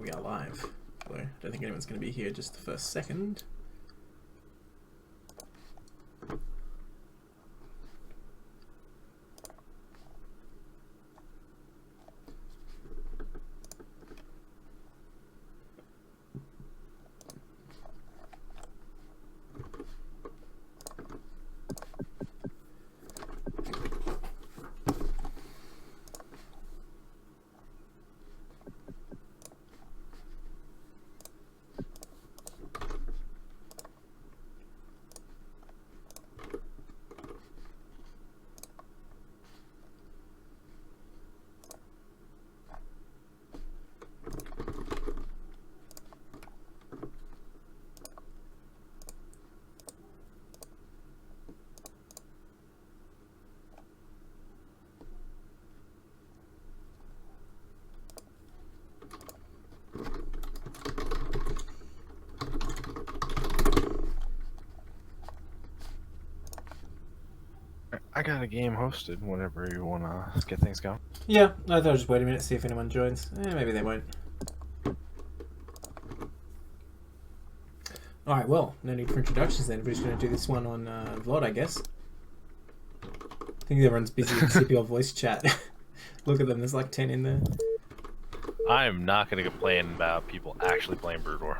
we are live. Although I don't think anyone's going to be here just the first second. I got a game hosted whenever you want to get things going. Yeah, I thought I'd just wait a minute, see if anyone joins. Maybe they won't. Alright, well, no need for introductions then. We're just going to do this one on VOD, I guess. I think everyone's busy with CPL voice chat. Look at them, there's like 10 in there. I'm not going to complain about people actually playing Brood War.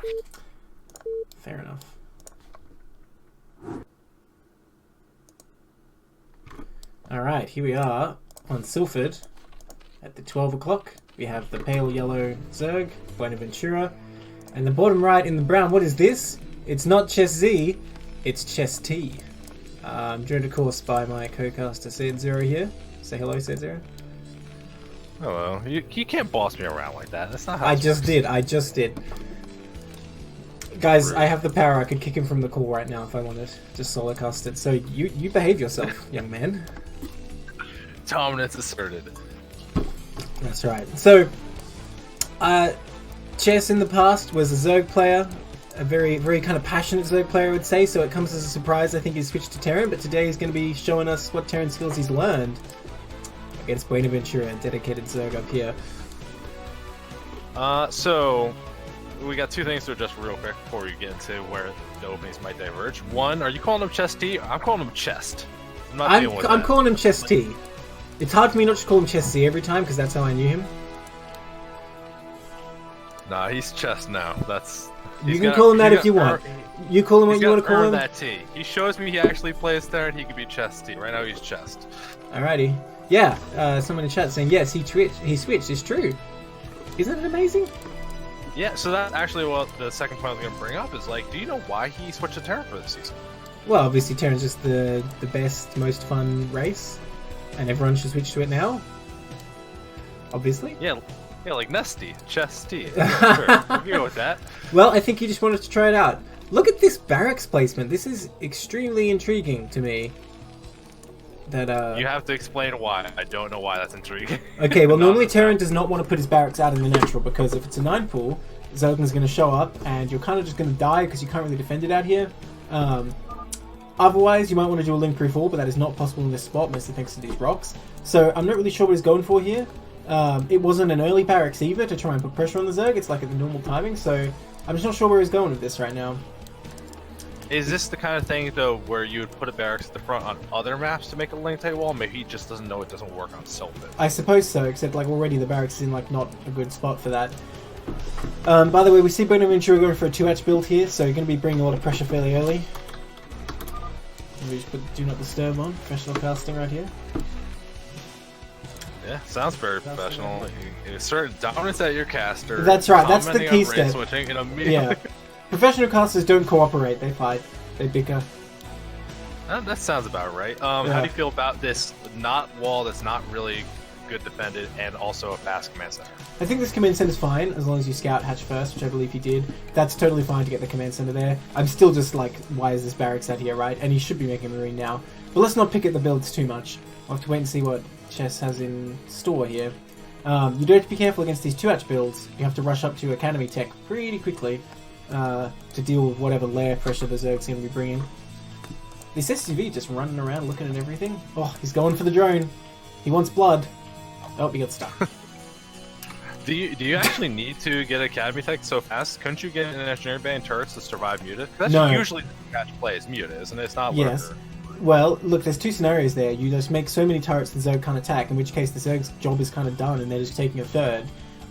Fair enough. Alright, here we are on Silford at the 12 o'clock. We have the pale yellow Zerg, Buenaventura, and the bottom right in the brown, what is this? It's not Chess Z, it's Chess T. I'm joined of course by my co-caster Saetzero here. Say hello, Saetzero. Hello. You can't boss me around like that. That's not how I just did. Guys, I have the power. I could kick him from the call right now if I wanted. Just solo cast it. So you behave yourself, young man. Dominance asserted. That's right. So, Chess in the past was a Zerg player, a very kind of passionate Zerg player, I would say. So it comes as a surprise. I think he's switched to Terran, but today he's going to be showing us what Terran skills he's learned against Buenaventura, a dedicated Zerg up here. So we got two things to address real quick before we get into where the openings might diverge. One, are you calling him Chess T? I'm calling him Chest. I'm calling him Chess T. It's hard for me not to call him Chess C every time because that's how I knew him. Nah, he's Chest now. You can call him that if you want. You call him what you want to call him. That T. He shows me he actually plays there, and he could be Chess T. Right now he's Chest. Alrighty. Yeah. Someone in chat saying yes, he switched. It's true. Isn't it amazing? Yeah. So that actually, what the second point I was going to bring up is like, do you know why he switched to Terran for this season? Well, obviously Terran's just the best, most fun race. And everyone should switch to it now. Obviously. Yeah, like Nesty, Chess T. Sure. You go with that. Well, I think you just wanted to try it out. Look at this barracks placement. This is extremely intriguing to me. That You have to explain why. I don't know why that's intriguing. Okay, well normally Terran does not want to put his barracks out in the natural because if it's a 9 pool, Zerglin's going to show up and you're kind of just going to die because you can't really defend it out here. Otherwise, you might want to do a link-proof wall, but that is not possible in this spot, mostly thanks to these rocks. So I'm not really sure what he's going for here. It wasn't an early barracks either to try and put pressure on the Zerg. It's like at the normal timing, so I'm just not sure where he's going with this right now. Is this the kind of thing, though, where you would put a barracks at the front on other maps to make a link-tight wall? Maybe he just doesn't know it doesn't work on Silford. I suppose so, except like already the barracks is in like not a good spot for that. By the way, we see Buenaventura going for a 2H build here, so you're going to be bringing a lot of pressure fairly early. We just put Do Not Disturb on, professional casting right here. Yeah, sounds very professional. You assert dominance at your caster. That's right, that's the key step. Switching and immediately... Yeah. Professional casters don't cooperate, they fight. They bicker. That sounds about right. How do you feel about this wall that's not really good defended and also a fast command center? I think this command center is fine as long as you scout hatch first, which I believe he did. That's totally fine to get the command center there. I'm still just like, why is this barracks out here, right? And he should be making a marine now. But let's not pick at the builds too much. We'll have to wait and see what Chess has in store here. You do have to be careful against these 2H builds. You have to rush up to Academy Tech pretty quickly to deal with whatever layer pressure the Zerg's going to be bringing. This SUV just running around looking at everything. Oh, he's going for the drone. He wants blood. Oh, he got stuck. Do you actually need to get Academy Tech so fast? Couldn't you get an Engineering Bay and turrets to survive Muta? That's No. usually the catch play is Muta, isn't it? It's not Yes. Lurker. Well, look, there's two scenarios there. You just make so many turrets the Zerg can't attack, in which case the Zerg's job is kind of done and they're just taking a third.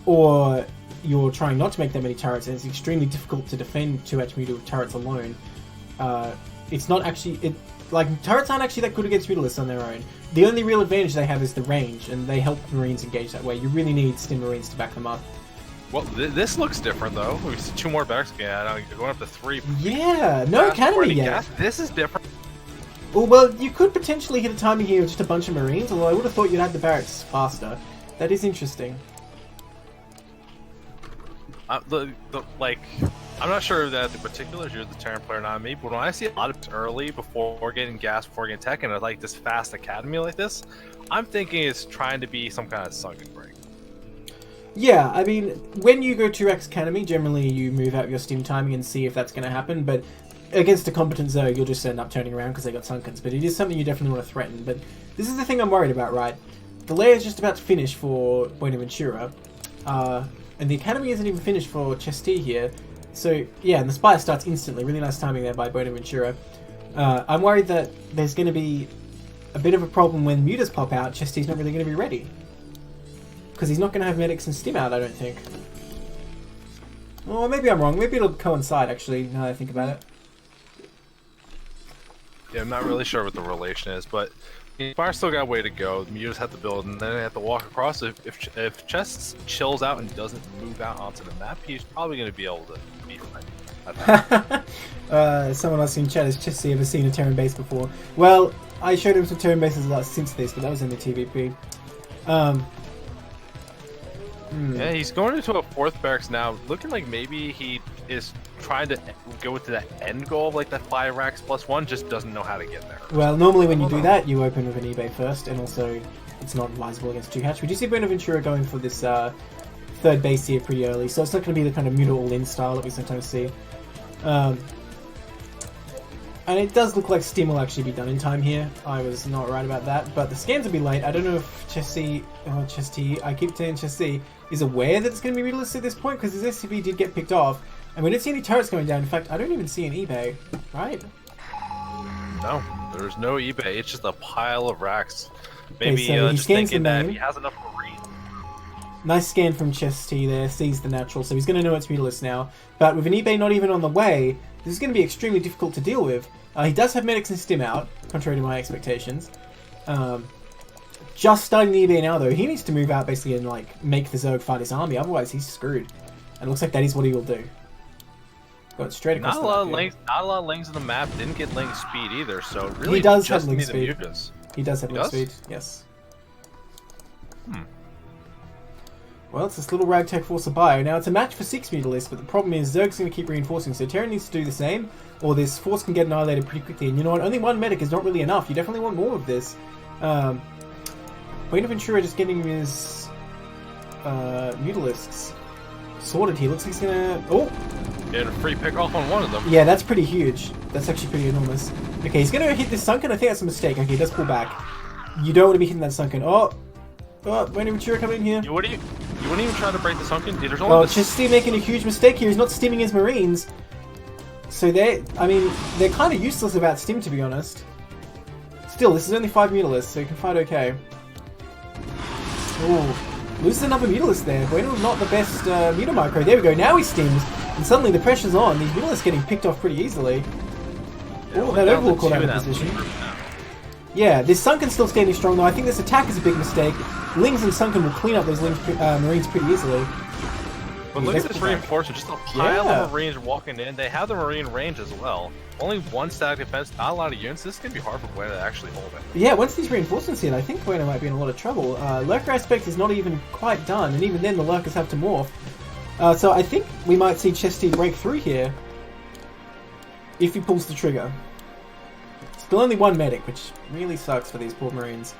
Or you're trying not to make that many turrets and it's extremely difficult to defend 2H Muta with turrets alone. It's not actually... turrets aren't actually that good against Mutalisks on their own. The only real advantage they have is the range, and they help Marines engage that way. You really need Stim Marines to back them up. Well, this looks different, though. We see 2 more barracks again, going up to 3. Yeah, no Academy yet. Gas. This is different. Well, you could potentially hit a timing here with just a bunch of Marines, although I would have thought you'd have the barracks faster. That is interesting. I'm not sure that the particulars, you're the Terran player, not me, but when I see a lot of it early before getting gas, before getting tech, and like this fast academy like this, I'm thinking it's trying to be some kind of sunken break. Yeah, I mean, when you go 2x Academy, generally you move out your Stim timing and see if that's going to happen, but against a competent Zerg, you'll just end up turning around because they got Sunkens, but it is something you definitely want to threaten. But this is the thing I'm worried about, right? The layer is just about to finish for Buenaventura, and the Academy isn't even finished for Chesty here. So, yeah, and the Spire starts instantly. Really nice timing there by Buenaventura. I'm worried that there's going to be a bit of a problem when Mutas pop out. Chesty's not really going to be ready. Because he's not going to have Medics and Stim out, I don't think. Or maybe I'm wrong. Maybe it'll coincide, actually, now that I think about it. Yeah, I'm not really sure what the relation is, but Spire still got a way to go. Mutas have to build, and then they have to walk across. If Chest chills out and doesn't move out onto the map, he's probably going to be able to beat him. Someone else in chat, has Chesty ever seen a Terran base before? Well, I showed him some Terran bases a lot since this, but that was in the TVP. Yeah, he's going into a 4th barracks now, looking like maybe he is trying to go to that end goal of like that 5 racks plus 1, just doesn't know how to get there. Well, normally when you do that, you open with an eBay first, and also it's not advisable against 2-hatch. We do see Buenaventura going for this 3rd base here pretty early, so it's not going to be the kind of Muta all-in style that we sometimes see. And it does look like Stim will actually be done in time here. I was not right about that, but the scans will be late. I don't know if Chesty, I keep saying Chesty, is aware that it's going to be realistic at this point, because his SCP did get picked off, and we don't see any turrets going down. In fact, I don't even see an eBay, right? No, there's no eBay. It's just a pile of racks. Maybe Okay, so he just scans thinking the that main. he has enough Marines. Nice scan from Chesty there, sees the natural, so he's going to know it's Mutalist now. But with an eBay not even on the way, this is going to be extremely difficult to deal with. He does have Medics and Stim out, contrary to my expectations. Just starting the eBay now, though. He needs to move out, basically, and like make the Zerg fight his army, otherwise he's screwed. And it looks like that is what he will do. Got straight across Not a lot of length. Not a lot of lanes in the map. Didn't get link speed either. So really, he does just have link need speed. the Mutas. He does have He link does? speed. Yes. Well, it's this little ragtag force of bio. Now, it's a match for 6 Mutalisks, but the problem is Zerg's going to keep reinforcing, so Terran needs to do the same, or this force can get annihilated pretty quickly. And you know what? Only 1 medic is not really enough. You definitely want more of this. Buenaventura just getting his Mutalisks sorted here. Looks like he's going to... Oh! Get a free pick off on one of them. Yeah, that's pretty huge. That's actually pretty enormous. Okay, he's going to hit this Sunken. I think that's a mistake. Okay, he does pull back. You don't want to be hitting that Sunken. Oh! Oh, Buenaventura coming in here. You wouldn't even try to break the sunken. There's only Chesty making a huge mistake here. He's not stimming his Marines. So they're kind of useless about stim, to be honest. Still, this is only 5 Mutalisks, so you can fight okay. Ooh, loses another Mutalist there. Bueno's not the best Muta micro. There we go. Now he stims, and suddenly the pressure's on. These Mutalisks getting picked off pretty easily. Oh, that overall caught out of position. Yeah, this Sunken's still standing strong though. I think this attack is a big mistake. Lings and Sunken will clean up those Marines pretty easily. But look at this reinforcement, just a pile of Marines walking in. They have the Marine range as well. Only 1 static defense, not a lot of units. This is going to be hard for Bueno to actually hold it. Yeah, once these reinforcements hit, I think Bueno might be in a lot of trouble. Lurker aspect is not even quite done, and even then the Lurkers have to morph. So I think we might see Chesty break through here if he pulls the trigger. Still only 1 medic, which really sucks for these poor Marines.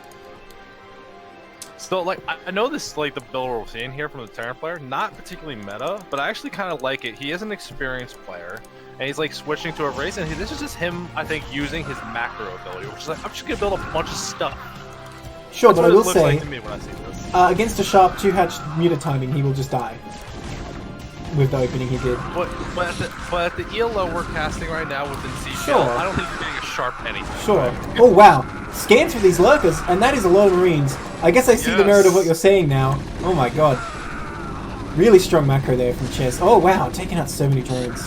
Still, like, I know this, like, the build we're seeing here from the Terran player, not particularly meta, but I actually kind of like it. He is an experienced player, and he's, like, switching to a race, and this is just him, I think, using his macro ability, which is like, I'm just going to build a bunch of stuff. Sure, That's but I what will it looks say, like to me when I see this. against a sharp 2-hatch muta timing, he will just die. With the opening he did. But at the ELO we're casting right now within CPL, Sure. I don't think you're getting a sharp anything. Sure. Right? Oh, wow. Scans for these lurkers, and that is a lot of Marines. I guess I see the merit of what you're saying now. Oh my god. Really strong macro there from Chess. Oh, wow. Taking out so many drones.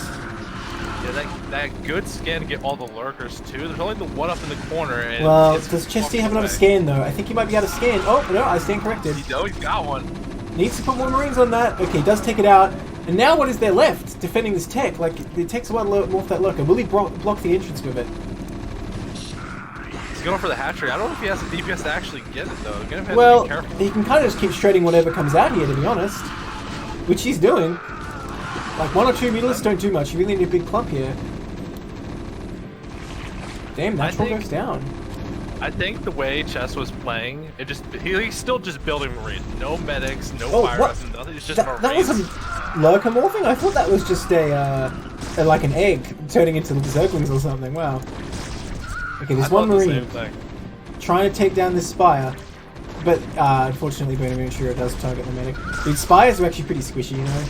Yeah, that good scan to get all the lurkers too. There's only the one up in the corner. And Well, does Chesty have another scan, though? I think he might be able to scan. Oh, no, I stand corrected. He's got one. Needs to put more Marines on that. Okay, he does take it out. And now what is there left defending this tech? Like, it takes a while to morph that lurker. Will he block the entrance with it? He's going for the hatchery. I don't know if he has the DPS to actually get it, though. Gonna have Well, to be careful. he can kind of just keep shredding whatever comes out here, to be honest. Which he's doing. Like, 1 or 2 mutalisks don't do much. You really need a big clump here. Damn, natural goes down. I think the way Chess was playing, he's still just building Marines. No medics, no fire what? reps, nothing. It's just That Marines. was a lurker morphing? I thought that was just like an egg turning into zerglings or something. Wow. Okay, there's one Marine trying to take down this Spire. But unfortunately, Bonaventura does target the medic. The Spires are actually pretty squishy, you know?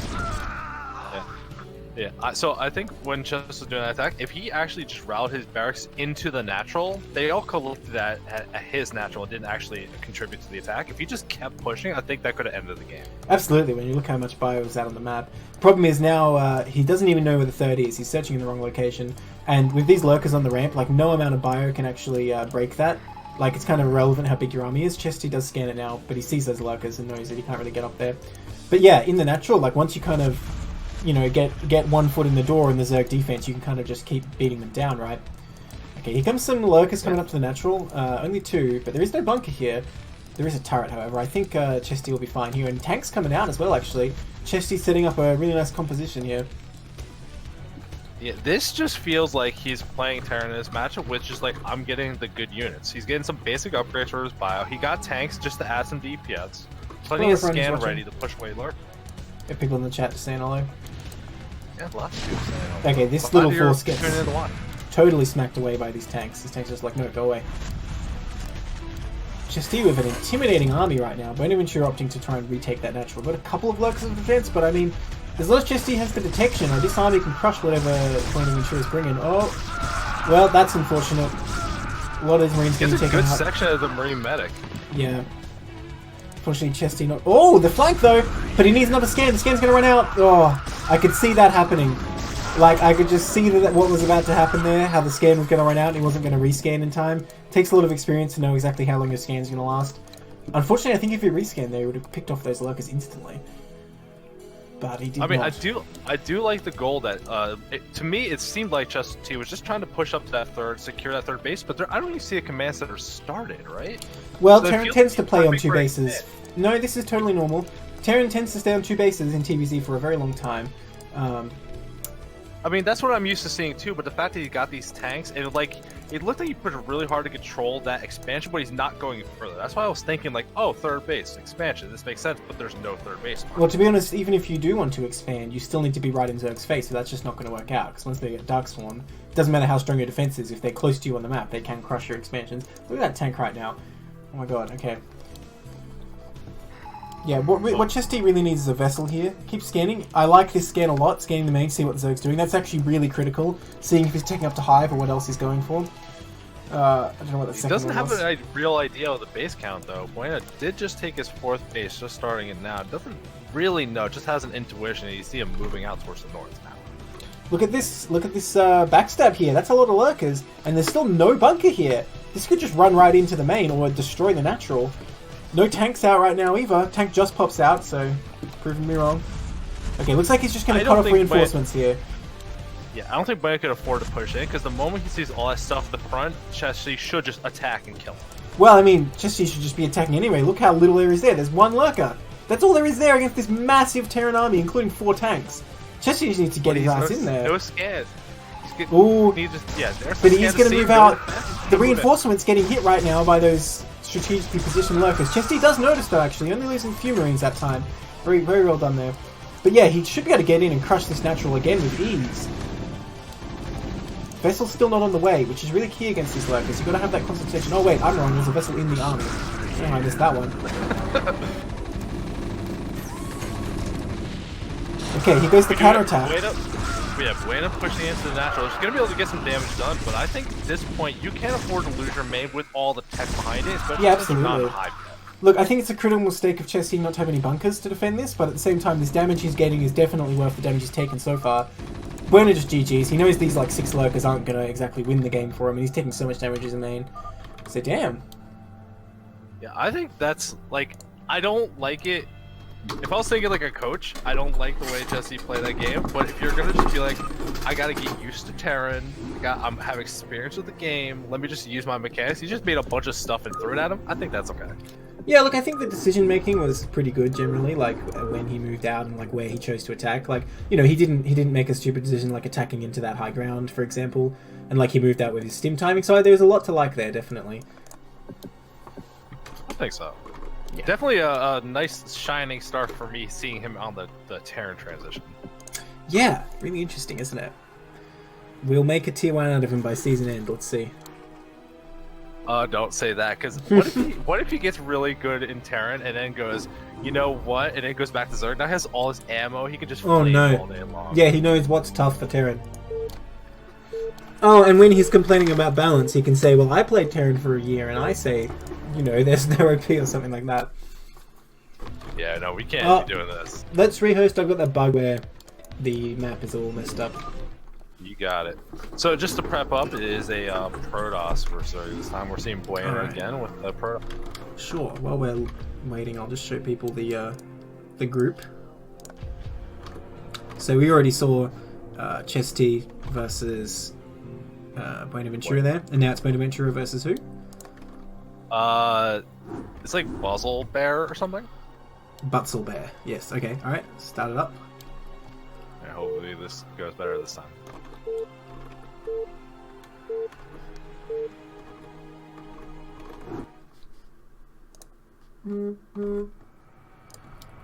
Yeah, so I think when Chess was doing that attack, if he actually just routed his barracks into the natural, they all collected that at his natural and didn't actually contribute to the attack. If he just kept pushing, I think that could have ended the game. Absolutely, when you look how much bio is out on the map. Problem is now, he doesn't even know where the third is. He's searching in the wrong location. And with these lurkers on the ramp, like, no amount of bio can actually break that. Like, it's kind of irrelevant how big your army is. Chesty does scan it now, but he sees those lurkers and knows that he can't really get up there. But yeah, in the natural, like, once you kind of, you know, get 1 foot in the door in the Zerg defense, you can kind of just keep beating them down, right? Okay, here comes some lurkers coming up to the natural. Only 2, but there is no bunker here. There is a turret, however. I think Chesty will be fine here. And tanks coming out as well, actually. Chesty's setting up a really nice composition here. Yeah, this just feels like he's playing Terran in this matchup with just like, I'm getting the good units. He's getting some basic upgrades for his bio. He got tanks just to add some DPS. Plenty of scan ready to push away lurk. Got people in the chat saying hello. Yeah, lots of people saying hello. Okay, this little force gets turning into one. totally smacked away by these tanks. These tanks are just like, no, go away. Chesty with an intimidating army right now. Bonaventura opting to try and retake that natural. Got a couple of lurkers of defense, but I mean, as long as Chesty has the detection, this army can crush whatever Bonaventura is bringing. Oh, well, that's unfortunate. A lot of his Marines getting taken out. It's a good section of the Marine medic. Yeah. Unfortunately, Chesty not... Oh, the flank though! But he needs another scan. The scan's going to run out. Oh, I could see that happening. Like, I could just see that what was about to happen there, how the scan was going to run out and he wasn't going to rescan in time. Takes a lot of experience to know exactly how long your scan's going to last. Unfortunately, I think if he rescanned there, he would have picked off those lurkers instantly. But he did not. I do like the goal that, to me, it seemed like Chesty was just trying to push up to that third, secure that third base, but I don't even see a command center started, right? Well, So Terran tends to play on 2 bases. No, this is totally normal. Terran tends to stay on 2 bases in TVZ for a very long time. I mean, that's what I'm used to seeing too, but the fact that he got these tanks, it looked like he pushed really hard to control that expansion, but he's not going further. That's why I was thinking, like, oh, third base, expansion, this makes sense, but there's no third base. Well, to be honest, even if you do want to expand, you still need to be right in Zerg's face, so that's just not going to work out, because once they get Darkspawn, it doesn't matter how strong your defense is, if they're close to you on the map, they can crush your expansions. Look at that tank right now. Oh my god, okay. Yeah, what Chesty really needs is a vessel here. Keep scanning. I like this scan a lot, scanning the main, see what the Zerg's doing. That's actually really critical, seeing if he's taking up to Hive or what else he's going for. I don't know what the second one was. He doesn't have a real idea of the base count, though. Buena did just take his 4th base, just starting it now. Doesn't really know, just has an intuition, and you see him moving out towards the north now. Look at this backstab here. That's a lot of lurkers, and there's still no bunker here. This could just run right into the main or destroy the natural. No tanks out right now either. Tank just pops out, so proving me wrong. Okay, looks like he's just going to cut off reinforcements here. Yeah, I don't think Buena could afford to push in, because the moment he sees all that stuff at the front, Chesty should just attack and kill him. Well, I mean, Chesty should just be attacking anyway. Look how little there is there. There's 1 lurker. That's all there is there against this massive Terran army, including 4 tanks. Chesty just needs to get his ass in there. It was scared. Ooh, but he's going to move out. The reinforcements getting hit right now by those strategically positioned lurkers. Chesty does notice though, actually, only losing a few Marines that time. Very, very well done there. But yeah, he should be able to get in and crush this natural again with ease. Vessel's still not on the way, which is really key against these lurkers. You've got to have that concentration. Oh wait, I'm wrong, there's a vessel in the army. Oh, I missed that one. Okay, he goes the counterattack. Buena pushing into the natural. She's going to be able to get some damage done, but I think at this point, you can't afford to lose your main with all the tech behind it, especially Yeah, since you're absolutely. not high. Look, I think it's a critical mistake of Chesty not to have any bunkers to defend this, but at the same time, this damage he's getting is definitely worth the damage he's taken so far. Buena just GG's. He knows these, like, 6 lurkers aren't going to exactly win the game for him, and he's taking so much damage as a main. So, damn. Yeah, I think that's, like, I don't like it. If I was thinking like a coach, I don't like the way Jesse played that game, but if you're going to just be like, I got to get used to Terran, I have experience with the game, let me just use my mechanics, he just made a bunch of stuff and threw it at him, I think that's okay. Yeah, look, I think the decision making was pretty good generally, like when he moved out and like where he chose to attack. Like, you know, he didn't make a stupid decision like attacking into that high ground, for example, and like he moved out with his stim timing. So there's a lot to like there, definitely. I think so. Yeah. Definitely a nice shining star for me seeing him on the Terran transition. Yeah, really interesting, isn't it? We'll make a tier 1 out of him by season end. Let's see. Don't say that, because what if he gets really good in Terran and then goes, you know what, and then goes back to Zerg, now he has all his ammo, he can just flame all day long. Yeah, he knows what's tough for Terran. Oh, and when he's complaining about balance, he can say, well, I played Terran for a year, and I say, you know, there's no OP or something like that. Yeah, no, we can't be doing this. Let's rehost. I've got that bug where the map is all messed up. You got it. So just to prep up, it is a Protoss versus this time. We're seeing Buena again with the Protoss. Sure. While we're waiting, I'll just show people the group. So we already saw Chesty versus Buenaventura there, and now it's Buenaventura versus who? It's like Buzzle Bear or something. Butzel Bear. Yes. Okay. All right. Start it up. Yeah, hopefully this goes better this time.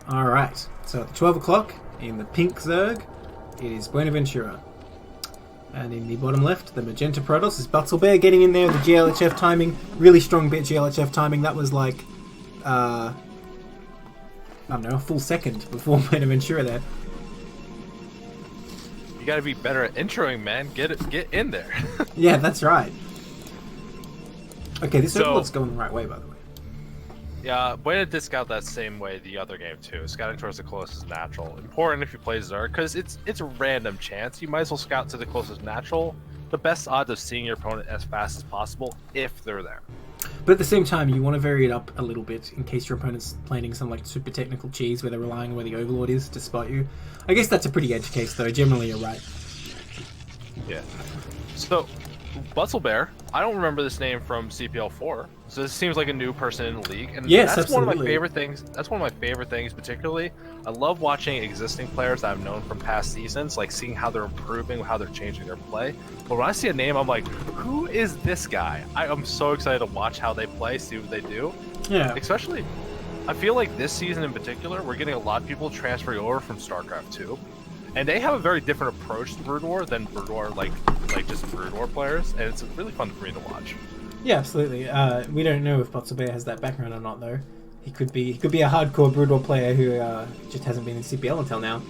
All right. So at 12 o'clock in the pink Zerg, it is Buenaventura. And in the bottom left, the magenta Protoss is Butzel Bear getting in there with the GLHF timing. Really strong bit GLHF timing. That was like, I don't know, a full second before Buenaventura there. You gotta be better at introing, man. Get in there. Yeah, that's right. Okay, this overlord's going the right way, by the way. Yeah, Buena did scout that same way the other game too. Scouting towards the closest natural. Important if you play Zerg, because it's a random chance. You might as well scout to the closest natural. The best odds of seeing your opponent as fast as possible if they're there. But at the same time, you want to vary it up a little bit in case your opponent's planning some like super technical cheese where they're relying on where the overlord is to spot you. I guess that's a pretty edge case though. Generally, you're right. Yeah. So, Butzel Bear, I don't remember this name from CPL 4. So this seems like a new person in the league, and yes, that's absolutely. one of my favorite things. That's one of my favorite things, particularly. I love watching existing players that I've known from past seasons, like seeing how they're improving, how they're changing their play. But when I see a name, I'm like, who is this guy? I'm so excited to watch how they play, see what they do. Yeah. Especially, I feel like this season in particular, we're getting a lot of people transferring over from StarCraft 2. And they have a very different approach to Brood War than Brood War, like just Brood War players, and it's really fun for me to watch. Yeah, absolutely. We don't know if Butzel Bear has that background or not, though. He could be a hardcore Brood War player who just hasn't been in CPL until now.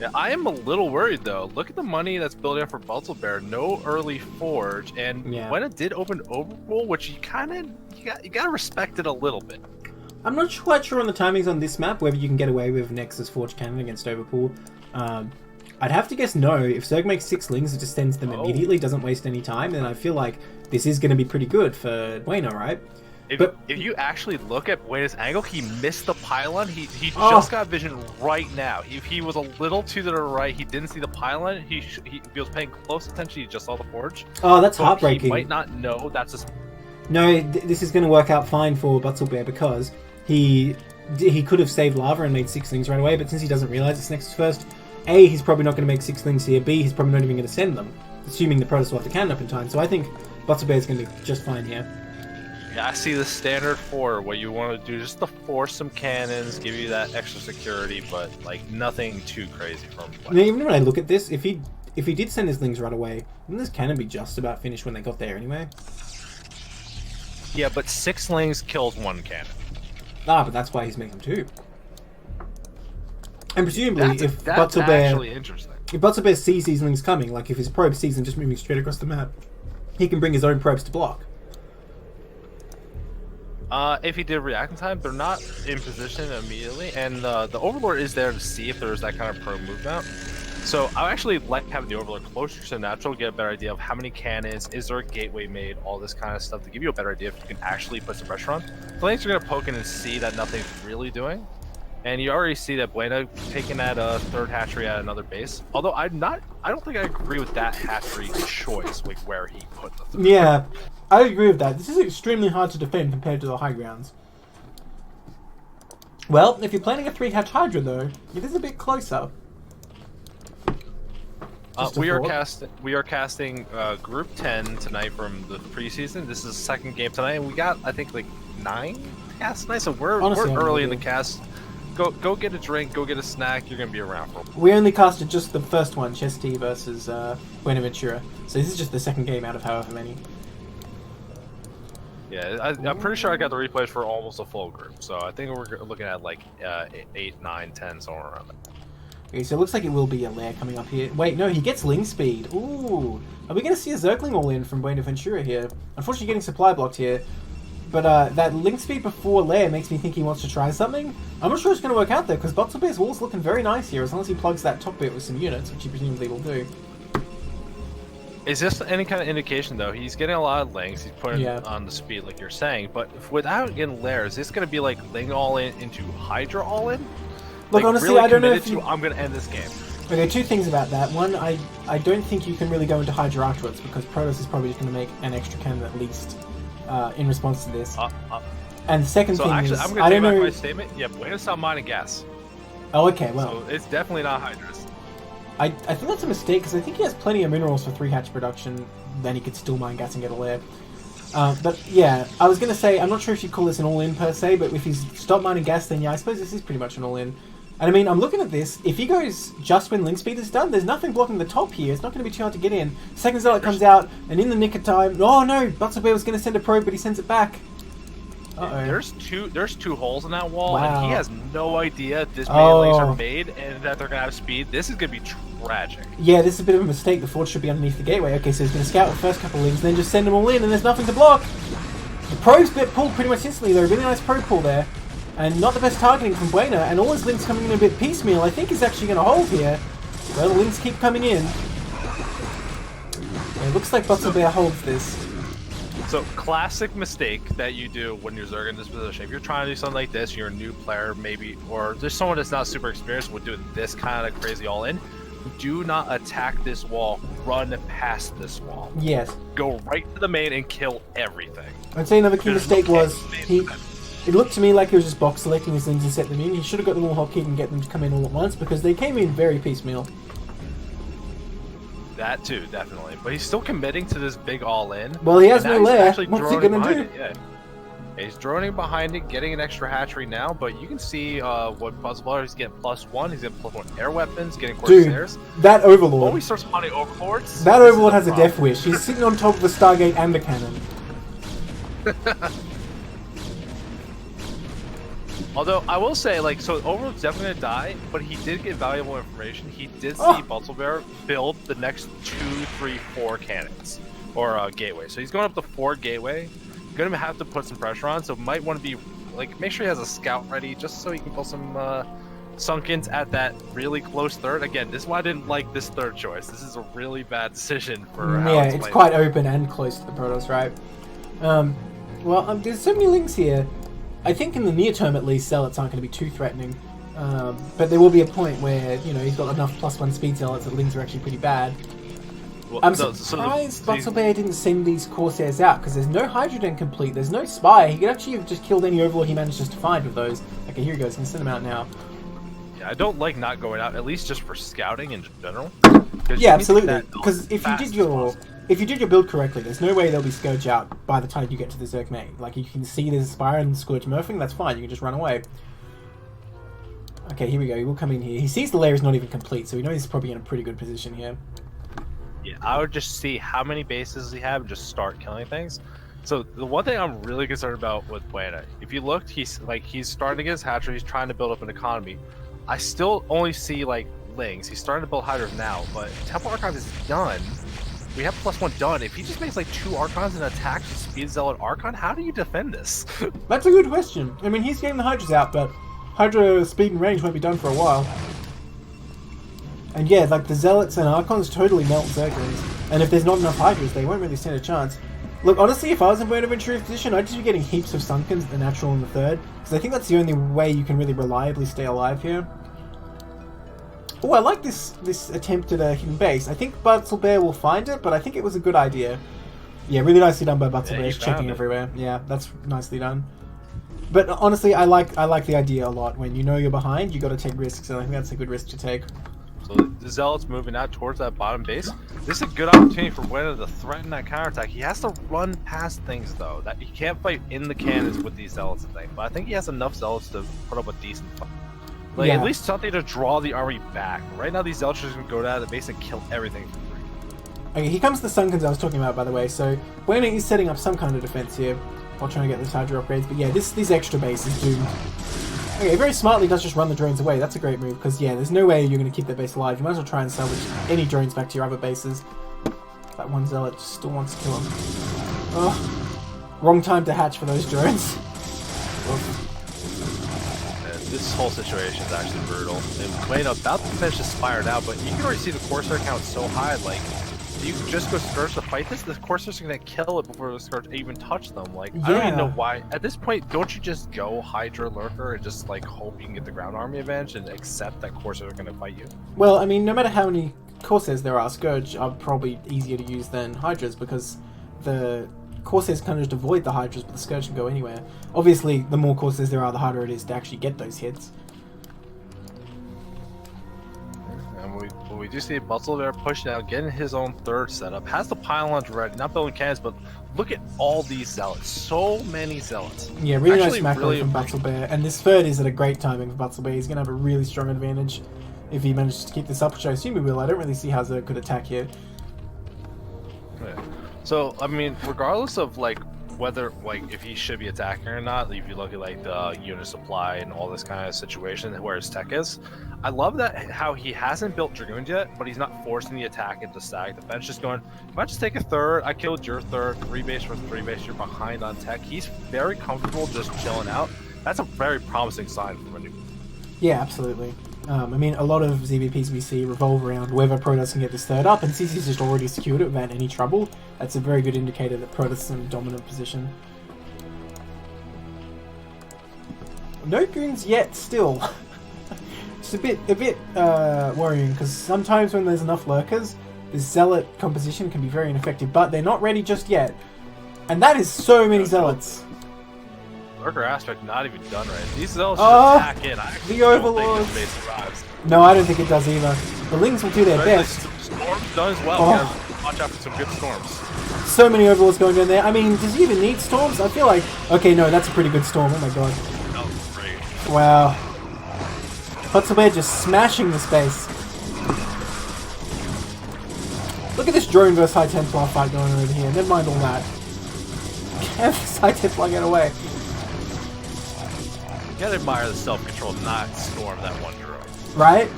Yeah, I am a little worried though. Look at the money that's building up for Butzel Bear. No early forge, and when it did open Overrule, which you gotta respect it a little bit. I'm not quite sure on the timings on this map whether you can get away with Nexus Forge Cannon against Overpool. I'd have to guess no. If Zerg makes 6 lings, it just sends them immediately, doesn't waste any time, then I feel like this is going to be pretty good for Buena, right? If you actually look at Buena's angle, he missed the pylon. He just got vision right now. If he was a little to the right, he didn't see the pylon. He was paying close attention. He just saw the forge. Oh, that's heartbreaking. He might not know that's a... No, this is going to work out fine for Butzel Bear because he could have saved lava and made 6 things right away, but since he doesn't realize it's Nexus first, A, he's probably not going to make 6 things here, B, he's probably not even going to send them, assuming the Protoss will have to cannon up in time, so I think Butzel Bear is going to do just fine here. Yeah, I see the standard 4, what you want to do just to force some cannons, give you that extra security, but like nothing too crazy from play. Now, even when I look at this, if he did send his things right away, wouldn't this cannon be just about finished when they got there anyway? Yeah, but 6 lings kills 1 cannon. Ah, but that's why he's making 2. And presumably, That's if actually interesting. Butzelbear sees these lings coming, like if his probe sees them just moving straight across the map, he can bring his own probes to block. If he did react in time, they're not in position immediately, and the Overlord is there to see if there's that kind of probe movement. So I actually like having the Overlord closer to natural, get a better idea of how many cannons, is there a gateway made, all this kind of stuff to give you a better idea if you can actually put some pressure on. The lanes are going to poke in and see that nothing's really doing. And you already see that Buena taking that 3rd hatchery at another base. Although I don't think I agree with that hatchery choice, like where he put the 3rd. Yeah, I agree with that. This is extremely hard to defend compared to the high grounds. Well, if you're planning a 3-hatch Hydra though, it is a bit closer. We are casting Group 10 tonight from the preseason. This is the 2nd game tonight, and we got I think like 9 casts tonight. So we're early in the cast. Go get a drink, go get a snack. You're gonna be around for a while. We only casted just the first one, Chesty versus Buenaventura. So this is just the 2nd game out of however many. Yeah, I'm pretty sure I got the replays for almost a full group. So I think we're looking at like 8, 9, 10, somewhere around there. Okay, so it looks like it will be a lair coming up here. Wait, no, he gets Ling Speed. Ooh. Are we going to see a Zergling all in from Buenaventura here? Unfortunately, getting supply blocked here. But that Ling Speed before lair makes me think he wants to try something. I'm not sure it's going to work out there, because Butzelbear's wall's looking very nice here, as long as he plugs that top bit with some units, which he presumably will do. Is this any kind of indication, though? He's getting a lot of lings. He's putting on the speed, like you're saying. But without getting lair, is this going to be like Ling all in into Hydra all in? Look, like, honestly, really I don't know if I'm going to end this game. Okay, 2 things about that. One, I don't think you can really go into Hydra afterwards, because Protoss is probably just going to make an extra cannon at least in response to this. And the second thing actually, is, I'm going to take back my statement. Yeah, Buena stop mining gas. Oh, okay, well. So it's definitely not Hydras. I think that's a mistake, because I think he has plenty of minerals for 3-hatch production, then he could still mine gas and get a lair. But yeah, I was going to say, I'm not sure if you call this an all-in per se, but if he's stopped mining gas, then yeah, I suppose this is pretty much an all-in. And I mean, I'm looking at this, if he goes just when Ling Speed is done, there's nothing blocking the top here, it's not going to be too hard to get in. Second Zealot comes out, and in the nick of time, oh no, Butzelbear was going to send a probe, but he sends it back. Uh-oh. There's two holes in that wall, Wow. and he has no idea this many lings are made and that they're gonna have speed. This is gonna be tragic. Yeah, this is a bit of a mistake. The fort should be underneath the gateway. Okay, so he's going to scout the first couple of lings, then just send them all in, and there's nothing to block. The probes get pulled pretty much instantly, though. Really nice probe pull there, and not the best targeting from Buena. And all his lings coming in a bit piecemeal. I think he's actually going to hold here. Well, the lings keep coming in. Yeah, it looks like Butzelbear holds this. So, classic mistake that you do when you're Zerg in this position. If you're trying to do something like this, you're a new player, maybe, or there's someone that's not super experienced with doing this kind of crazy all-in. Do not attack this wall. Run past this wall. Yes. Go right to the main and kill everything. I'd say another key mistake was it looked to me like he was just box selecting his lings and set them in. He should have got the wall hotkey and get them to come in all at once, because they came in very piecemeal. That too, definitely. But he's still committing to this big all-in. Well, he has no lair. What's he gonna do? Yeah. He's droning behind it, getting an extra hatchery now, but you can see what Butzelbear is getting +1. He's getting +1 air weapons, getting Corsairs. Dude, that Overlord. Oh, he starts spawning Overlords. That Overlord has a death wish. He's sitting on top of the Stargate and the cannon. Although, I will say, like, so Overlord's definitely going to die, but he did get valuable information. He did see Butzelbear build the next 2, 3, 4 cannons, or gateway. So he's going up to 4 gateway. Going to have to put some pressure on, so might want to be, like, make sure he has a scout ready, just so he can pull some Sunkens at that really close third. Again, this is why I didn't like this third choice. This is a really bad decision for how it's quite open and close to the Protoss, right? Well, there's so many links here. I think in the near term, at least, Zealots aren't going to be too threatening. But there will be a point where, you know, he's got enough +1 speed Zealots that lings are actually pretty bad. Well, I'm surprised Butzelbear didn't send these Corsairs out, because there's no Hydrogen complete, there's no Spire. He could actually have just killed any Overlord he manages to find with those. Okay, here he goes, he can send them out now. Yeah, I don't like not going out, at least just for scouting in general. Yeah, absolutely. Because if you did your build correctly, there's no way they'll be Scourge out by the time you get to the Zerg main. Like, you can see there's a Spire and Scourge Murphing, that's fine, you can just run away. Okay, here we go, he will come in here. He sees the layer is not even complete, so he knows he's probably in a pretty good position here. Yeah, I would just see how many bases he have and just start killing things. So the one thing I'm really concerned about with Buena, if you looked, he's starting to get his hatchery. He's trying to build up an economy. I still only see like Lings. He's starting to build Hydras now, but Temple Archive is done. We have +1 done. If he just makes like 2 Archons and attacks with Speed Zealot Archon, how do you defend this? That's a good question. I mean, he's getting the Hydras out, but Hydra speed and range won't be done for a while. And yeah, like the Zealots and Archons totally melt Zerglings. And if there's not enough Hydras, they won't really stand a chance. Look, honestly, if I was in Buenaventura's position, I'd just be getting heaps of Sunkens, the natural and the third. Because I think that's the only way you can really reliably stay alive here. Oh, I like this attempt at a hidden base. I think Butzelbear will find it, but I think it was a good idea. Yeah, really nicely done by Butzelbear, just checking everywhere. Yeah, that's nicely done. But honestly, I like the idea a lot. When you know you're behind, you got to take risks, and I think that's a good risk to take. So the Zealot's moving out towards that bottom base. This is a good opportunity for Buena to threaten that counterattack. He has to run past things though. That he can't fight in the cannons with these Zealots and things. But I think he has enough Zealots to put up a decent fight. Like at least something to draw the army back. Right now these Zealots are just gonna go down to the base and kill everything for free. Okay, here comes the Sunkens I was talking about, by the way. So Buena is setting up some kind of defense here while trying to get those Hydra upgrades. But yeah, this extra base is doomed. Okay, very smartly does just run the drones away. That's a great move, because yeah, there's no way you're going to keep that base alive. You might as well try and salvage any drones back to your other bases. That one Zealot still wants to kill him. Oh, wrong time to hatch for those drones. This whole situation is actually brutal. And Buena about to finish the Spire now, but you can already see the Corsair count so high, like, you just go Scourge to fight this, the Corsairs are gonna kill it before the Scourge even touch them. Like, I don't even know why. At this point, don't you just go Hydra Lurker and just like hope you can get the ground army advantage and accept that Corsairs are gonna fight you? Well, I mean, no matter how many Corsairs there are, Scourge are probably easier to use than Hydras, because the Corsairs kind of just avoid the Hydras, but the Scourge can go anywhere. Obviously, the more Corsairs there are, the harder it is to actually get those hits. And we do see Butzel there pushing out, getting his own third setup. Has the pylons ready, not building cannons, but look at all these Zealots. So many Zealots. Yeah, really nice macro from Butzelbear. And this third is at a great timing for Butzelbear. He's going to have a really strong advantage if he manages to keep this up, which I assume he will. I don't really see how Zerg could attack here. Yeah. So, I mean, regardless of, like, whether, like, if he should be attacking or not, if you look at, like, the unit supply and all this kind of situation where his tech is, I love that how he hasn't built Dragoons yet, but he's not forcing the attack into static defense. Just going, if I just take a third, I killed your third, 3 base for 3 base, you're behind on tech. He's very comfortable just chilling out. That's a very promising sign from a new. Yeah, absolutely. I mean, a lot of ZVPs we see revolve around whether Protoss can get this third up, and CC's just already secured it without any trouble. That's a very good indicator that Protoss is in a dominant position. No goons yet, still. It's a bit worrying, because sometimes when there's enough lurkers, the Zealot composition can be very ineffective, but they're not ready just yet. And that is so many Zealots. Lurker aspect not even done right. These Zealots just attack in. I the Overlords. Think this base survives. No, I don't think it does either. The Lings will do their best. Storms done as well. Watch out for some good storms. So many Overlords going down there. I mean, does he even need storms? I feel like... Okay, no, that's a pretty good storm. Oh my god. That was great. Wow. Butzelbear just smashing the space. Look at this drone versus High Templar fight going on over here. Never mind all that. Have this High Templar get away. You gotta admire the self-control, not storm that one drone. Right?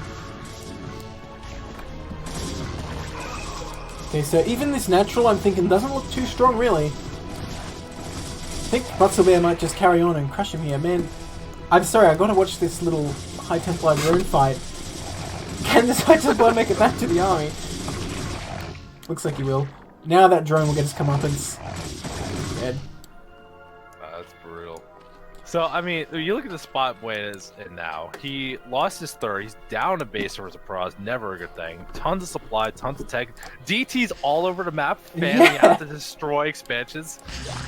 Okay, so even this natural, I'm thinking, doesn't look too strong, really. I think Butzelbear might just carry on and crush him here. Man, I'm sorry, I gotta watch this little High Templar drone fight. Can this High Templar make it back to the army? Looks like he will. Now that drone will get his comeuppance. Dead. That's brutal. So, I mean, you look at the spot Buena is in now. He lost his third. He's down a base over Zapraz. Never a good thing. Tons of supply, tons of tech. DT's all over the map, fanning out to destroy expansions.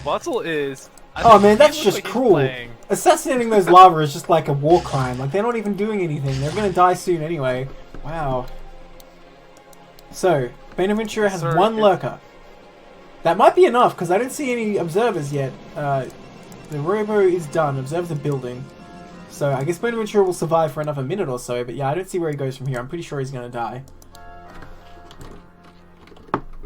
Butzel is... Oh man, that's just cruel. Assassinating those lava is just like a war crime. Like, they're not even doing anything. They're gonna die soon anyway. Wow. So, Buenaventura has one lurker. That might be enough, because I don't see any observers yet. The robo is done. Observers are building. So, I guess Buenaventura will survive for another minute or so, but yeah, I don't see where he goes from here. I'm pretty sure he's gonna die.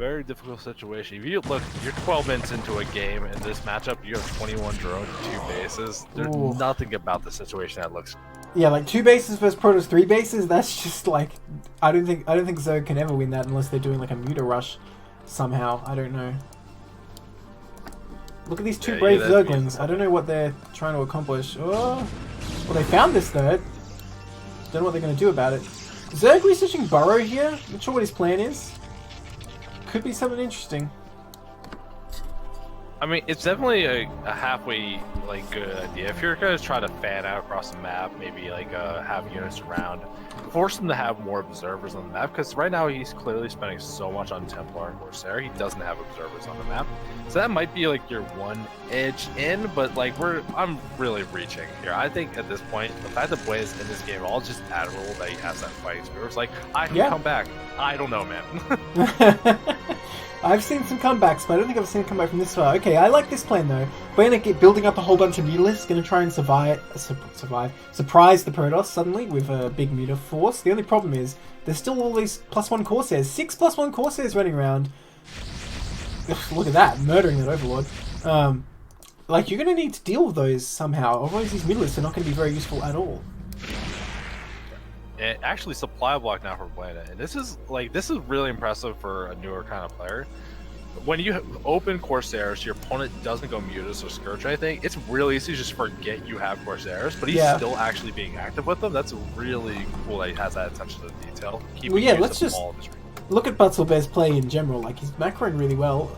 Very difficult situation. If you look, you're 12 minutes into a game in this matchup. You have 21 drones, 2 bases. There's Ooh. nothing about the situation that looks. Yeah, like 2 bases versus Protoss 3 bases. That's just like, I don't think Zerg can ever win that unless they're doing like a muta rush somehow. I don't know. Look at these 2 brave Zerglings. I don't know what they're trying to accomplish. Oh, well, they found this third. Don't know what they're going to do about it. Zerg researching Burrow here. Not sure what his plan is. Could be something interesting. I mean, it's definitely a halfway like good idea. If you're gonna try to fan out across the map, maybe like have units around, force them to have more observers on the map. Because right now he's clearly spending so much on Templar and Corsair, he doesn't have observers on the map. So that might be like your one edge in, but like I'm really reaching here. I think at this point, the fact that Blaze in this game all just admirable that he has that fighting spirit. It's like I can come back. I don't know, man. I've seen some comebacks, but I don't think I've seen a comeback from this far. Okay, I like this plan though. We're gonna get building up a whole bunch of mutalisks, gonna try and surprise the Protoss suddenly with a big muta force. The only problem is there's still all these +1 Corsairs, 6 +1 Corsairs running around. Look at that, murdering that Overlord. Like you're gonna need to deal with those somehow, otherwise these mutalisks are not gonna be very useful at all. It actually supply block now for Blanda, and this is really impressive for a newer kind of player. When you open Corsairs, your opponent doesn't go Mutas or Scourge or anything. It's really easy to just forget you have Corsairs, but he's still actually being active with them. That's really cool that he has that attention to detail. Well, yeah, let's just look at Butzelbear's play in general. Like he's macroing really well.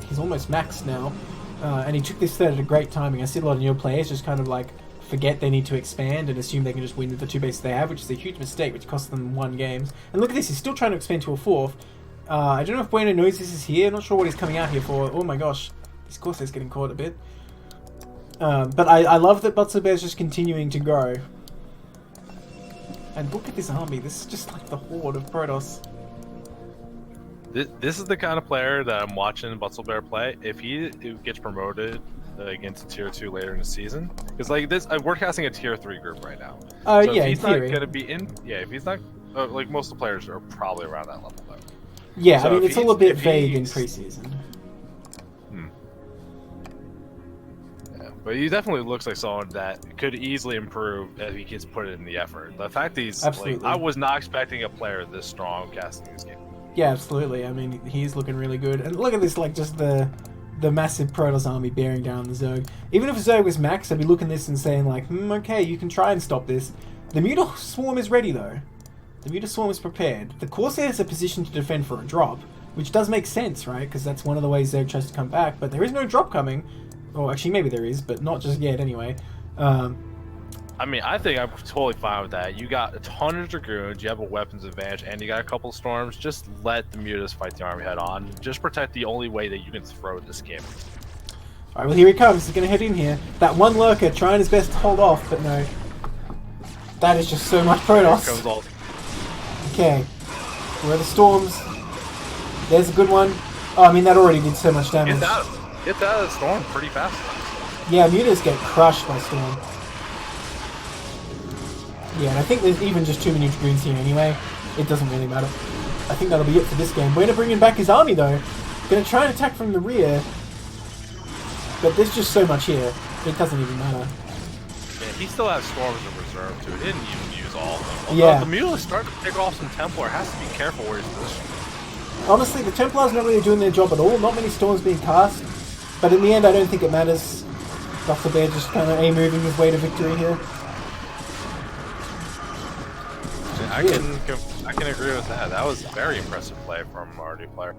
He's almost maxed now, and he took this third at a great timing. I see a lot of newer players just kind of like forget they need to expand and assume they can just win with the 2 bases they have, which is a huge mistake, which costs them 1 game. And look at this, he's still trying to expand to a 4th. I don't know if Bueno knows this is here, not sure what he's coming out here for. Oh my gosh, his Corsair's getting caught a bit. But I love that Butzelbear's just continuing to grow. And look at this army, this is just like the horde of Protoss. This is the kind of player that I'm watching Butzelbear play. If he gets promoted against tier 2 later in the season, because like this, we're casting a tier 3 group right now. Oh so yeah, if he's in theory. not gonna be in, if he's not, like most of the players are probably around that level though. Yeah, so I mean it's all a bit vague in preseason. Yeah, but he definitely looks like someone that could easily improve if he gets put in the effort. The fact that he's like, I was not expecting a player this strong casting this game. Yeah, absolutely. I mean, he's looking really good. And look at this, like, just the massive Protoss army bearing down the Zerg. Even if Zerg was max, I'd be looking at this and saying, like, okay, you can try and stop this. The Muta Swarm is ready, though. The Muta Swarm is prepared. The Corsairs are positioned to defend for a drop, which does make sense, right? Because that's one of the ways Zerg tries to come back. But there is no drop coming. Or actually, maybe there is, but not just yet, anyway. I mean, I think I'm totally fine with that. You got a ton of Dragoons, you have a weapons advantage, and you got a couple of Storms. Just let the Mutas fight the army head on. Just protect the only way that you can throw this game. Alright, well here he comes. He's going to head in here. That one Lurker trying his best to hold off, but no. That is just so much Protoss. Here comes all... Okay. Where are the Storms? There's a good one. Oh, I mean, that already did so much damage. It's out of the Storm pretty fast. Yeah, Mutas get crushed by Storm. Yeah, and I think there's even just too many Dragoons here anyway. It doesn't really matter. I think that'll be it for this game. We're going to bring in back his army though. Going to try and attack from the rear. But there's just so much here. It doesn't even matter. Yeah, he still has Storms in reserve too. He didn't even use all of them. Yeah. The Mutas starting to pick off some Templar. Has to be careful where he's positioned. Honestly, the Templars not really doing their job at all. Not many Storms being cast. But in the end, I don't think it matters. Dr. Bear just kind of A-moving his way to victory here. I can agree with that. That was very impressive play from our new player.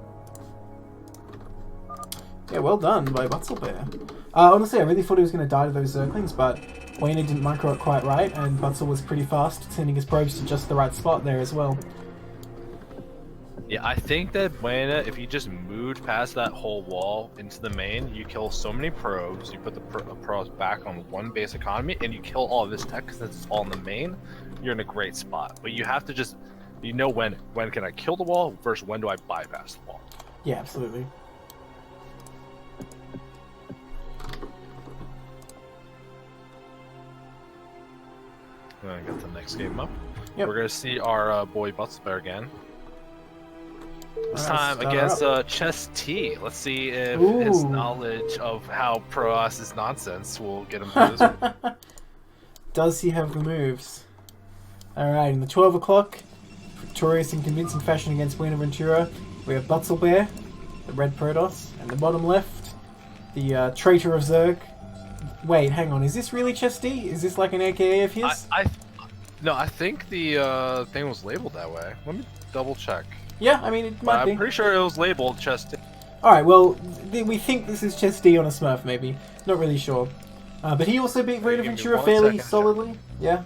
Yeah, well done by Butzelbear. Honestly, I really thought he was going to die to those Zerglings, but Wayne didn't micro it quite right, and Butzel was pretty fast, sending his probes to just the right spot there as well. Yeah, I think that Buena, if you just moved past that whole wall into the main, you kill so many probes, you put the probes back on one base economy, and you kill all of this tech because it's all in the main, you're in a great spot. But you have to just, you know when can I kill the wall versus when do I bypass the wall. Yeah, absolutely. I'm going to get the next game up. Yep. We're going to see our boy Butzelbear again. This Alright, time start against her up. Chess T. Let's see if Ooh. his knowledge of how Protoss is nonsense will get him through this one. Does he have the moves? Alright, in the 12 o'clock, victorious in convincing fashion against Buenaventura, we have Butzelbear, the red Protoss, and the bottom left, the traitor of Zerg. Wait, hang on, is this really Chess D? Is this like an AKA of his? No, I think the thing was labeled that way. Let me double check. Yeah, I mean, it might be. I'm pretty sure it was labeled Chess D. Alright, well, we think this is Chess D on a Smurf, maybe. Not really sure. But he also beat Buenaventura fairly solidly. Yeah.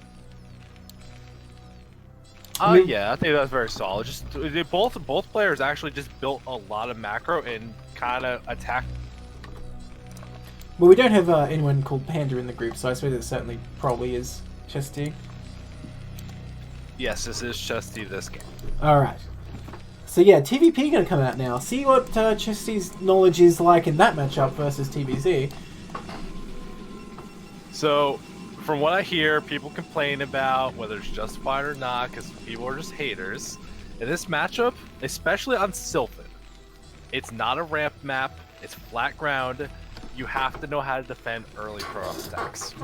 Yeah, I think that's very solid. Just both players actually just built a lot of macro and kind of attacked. Well, we don't have anyone called Panda in the group, so I suppose it certainly probably is Chess D. Yes, this is Chess D this game. Alright. So yeah, TVP gonna come out now. See what Chess D's knowledge is like in that matchup versus TVZ. So, from what I hear, people complain about whether it's justified or not, because people are just haters. In this matchup, especially on Sylphin, it's not a ramp map, it's flat ground. You have to know how to defend early Protoss stacks.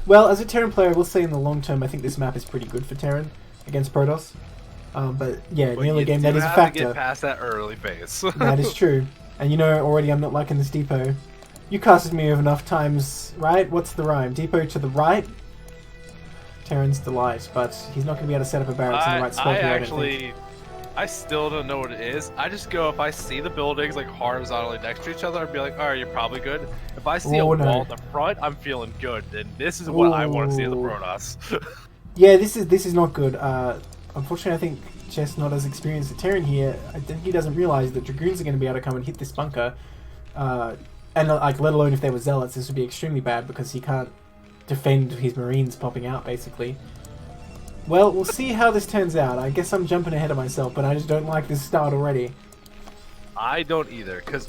Well, as a Terran player, I will say in the long term, I think this map is pretty good for Terran against Protoss. But yeah, in the early game, that is a factor. You have to get past that early phase. That is true. And you know already I'm not liking this depot. You casted me over enough times, right? What's the rhyme? Depot to the right? Terran's delight, but he's not going to be able to set up a barracks in the right spot here, I still don't know what it is. I just go, if I see the buildings like horizontally next to each other, I'd be like, alright, you're probably good. If I see a wall in the front, I'm feeling good. And this is what I want to see in the Protoss. Yeah, this is not good. Unfortunately, I think Chess not as experienced as Terran here. I think he doesn't realize that Dragoons are going to be able to come and hit this bunker. And like, let alone if they were Zealots, this would be extremely bad because he can't defend his Marines popping out, basically. Well, we'll see how this turns out. I guess I'm jumping ahead of myself, but I just don't like this start already. I don't either, because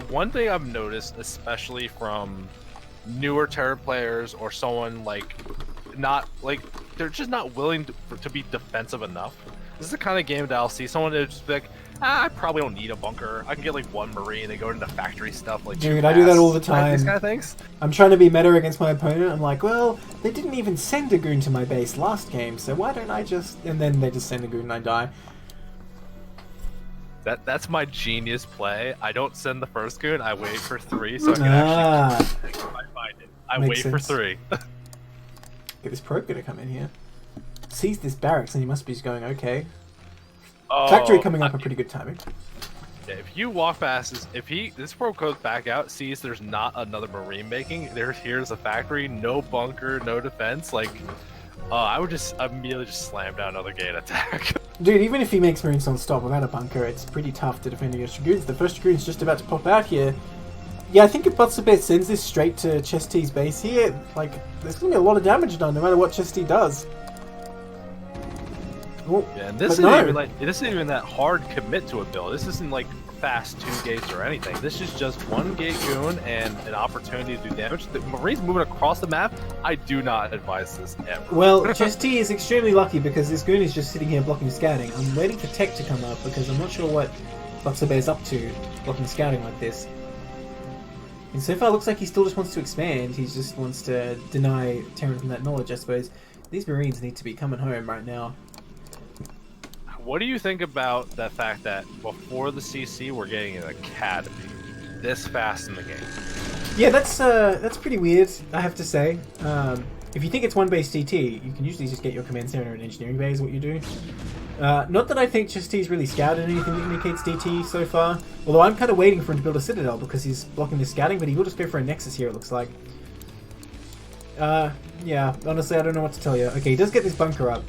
one thing I've noticed, especially from newer Terran players or someone like they're just not willing to be defensive enough. This is the kind of game that I'll see someone that's just be like, I probably don't need a bunker. I can get like one Marine and go into factory stuff like. Dude, I do that all the time. These kind of things. I'm trying to be meta against my opponent. I'm like, well, they didn't even send a goon to my base last game, so why don't I just... And then they just send a goon and I die. That's my genius play. I don't send the first goon. I wait for 3 so I can actually... If I find it. I wait for 3. Get this probe gonna come in here. Sees this barracks and he must be just going, okay. Oh, Factory coming up a pretty good timing. Yeah, if you walk past this, this probe goes back out, sees there's not another Marine making, here's a factory, no bunker, no defense, like, I would just immediately just slam down another gate attack. Dude, even if he makes Marines non-stop without a bunker, it's pretty tough to defend against Dragoons. The first Dragoon's just about to pop out here. Yeah, I think if Butzelbear sends this straight to Chess T's base here, like, there's gonna be a lot of damage done no matter what Chess T does. Yeah, and this isn't even that hard commit to a build. This isn't like fast 2 gates or anything. This is just 1 gate goon and an opportunity to do damage. The Marines moving across the map, I do not advise this ever. Well, Chess T is extremely lucky because this goon is just sitting here blocking scouting. I'm waiting for tech to come up because I'm not sure what Butzelbear's up to blocking scouting like this. And so far, it looks like he still just wants to expand. He just wants to deny Terran from that knowledge, I suppose. These Marines need to be coming home right now. What do you think about the fact that before the CC we're getting an academy this fast in the game? Yeah, that's pretty weird, I have to say. If you think it's one base DT, you can usually just get your command center and engineering bay is what you do. Not that I think Chess T's really scouted anything that indicates DT so far. Although I'm kind of waiting for him to build a citadel because he's blocking the scouting, but he will just go for a nexus here, it looks like. Yeah, honestly, I don't know what to tell you. Okay, he does get this bunker up.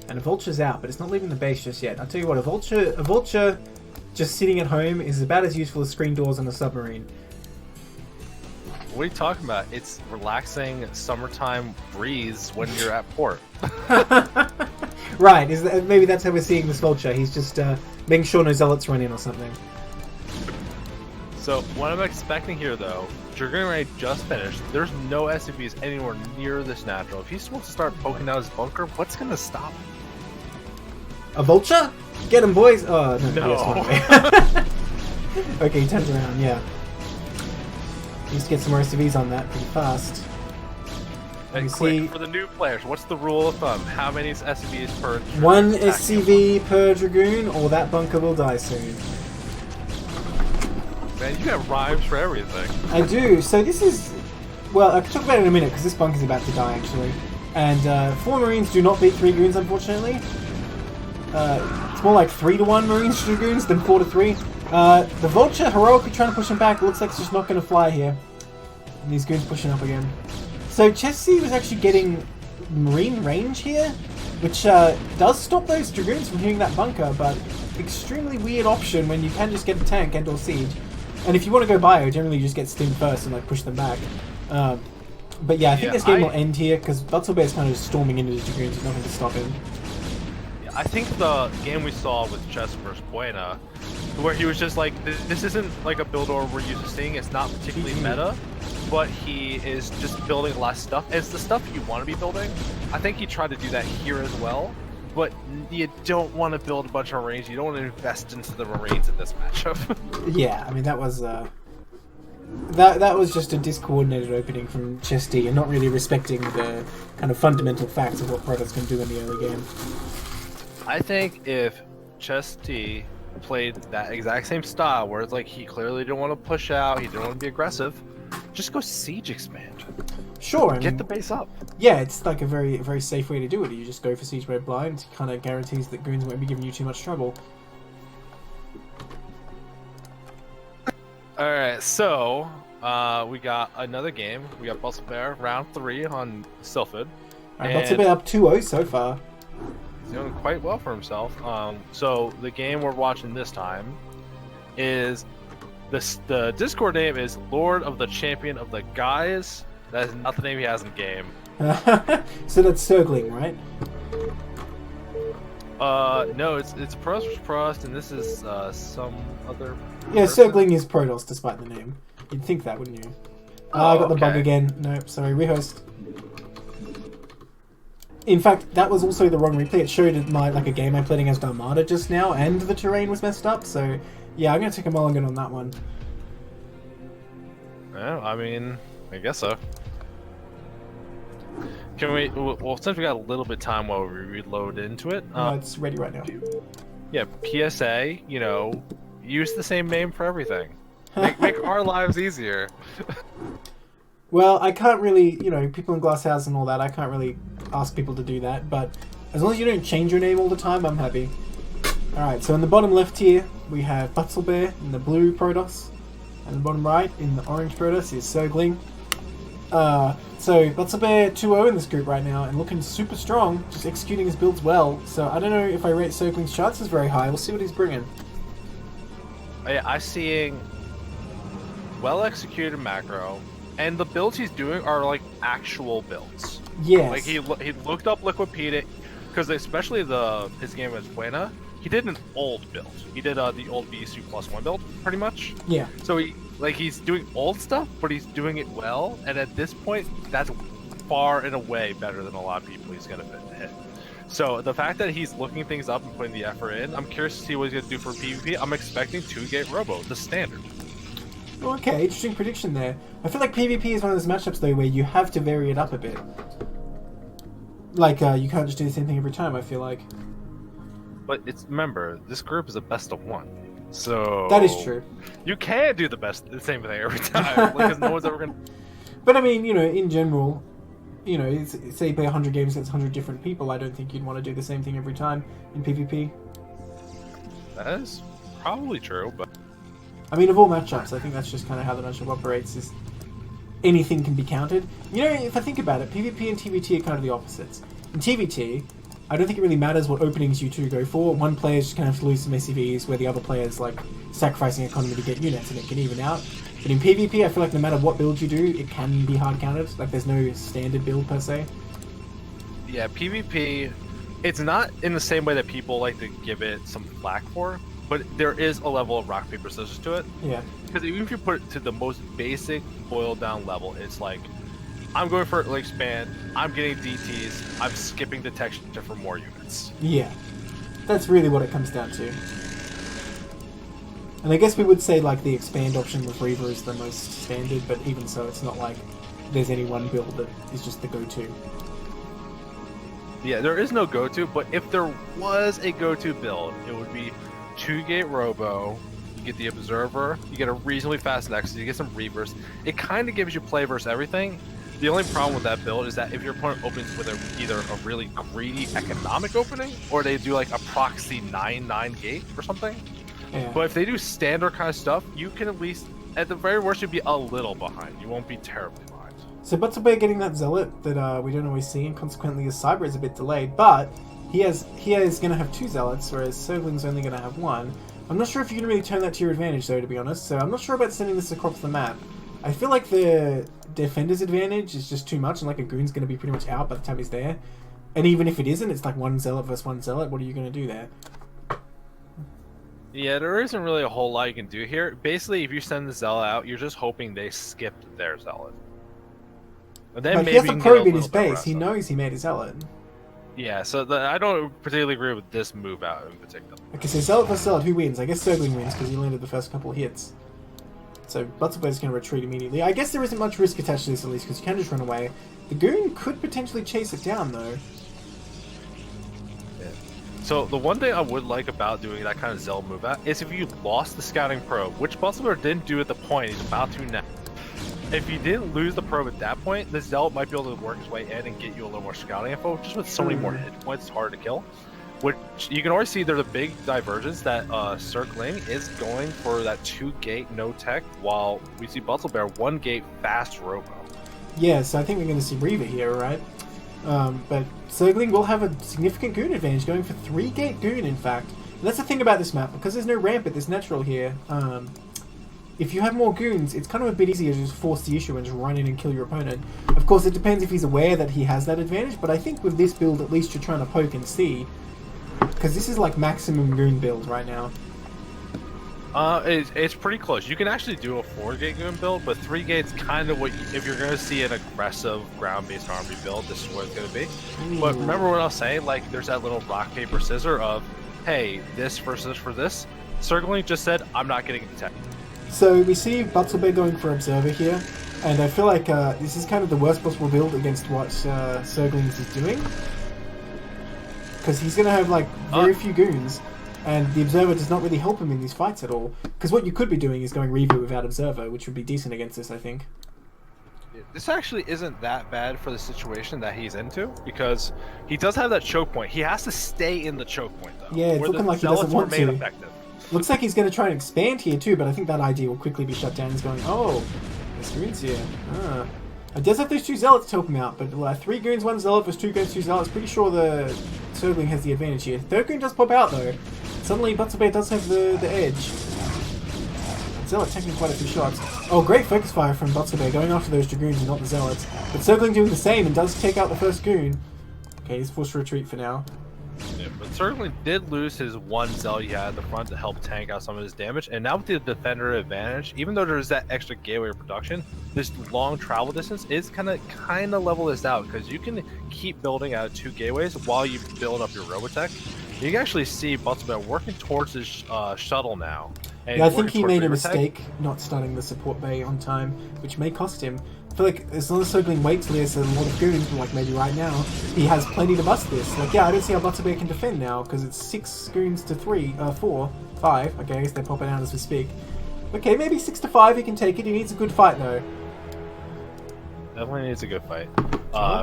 And a vulture's out, but it's not leaving the base just yet. I'll tell you what, a vulture just sitting at home is about as useful as screen doors on a submarine. What are you talking about? It's relaxing summertime breeze when you're at port. Right, maybe that's how we're seeing this vulture. He's just making sure no zealots run in or something. So, what I'm expecting here, though, Dragoon Raid just finished. There's no SCVs anywhere near this natural. If he wants to start poking out his bunker, what's going to stop him? A vulture? Get him, boys! Oh, no. No. Yes, okay, he turns around, yeah. Needs to get some more SCVs on that pretty fast. And quick, for the new players, what's the rule of thumb? How many SCVs per dragoon? One SCV per dragoon, or that bunker will die soon. Man, you have rhymes for everything. I do. So this is... Well, I can talk about it in a minute, because this bunker's about to die, actually. And 4 Marines do not beat 3 Goons, unfortunately. It's more like 3 to 1 Marines to Dragoons than 4 to 3. The Vulture heroically trying to push him back. It looks like it's just not going to fly here. And these Goons pushing up again. So Chessie was actually getting Marine range here, which does stop those Dragoons from hitting that bunker, but extremely weird option when you can just get a tank and or siege. And if you want to go bio, generally you just get stim first and like push them back. But yeah, I think this game will end here because Butzelbear is kind of just storming into his Dragoons. There's nothing to stop him. Yeah, I think the game we saw with Chess versus Buena, where he was just like, this isn't like a build order we're used to seeing. It's not particularly meta, but he is just building less stuff. It's the stuff you want to be building. I think he tried to do that here as well, but you don't want to build a bunch of Marines. You don't want to invest into the Marines in this matchup. Yeah, I mean that was that was just a discoordinated opening from Chess D and not really respecting the kind of fundamental facts of what Protoss can do in the early game. I think if Chess D played that exact same style, where it's like he clearly didn't want to push out, he didn't want to be aggressive, just go siege expand. Sure, I mean, get the base up. Yeah, it's like a very safe way to do it. You just go for siege mode blind, kind of guarantees that Goons won't be giving you too much trouble. Alright, so we got another game. We got Butzelbear round 3 on Sylphid. Alright, Butzelbear up 2-0 so far. He's doing quite well for himself. So the game we're watching this time is the Discord name is Lord of the Champion of the Guys. That is not the name he has in game. So that's Circling, right? No, it's Prost versus Prost, and this is some other. Yeah, Circling is Protoss despite the name. You'd think that, wouldn't you? I got the bug again. Nope, sorry, rehost. In fact, that was also the wrong replay. It showed like a game I played against Armada just now, and the terrain was messed up. So yeah, I'm gonna take a mulligan on that one. Yeah, I mean, I guess so. Can we? Well, since we got a little bit of time while we reload into it. It's ready right now. Yeah, PSA. You know, use the same name for everything. Make our lives easier. Well, I can't really, people in Glasshouse and all that, I can't really ask people to do that, but as long as you don't change your name all the time, I'm happy. Alright, so in the bottom left here, we have Butzelbear in the blue Protoss, and the bottom right, in the orange Protoss, is Circling. So Butzelbear 2-0 in this group right now, and looking super strong, just executing his builds well, so I don't know if I rate Circling's chances very high, we'll see what he's bringing. I'm seeing well-executed macro, and the builds he's doing are like actual builds. Yes. Like he looked up Liquipede, because especially his game as Buena, he did an old build. He did the old BSU +1 build, pretty much. Yeah. So he's doing old stuff, but he's doing it well, and at this point, that's far and away better than a lot of people he's gonna hit. So the fact that he's looking things up and putting the effort in, I'm curious to see what he's gonna do for PvP. I'm expecting 2-gate Robo, the standard. Okay, interesting prediction there. I feel like PvP is one of those matchups though where you have to vary it up a bit. Like, you can't just do the same thing every time, I feel like. But remember, this group is a best of 1. So that is true. You can't do the same thing every time, because no one's ever gonna. But I mean, in general, say you play 100 games against 100 different people, I don't think you'd want to do the same thing every time in PvP. That is probably true, but I mean, of all matchups, I think that's just kind of how the matchup operates. Is anything can be counted. If I think about it, PvP and TVT are kind of the opposites. In TVT, I don't think it really matters what openings you two go for. One player's just going to have to lose some SCVs, where the other player's like sacrificing economy to get units, and it can even out. But in PvP, I feel like no matter what build you do, it can be hard counted. Like there's no standard build per se. Yeah, PvP, it's not in the same way that people like to give it some flack for, but there is a level of rock, paper, scissors to it. Yeah. Because even if you put it to the most basic, boiled down level, it's like, I'm going for expand, I'm getting DTs, I'm skipping detection for more units. Yeah. That's really what it comes down to. And I guess we would say like the expand option with Reaver is the most standard, but even so, it's not like there's any one build that is just the go-to. Yeah, there is no go-to, but if there was a go-to build, it would be 2-gate Robo, you get the Observer, you get a reasonably fast Nexus, you get some Reavers. It kind of gives you play versus everything. The only problem with that build is that if your opponent opens with either a really greedy economic opening, or they do like a proxy 9/9 gate or something. Yeah. But if they do standard kind of stuff, you can at least, at the very worst, you'd be a little behind. You won't be terribly behind. So Butzelbeer getting that Zealot that we don't always see, and consequently his Cyber is a bit delayed, but he is going to have 2 Zealots, whereas Sogling's only going to have 1. I'm not sure if you can really turn that to your advantage, though, to be honest, so I'm not sure about sending this across the map. I feel like the Defender's advantage is just too much, and like a Goon's going to be pretty much out by the time he's there. And even if it isn't, it's like 1 Zealot versus 1 Zealot, what are you going to do there? Yeah, there isn't really a whole lot you can do here. Basically, if you send the Zealot out, you're just hoping they skipped their Zealot. And then But maybe he has you a can get a probe in little his bit of base, rest he on it. knows he made a Zealot. Yeah, so I don't particularly agree with this move out in particular. Okay, so Zealot versus Zealot, who wins? I guess Sogling wins because he landed the first couple of hits. So Butzelbeer's going to retreat immediately. I guess there isn't much risk attached to this at least because you can just run away. The Goon could potentially chase it down though. So the one thing I would like about doing that kind of Zealot move out is if you lost the scouting probe, which Butzelbeer didn't do at the point he's about to now. If you didn't lose the probe at that point, the Zealot might be able to work his way in and get you a little more scouting info. Just with so many more hit points, it's hard to kill. Which you can already see there's a big divergence that Circling is going for that 2-gate no tech, while we see Butzelbeer 1-gate fast Robo. Yeah, so I think we're going to see Reaver here, right? But Sogling will have a significant Goon advantage, going for 3-gate Goon, in fact. And that's the thing about this map, because there's no ramp at this natural here. If you have more Goons, it's kind of a bit easier to just force the issue and just run in and kill your opponent. Of course, it depends if he's aware that he has that advantage, but I think with this build, at least you're trying to poke and see. Because this is like maximum Goon build right now. It's pretty close. You can actually do a 4-gate Goon build, but 3-gate's kind of what if you're going to see an aggressive ground-based army build, this is what it's going to be. Ooh. But remember what I was saying? Like, there's that little rock, paper, scissors of, hey, this versus this for this. Circling just said, I'm not getting attacked. So we see Butzelbeer going for Observer here, and I feel like this is kind of the worst possible build against what Sogling is doing. Because he's going to have like very few Goons, and the Observer does not really help him in these fights at all. Because what you could be doing is going Reaver without Observer, which would be decent against this, I think. This actually isn't that bad for the situation that he's into, because he does have that choke point. He has to stay in the choke point, though. Yeah, it's where looking the like he doesn't Zealots want remain to. effective. Looks like he's going to try and expand here too, but I think that idea will quickly be shut down. He's going, oh, there's Goons here. It does have those 2 Zealots to help him out, but 3 Goons, 1 Zealot versus 2 Goons, 2 Zealots. Pretty sure the Sogling has the advantage here. 3rd Goon does pop out though. Suddenly Butzelbeer does have the edge. Zealot taking quite a few shots. Oh, great focus fire from Butzelbeer, going after those Dragoons and not the Zealots. But Sogling doing the same and does take out the first Goon. Okay, he's forced to retreat for now. Yeah, but certainly did lose his 1 Zealot he had at the front to help tank out some of his damage, and now with the defender advantage, even though there's that extra gateway of production, this long travel distance is kind of level this out, because you can keep building out 2 gateways while you build up your Robotech. You can actually see Butzelbeer working towards his shuttle now. And Yeah, I think he towards made a Robotech. mistake not starting the support bay on time, which may cost him. I feel like as long as Sogling waits till he has a lot of Goons, like maybe right now, he has plenty to bust this. Like, yeah, I don't see how Butzelbeer can defend now, because it's 6 Goons to 4, 5. Okay, I guess they're popping out as we speak. Okay, maybe 6 to 5 he can take it. He needs a good fight, though. Definitely needs a good fight.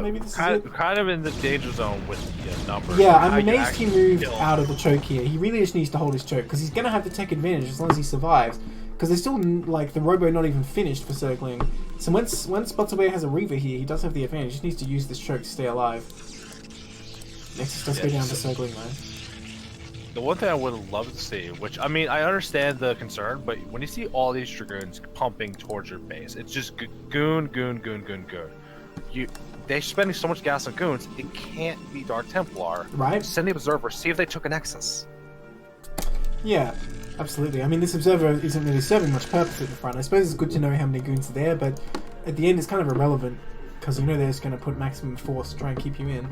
Maybe this is kind of in the danger zone with the numbers. Yeah, How I'm you amazed he actually moved kill. out of the choke here. He really just needs to hold his choke, because he's going to have the tech advantage as long as he survives. Because there's still, like, the Robo not even finished for Circling. So once Butzelbeer has a Reaver here, he does have the advantage. He just needs to use this choke to stay alive. Nexus does go down to Circling, though. The one thing I would love to see, which, I mean, I understand the concern, but when you see all these Dragoons pumping towards your base, it's just goon. They're spending so much gas on Goons, it can't be Dark Templar. Right? Send the Observer, see if they took a Nexus. Yeah, absolutely. I mean, this Observer isn't really serving much purpose at the front. I suppose it's good to know how many Goons are there, but at the end it's kind of irrelevant, because you know they're just going to put maximum force to try and keep you in.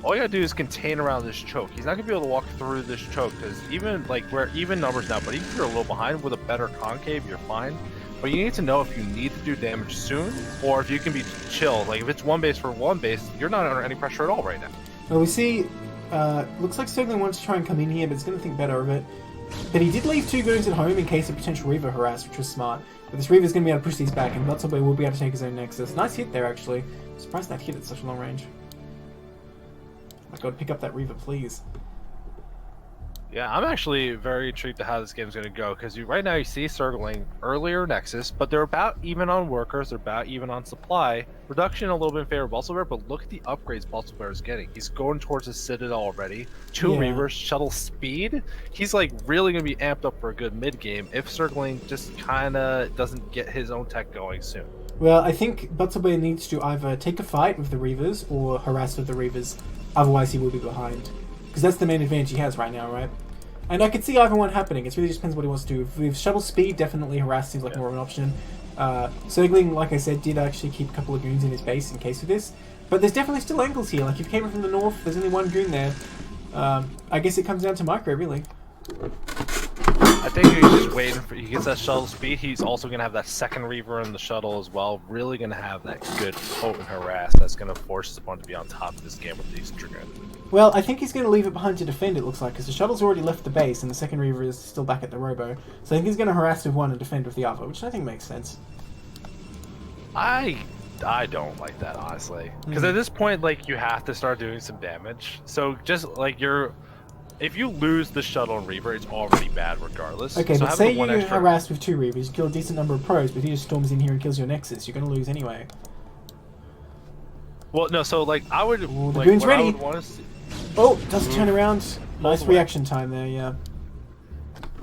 All you gotta do is contain around this choke. He's not gonna be able to walk through this choke because even like we're even numbers now, but even if you're a little behind with a better concave, you're fine. But you need to know if you need to do damage soon or if you can be chill. Like if it's one base for one base, you're not under any pressure at all right now. Well, we see. Looks like Sogling wants to try and come in here, but he's going to think better of it. But he did leave 2 goons at home in case of potential Reaver harass, which was smart. But this Reaver's going to be able to push these back, and Butzelboy will be able to take his own Nexus. Nice hit there, actually. I'm surprised that hit at such a long range. Oh my god, pick up that Reaver, please. Yeah, I'm actually very intrigued to how this game's going to go because right now you see circling earlier Nexus, but they're about even on workers, they're about even on supply. Reduction a little bit in favor of Butzelbear, but look at the upgrades Butzelbear is getting. He's going towards his Citadel already. 2 Reavers, shuttle speed. He's like really going to be amped up for a good mid game if circling just kind of doesn't get his own tech going soon. Well, I think Butzelbear needs to either take a fight with the Reavers or harass with the Reavers. Otherwise, he will be behind. Because that's the main advantage he has right now, right? And I could see either one happening. It really just depends what he wants to do. With shuttle speed, definitely harass seems like more of an option. Sogling, like I said, did actually keep a couple of goons in his base in case of this. But there's definitely still angles here. Like if you came in from the north, there's only 1 goon there. I guess it comes down to micro, really. I think he's just waiting for he gets that shuttle speed. He's also gonna have that second Reaver in the shuttle as well. Really gonna have that good potent harass that's gonna force his opponent to be on top of this game with these Dragoons. Well, I think he's going to leave it behind to defend, it looks like, because the shuttle's already left the base and the second Reaver is still back at the Robo. So I think he's going to harass with one and defend with the other, which I think makes sense. I don't like that, honestly. Because at this point, like, you have to start doing some damage. So just, like, if you lose the shuttle and Reaver, it's already bad regardless. Okay, so but say you harass with 2 Reavers, you kill a decent number of pros, but he just storms in here and kills your Nexus, you're going to lose anyway. Well, no, so, like, I would... Ooh, the like, goon's what ready! I would want to see... Oh, does turn around. Nice reaction time there, yeah.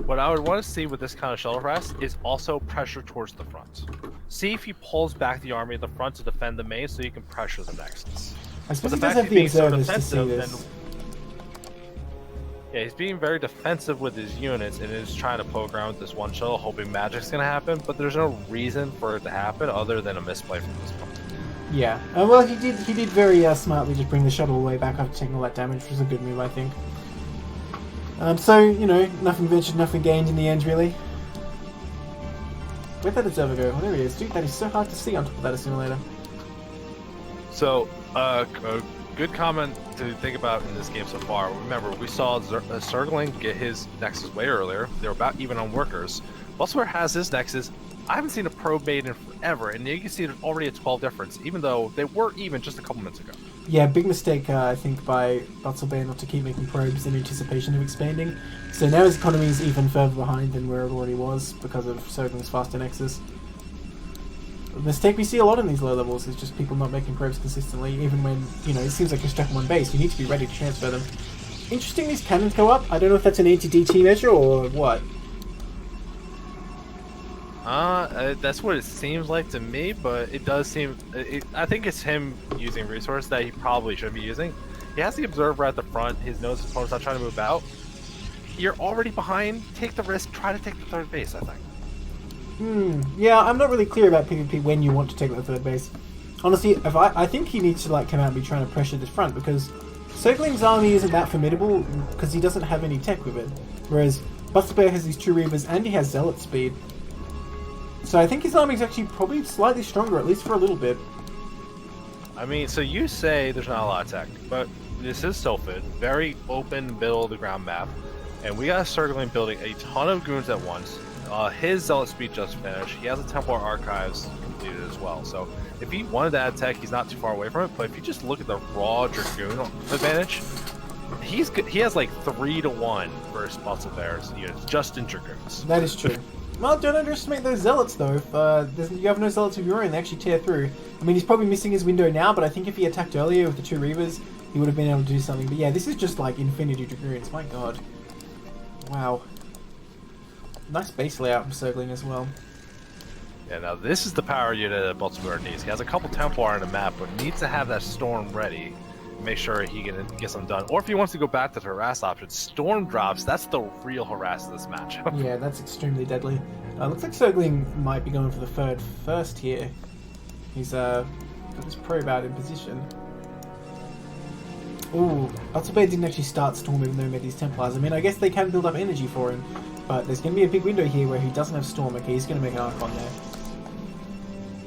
What I would want to see with this kind of shuttle harass is also pressure towards the front. See if he pulls back the army at the front to defend the main so you can pressure the Nexus. I suppose he does have the observers to see this. Yeah, he's being very defensive with his units and is trying to poke around with this one shuttle, hoping magic's going to happen, but there's no reason for it to happen other than a misplay from this point. Yeah, well, he did very smartly just bring the shuttle away back after taking all that damage, which was a good move, I think. So, you know, nothing ventured, nothing gained in the end, really. Where'd that observer go? Oh, there he is. Dude, that is so hard to see on top of that assimilator. So, a good comment to think about in this game so far. Remember, we saw Circling get his Nexus way earlier. They were about even on workers. Butzelbear has his Nexus. I haven't seen a probe made in forever, and you can see there's already a 12 difference, even though they were even just a couple minutes ago. Yeah, big mistake, I think, by Butzelbear not to keep making probes in anticipation of expanding. So now his economy is even further behind than where it already was because of Sogling's faster Nexus. A mistake we see a lot in these low levels is just people not making probes consistently, even when, you know, it seems like you're stuck in one base. You need to be ready to transfer them. Interesting, these cannons go up. I don't know if that's an anti-DT measure or what. That's what it seems like to me, but it does seem... I think it's him using resource that he probably should be using. He has the observer at the front. His knows his opponent's not trying to move out. You're already behind. Take the risk. Try to take the third base, I think. Yeah, I'm not really clear about PvP when you want to take the third base. Honestly, I think he needs to like come out and be trying to pressure this front because Sogling's army isn't that formidable because he doesn't have any tech with it. Whereas Butzelbear has these 2 Reavers and he has Zealot speed. So I think his army is actually probably slightly stronger, at least for a little bit. I mean, so you say there's not a lot of tech, but this is Sylphid, very open middle of the ground map, and we got Circling building a ton of goons at once. His Zealot speed just finished. He has the Templar Archives completed as well. So if he wanted to add tech, he's not too far away from it. But if you just look at the raw Dragoon advantage, he has like 3-1 versus Butzelbear's units just in Dragoons. That is true. Well, don't underestimate those Zealots, though. If you have no Zealots of your own, they actually tear through. I mean, he's probably missing his window now, but I think if he attacked earlier with the 2 Reavers, he would have been able to do something. But yeah, this is just like Infinity Dragoons. My god. Wow. Nice base layout from Circling as well. Yeah, now this is the power unit that Butzelbear needs. He has a couple Templar on the map, but needs to have that Storm ready. Make sure he can get some done. Or if he wants to go back to the harass option, Storm drops. That's the real harass of this matchup. Yeah, that's extremely deadly. Looks like Circling might be going for the third first here. He's got his probe out in position. Ooh, Battlebay didn't actually start Storm even though he made these Templars. I mean, I guess they can build up energy for him, but there's going to be a big window here where he doesn't have Storm. Okay, he's going to make an Archon there.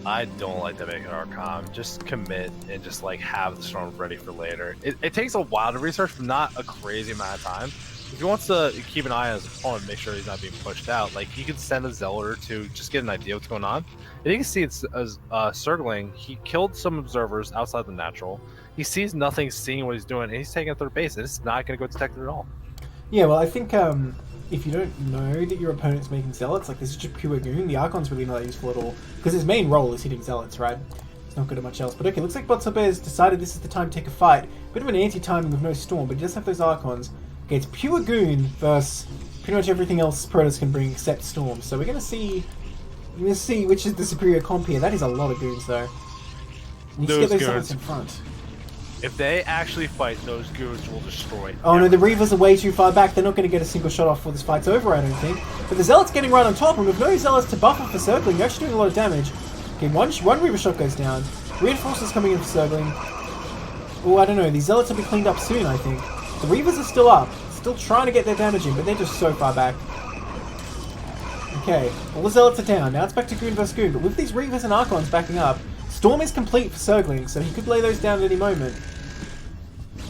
I don't like to make an Archon. Just commit and just like have the Storm ready for later. It takes a while to research, but not a crazy amount of time. If he wants to keep an eye on his opponent, make sure he's not being pushed out, like he can send a Zealot or two, just get an idea what's going on. And you can see it's circling. He killed some observers outside the natural. He sees nothing, seeing what he's doing, and he's taking a third base. And it's not going to go detected at all. Yeah, well, I think if you don't know that your opponent's making Zealots, like this is just pure goon, the Archon's really not that useful at all. Because his main role is hitting Zealots, right? It's not good at much else. But okay, looks like Battlebay has decided this is the time to take a fight. Bit of an anti-timing with no Storm, but he does have those Archons. Okay, it's pure goon versus pretty much everything else Protoss can bring except Storm. So we're going to see which is the superior comp here. That is a lot of goons, though. You need to get those Zealots in front. If they actually fight, those goons will destroy. Oh no, the Reavers are way too far back. They're not going to get a single shot off before this fight's over, I don't think. But the Zealot's getting right on top, and with no Zealots to buffer for circling, you're actually doing a lot of damage. Okay, one Reaver shot goes down. Reinforcers coming in for circling. Oh, I don't know. These Zealots will be cleaned up soon, I think. The Reavers are still up. Still trying to get their damage in, but they're just so far back. Okay, all the Zealots are down. Now it's back to Goon vs Goon, but with these Reavers and Archons backing up, Storm is complete for circling, so he could lay those down at any moment.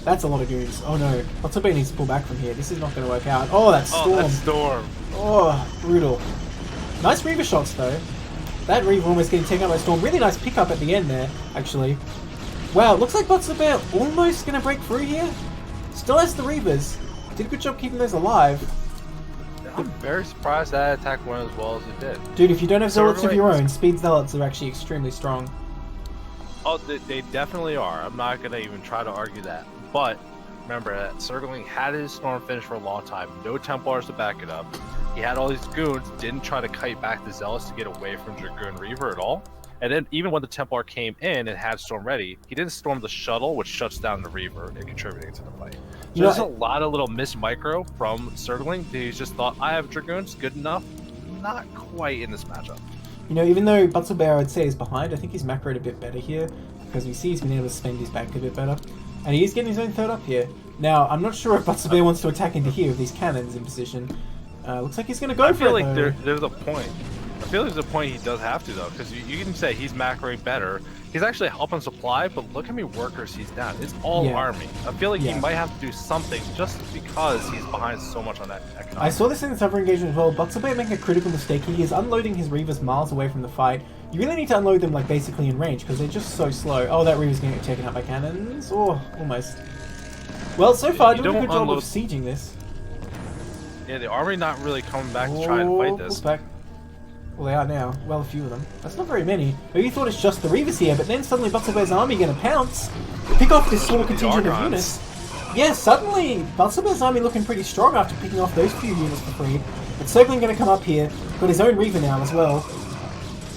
That's a lot of goons. Oh no. Battlebay needs to pull back from here. This is not going to work out. Oh, that's Storm. Oh, that's Storm. Oh, brutal. Nice Reaver shots, though. That Reaver almost getting taken out by Storm. Really nice pickup at the end there, actually. Wow, looks like Battlebay almost going to break through here. Still has the Reavers. Did a good job keeping those alive. I'm very surprised that attack went as well as it did. Dude, if you don't have Zealots of your own, Speed Zealots are actually extremely strong. Oh, they definitely are. I'm not going to even try to argue that. But remember that Circling had his Storm finish for a long time. No Templars to back it up. He had all these goons, didn't try to kite back the Zealots to get away from Dragoon Reaver at all. And then even when the Templar came in and had Storm ready, he didn't storm the shuttle, which shuts down the Reaver and contributing to the fight. So there's a lot of little missed micro from Circling. He just thought, I have Dragoons, good enough. Not quite in this matchup. You know, even though Battlebay, I would say, is behind, I think he's macroed a bit better here. Because we see he's been able to spend his bank a bit better. And he is getting his own third up here. Now, I'm not sure if Battlebay wants to attack into here with these cannons in position. Looks like he's going to go for it, I feel like there's a point. I feel like there's a point he does have to, though. Because you can say he's macroing better. He's actually helping supply, but look how many workers he's down. It's all army. I feel like he might have to do something just because he's behind so much on that economic. I saw this in the tougher engagement as well. Battlebay making a critical mistake. He is unloading his Reavers miles away from the fight. You really need to unload them like basically in range because they're just so slow. Oh, that Reaver's going to get taken out by cannons. Oh, almost. Well, so far, doing a good job of sieging this. Yeah, the army not really coming back to try and fight this. Back. Well, they are now. Well, a few of them. That's not very many. Maybe you thought it's just the Reavers here, but then suddenly Battlebay's army going to pounce. Pick off this small contingent of units. Yeah, suddenly Battlebay's army looking pretty strong after picking off those few units for free. But Circling going to come up here. Got his own Reaver now as well.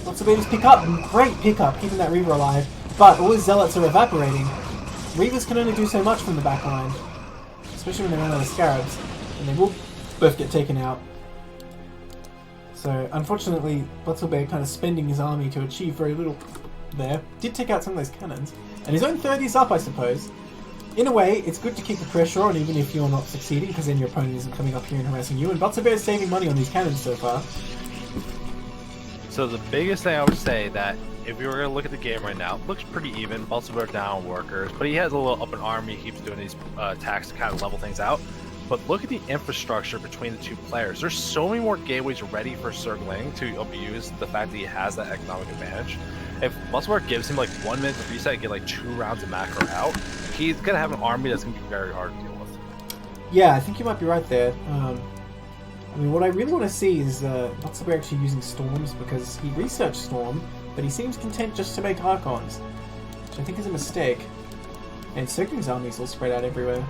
Battlebay just pick up. Great pickup, keeping that Reaver alive. But all his Zealots are evaporating. Reavers can only do so much from the back line. Especially when they run out of Scarabs. And they will both get taken out. So, unfortunately, Battlebay kind of spending his army to achieve very little there. Did take out some of those cannons. And his own 30's up, I suppose. In a way, it's good to keep the pressure on even if you're not succeeding, because then your opponent isn't coming up here and harassing you. And Battlebay is saving money on these cannons so far. So the biggest thing I would say that if we were going to look at the game right now, it looks pretty even. Battlebay down workers, but he has a little up an army. He keeps doing these attacks to kind of level things out. But look at the infrastructure between the two players. There's so many more gateways ready for Circling to abuse the fact that he has that economic advantage. If Battlebay gives him like 1 minute to reset and get like 2 rounds of macro out, he's going to have an army that's going to be very hard to deal with. Yeah, I think you might be right there. I mean, what I really want to see is Battlebay actually using Storms, because he researched Storm, but he seems content just to make Archons, which I think is a mistake. And Circling's army's all spread out everywhere.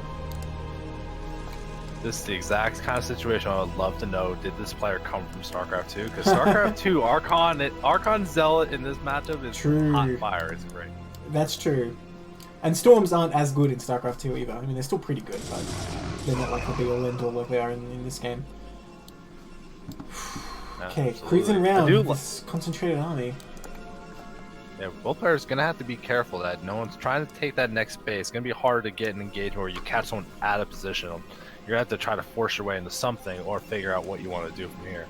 This is the exact kind of situation I would love to know. Did this player come from StarCraft 2? Because StarCraft 2, Archon Zealot in this matchup is hot fire. It's great. That's true. And Storms aren't as good in StarCraft 2 either. I mean, they're still pretty good, but they're not like the be-all end-all like they are in this game. Okay, cruising around with this concentrated army. Yeah, both players gonna have to be careful that no one's trying to take that next space. It's gonna be hard to get an engagement where you catch someone out of position. You're gonna have to try to force your way into something or figure out what you want to do from here.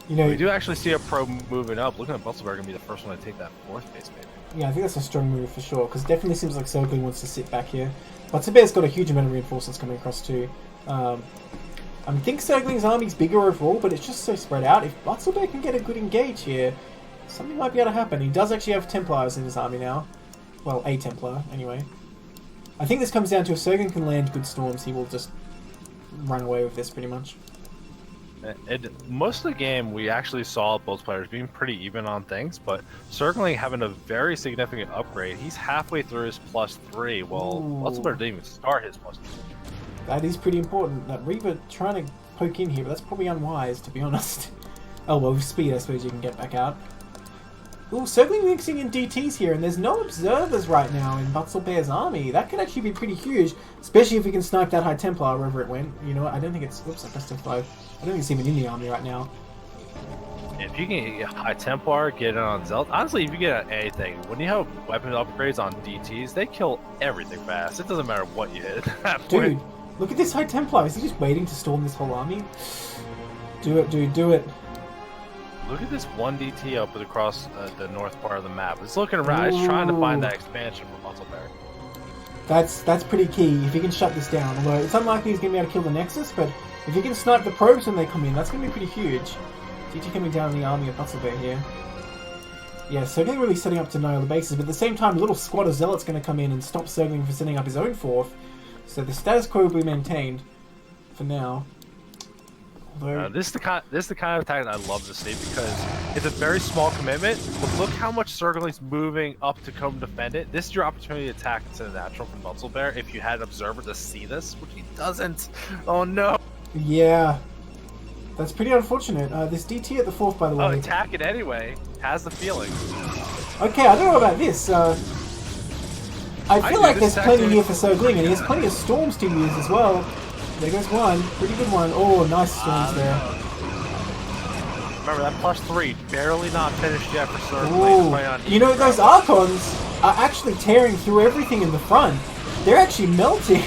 You know, we do actually see a pro moving up. Looking at Butzelberg gonna be the first one to take that fourth base, maybe. Yeah, I think that's a strong move for sure, because it definitely seems like Sergling wants to sit back here. Butzelberg's got a huge amount of reinforcements coming across too. I think Sergling's army's bigger overall, but it's just so spread out. If Butzelberg can get a good engage here, something might be able to happen. He does actually have Templars in his army now. Well, a Templar, anyway. I think this comes down to if Sergling can land good storms, he will just run away with this pretty much. And most of the game, we actually saw both players being pretty even on things, but Sergling having a very significant upgrade. He's halfway through his +3, while Butzelberg didn't even start his +3. That is pretty important. That Reaver trying to poke in here, but that's probably unwise, to be honest. Oh well, with speed I suppose you can get back out. Ooh, Sergling mixing in DTs here, and there's no observers right now in Butzelberg's army. That could actually be pretty huge, especially if we can snipe that High Templar wherever it went. You know what, I don't think it's... Oops, I pressed F5. I don't think it's even in the army right now. If you can get High Templar, get it on Zelt. Honestly, if you get anything, when you have weapon upgrades on DTs, they kill everything fast. It doesn't matter what you hit at that point. Dude, look at this High Templar. Is he just waiting to storm this whole army? Do it, dude, do it. Look at this one DT up across the north part of the map. It's looking around. It's trying to find that expansion for Butzelberg. That's pretty key if he can shut this down. Although it's unlikely he's going to be able to kill the Nexus, but if he can snipe the probes when they come in, that's going to be pretty huge. DT coming down in the army of Butzelberg here. Yeah, Sergling really setting up to nail the bases, but at the same time, a little squad of Zealots going to come in and stop Sergling from setting up his own fourth. So the status quo will be maintained for now. This is the kind of attack that I love to see because it's a very small commitment, but look how much Sergling's moving up to come defend it. This is your opportunity to attack into the natural from Butzelberg if you had an observer to see this, which he doesn't. Oh no. Yeah. That's pretty unfortunate. This DT at the fourth, by the way. Oh, attack it anyway. Has the feeling. Okay, I don't know about this. I feel like there's plenty here for Sergling, and he has plenty of storms to use as well. There goes one. Pretty good one. Oh, nice storms there. Remember, that +3, barely not finished yet for Sergling. You know, those Archons are actually tearing through everything in the front. They're actually melting.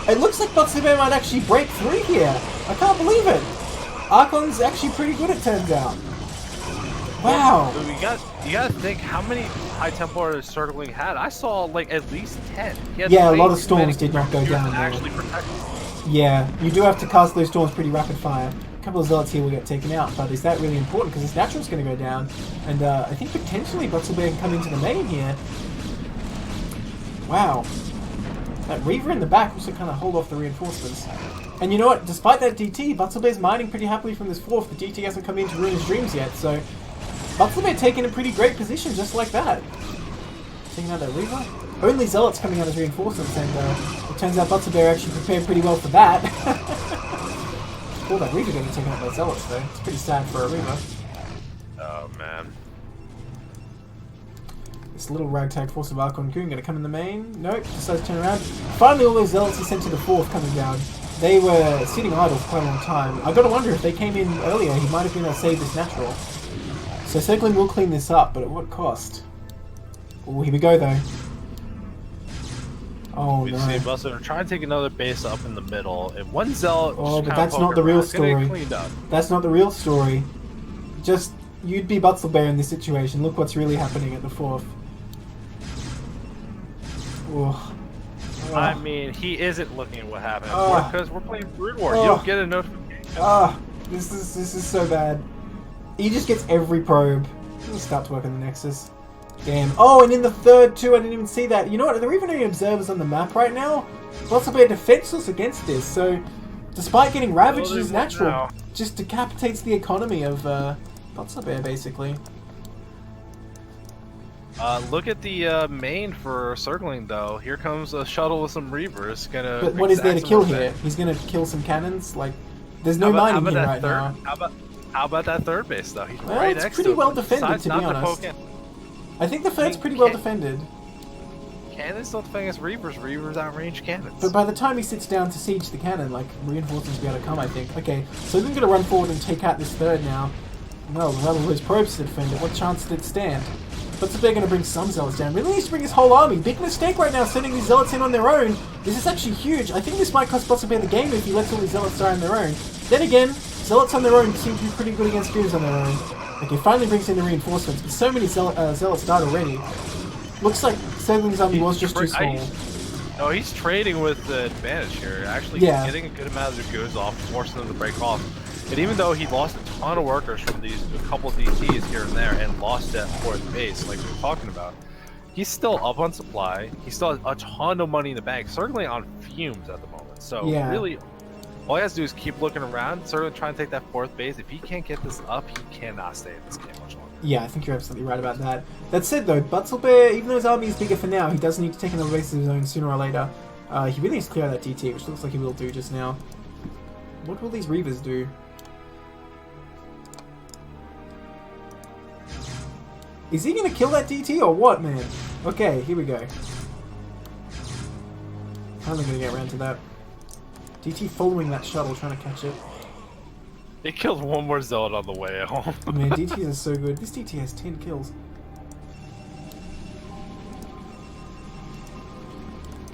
It looks like Butzelberg might actually break through here. I can't believe it. Archon's actually pretty good, it turns out. Wow. You gotta think how many High Templars Sergling had. I saw like at least 10. Yeah, a lot of storms did not go down there. Actually protected. Yeah, you do have to cast those storms pretty rapid fire. A couple of Zealots here will get taken out, but is that really important? Because his natural's going to go down, and I think potentially Butzelberg can come into the main here. Wow. That Reaver in the back also kind of hold off the reinforcements. And you know what? Despite that DT, Butzelberg's mining pretty happily from this fourth. The DT hasn't come in to ruin his dreams yet, so Butzelberg taking a pretty great position just like that. Taking out that Reaver. Only Zealots coming out as reinforcements, and it turns out Butzelberg actually prepared pretty well for that. Oh, that Reaver getting taken out by Zealots though. It's pretty sad for a Reaver. Oh man. This little ragtag force of Archon Goon gonna come in the main. Nope, decides to turn around. Finally all those Zealots are sent to the fourth coming down. They were sitting idle for quite a long time. I gotta wonder if they came in earlier, he might have been able to save this natural. So Sergling will clean this up, but at what cost? Oh, here we go though. Oh we no. see Butzelberg trying to take another base up in the middle. And one Zealot. Oh, but that's not the real story. That's not the real story. Just, you'd be Butzelberg in this situation. Look what's really happening at the fourth. Oh. I mean, he isn't looking at what happened because we're playing Brood War. You don't get a notification. This is so bad. He just gets every probe. He'll start to work on the Nexus. Damn. Oh, and in the third too, I didn't even see that. You know what? There are even any observers on the map right now. Butzelberg defenseless against this, so despite getting ravaged, his natural just decapitates the economy of Butzelberg basically. Look at the main for Sergling though. Here comes a shuttle with some Reavers. But what is there to kill here? He's gonna kill some cannons. Like, there's no mining here right now. How about that third base though? He's well, right it's next pretty to well defended, to be honest. I think the third's pretty well defended. Cannons don't defend against Reavers. Reavers outrange cannons. But by the time he sits down to siege the cannon, like, reinforcements will be able to come, I think. Okay, so we're going to run forward and take out this third now. No, rather those probes to defend it. What chance did it stand? But they're going to bring some Zealots down. Really needs to bring his whole army. Big mistake right now sending these Zealots in on their own. This is actually huge. I think this might cost Butzelbear the game if he lets all these Zealots die on their own. Then again, Zealots on their own seem to be pretty good against Goons on their own. Okay, finally brings in the reinforcements, but so many Zealots died already. Looks like Zergling's army was just too small. No, he's trading with the advantage here. Actually, getting a good amount of the Goons off, forcing them to break off. And even though he lost a ton of workers from a couple of DTs here and there and lost that fourth base, like we were talking about, he's still up on supply. He still has a ton of money in the bank, certainly on fumes at the moment. So really, all he has to do is keep looking around, certainly try and take that fourth base. If he can't get this up, he cannot stay in this game much longer. Yeah, I think you're absolutely right about that. That said though, Butzelbear, even though his army is bigger for now, he does need to take another base of his own sooner or later. He really needs to clear out that DT, which looks like he will do just now. What will these Reavers do? Is he going to kill that DT or what, man? Okay, here we go. How am I going to get around to that? DT following that shuttle, trying to catch it. He killed one more Zealot on the way home. Man, DTs are so good. This DT has 10 kills.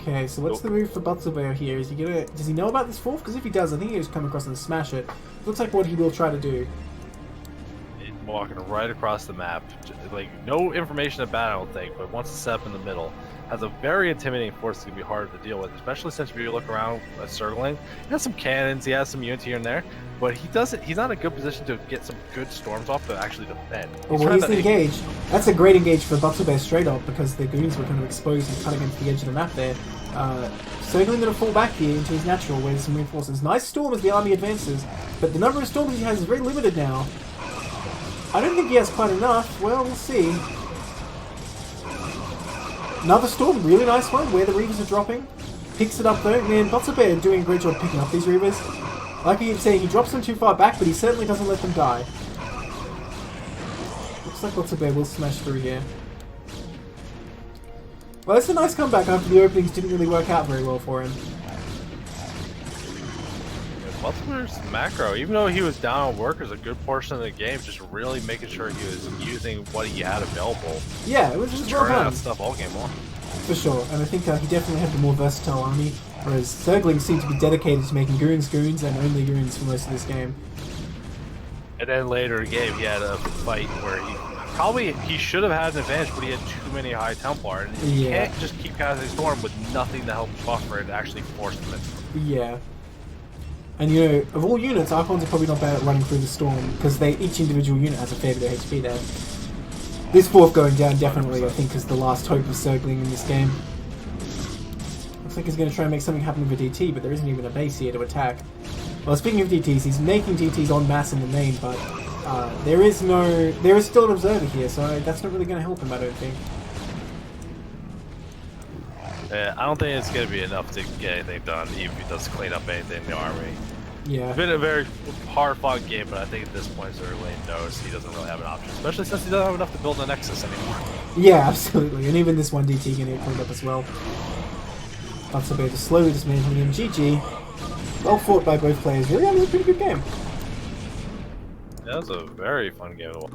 Okay, so what's the move for Butzelbear here? Is he gonna? Does he know about this fourth? Because if he does, I think he'll just come across and smash it. Looks like what he will try to do. Walking right across the map, like no information about it, I don't think, but once it's set up in the middle, has a very intimidating force that's gonna be hard to deal with, especially since if you look around circling, he has some cannons, he has some units here and there, but he's not in a good position to get some good storms off to actually defend. Well, he's engaged. That's a great engage for Butzelbear straight up, because the Goons were kind of exposed and cut against the edge of the map there. Zergling going to fall back here into his natural, where there's some reinforcements. Nice storm as the army advances, but the number of storms he has is very limited now. I don't think he has quite enough. Well, we'll see. Another storm, really nice one, where the Reavers are dropping. Picks it up though. Man, Butzelbear doing a great job picking up these Reavers. Like I keep saying, he drops them too far back, but he certainly doesn't let them die. Looks like Butzelbear will smash through here. Well, that's a nice comeback after the openings didn't really work out very well for him. Butzelbear's macro, even though he was down on workers a good portion of the game, just really making sure he was using what he had available. Yeah, it was just well done. Out stuff all game long. For sure, and I think he definitely had the more versatile army, whereas Zergling seemed to be dedicated to making goons and only goons for most of this game. And then later in the game, he had a fight where he should have had an advantage, but he had too many high Templar, and you can't just keep casting Storm with nothing to help buffer and actually force them into. Yeah. And you know, of all units, Archons are probably not bad at running through the storm, because each individual unit has a fair bit of HP there. This fourth going down definitely, 100%. I think, is the last hope of Zergling in this game. Looks like he's going to try and make something happen with a DT, but there isn't even a base here to attack. Well, speaking of DTs, he's making DTs en masse in the main, but there is still an observer here, so that's not really going to help him, I don't think. I don't think it's going to be enough to get anything done, even if he does clean up anything in the army. Yeah. It's been a very hard-fought game, but I think at this point, Zergling knows he doesn't really have an option, especially since he doesn't have enough to build a Nexus anymore. Yeah, absolutely. And even this one DT can get cleaned up as well. Butzelbear just slowly dismantling him. GG. Well fought by both players. Really, that was a pretty good game. Yeah, that was a very fun game to watch.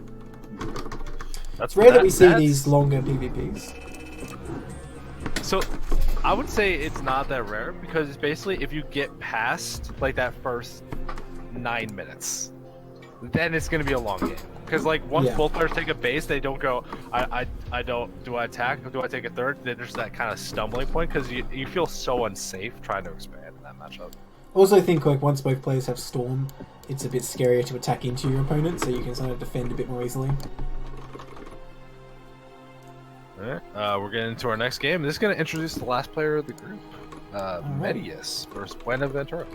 It's rare that we see these longer PvPs. So, I would say it's not that rare, because it's basically if you get past like that first 9 minutes, then it's going to be a long game. Because like once both players take a base, they don't go, do I attack or do I take a third? Then there's that kind of stumbling point, because you feel so unsafe trying to expand in that matchup. Also, I think like once both players have Storm, it's a bit scarier to attack into your opponent, so you can sort of defend a bit more easily. Alright, we're getting into our next game. This is going to introduce the last player of the group, Medius versus Buenaventura.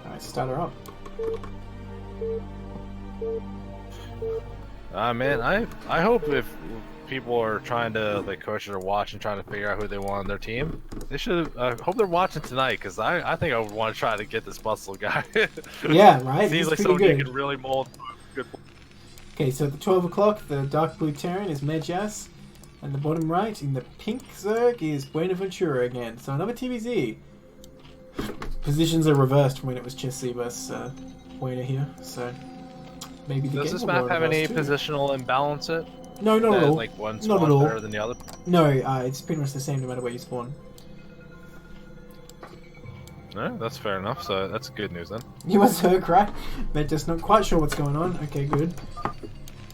Alright, start her up. Man, I hope if people are trying to like coach or watch and trying to figure out who they want on their team, they should hope they're watching tonight, because I think I would want to try to get this Bustle guy. Yeah, right. Seems like someone you can really mold. Good. Okay, so at the 12 o'clock, the dark blue Terran is Medjas, and the bottom right in the pink Zerg is Buenaventura again. So another TVZ. Positions are reversed from when it was Chessy versus Buena here, so maybe the Does game this will map go have any reverse too. positional imbalance it? No, not at all. Like one Not at spawn's all. better than the other? No, it's pretty much the same no matter where you spawn. No, that's fair enough. So that's good news then. You must Zerg, right? They're just not quite sure what's going on. Okay, good.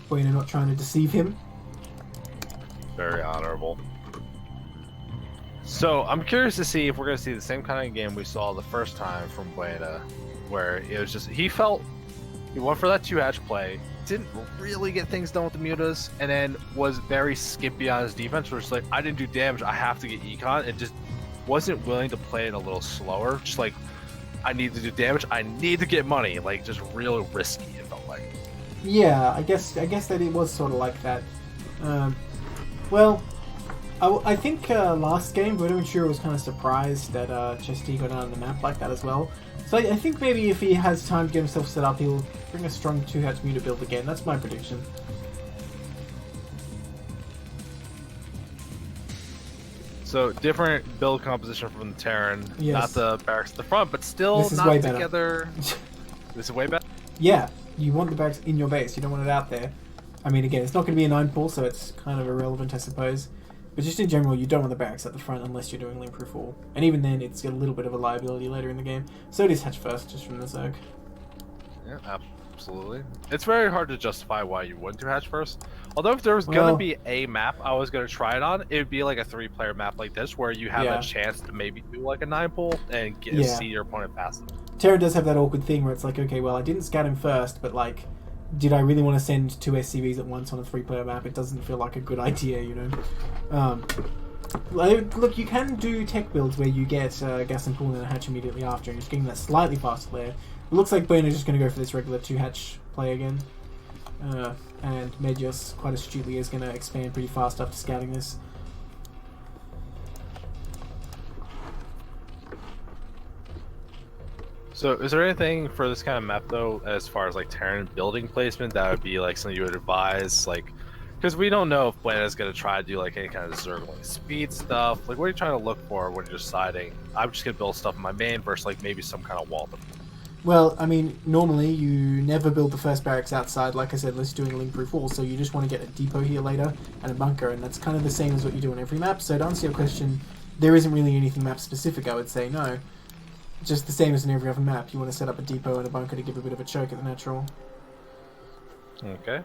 Buena not trying to deceive him. Very honorable. So I'm curious to see if we're going to see the same kind of game we saw the first time from Buena, where it was just he went for that 2-hatch play, didn't really get things done with the mutas, and then was very skimpy on his defense. Where it's like, I didn't do damage, I have to get econ, and just wasn't willing to play it a little slower. Just like, I need to do damage, I need to get money. Like, just real risky, it felt like. Yeah, I guess that it was sort of like that. Well, I think last game, Bonaventura was kind of surprised that Chesty got out on the map like that as well. So I think maybe if he has time to get himself set up, he'll bring a strong 2-hatch muta build again. That's my prediction. So different build composition from the Terran, Yes. not the barracks at the front, but still This is not way better. together. This is way better. Yeah, you want the barracks in your base. You don't want it out there. I mean, again, it's not going to be a 9-pull, so it's kind of irrelevant, I suppose. But just in general, you don't want the barracks at the front unless you're doing link-proof wall. And even then, it's a little bit of a liability later in the game. So it is hatch first, just from the Zerg. Yeah, absolutely. It's very hard to justify why you wouldn't do hatch first. Although if there was going to be a map I was going to try it on, it would be like a 3-player map like this, where you have a chance to maybe do like a 9-pull and see your opponent pass them. Terran does have that awkward thing where it's like, okay, well, I didn't scout him first, but like, did I really want to send 2 SCVs at once on a 3-player map? It doesn't feel like a good idea, you know. Look, you can do tech builds where you get gas and pool and then a hatch immediately after, and just getting that slightly faster there. It looks like Buena's just going to go for this regular 2-hatch play again. And Medios, quite astutely, is going to expand pretty fast after scouting this. So is there anything for this kind of map though, as far as like Terran building placement, that would be like something you would advise? Like, because we don't know if Buena's going to try to do like any kind of Zergling speed stuff. Like, what are you trying to look for when you're deciding, I'm just going to build stuff in my main versus like maybe some kind of wall? Well, I mean, normally you never build the first barracks outside, like I said, unless you're doing a link-proof wall, so you just want to get a depot here later and a bunker, and that's kind of the same as what you do on every map. So to answer your question, there isn't really anything map-specific, I would say, no. Just the same as in every other map. You want to set up a depot and a bunker to give a bit of a choke at the natural. Okay.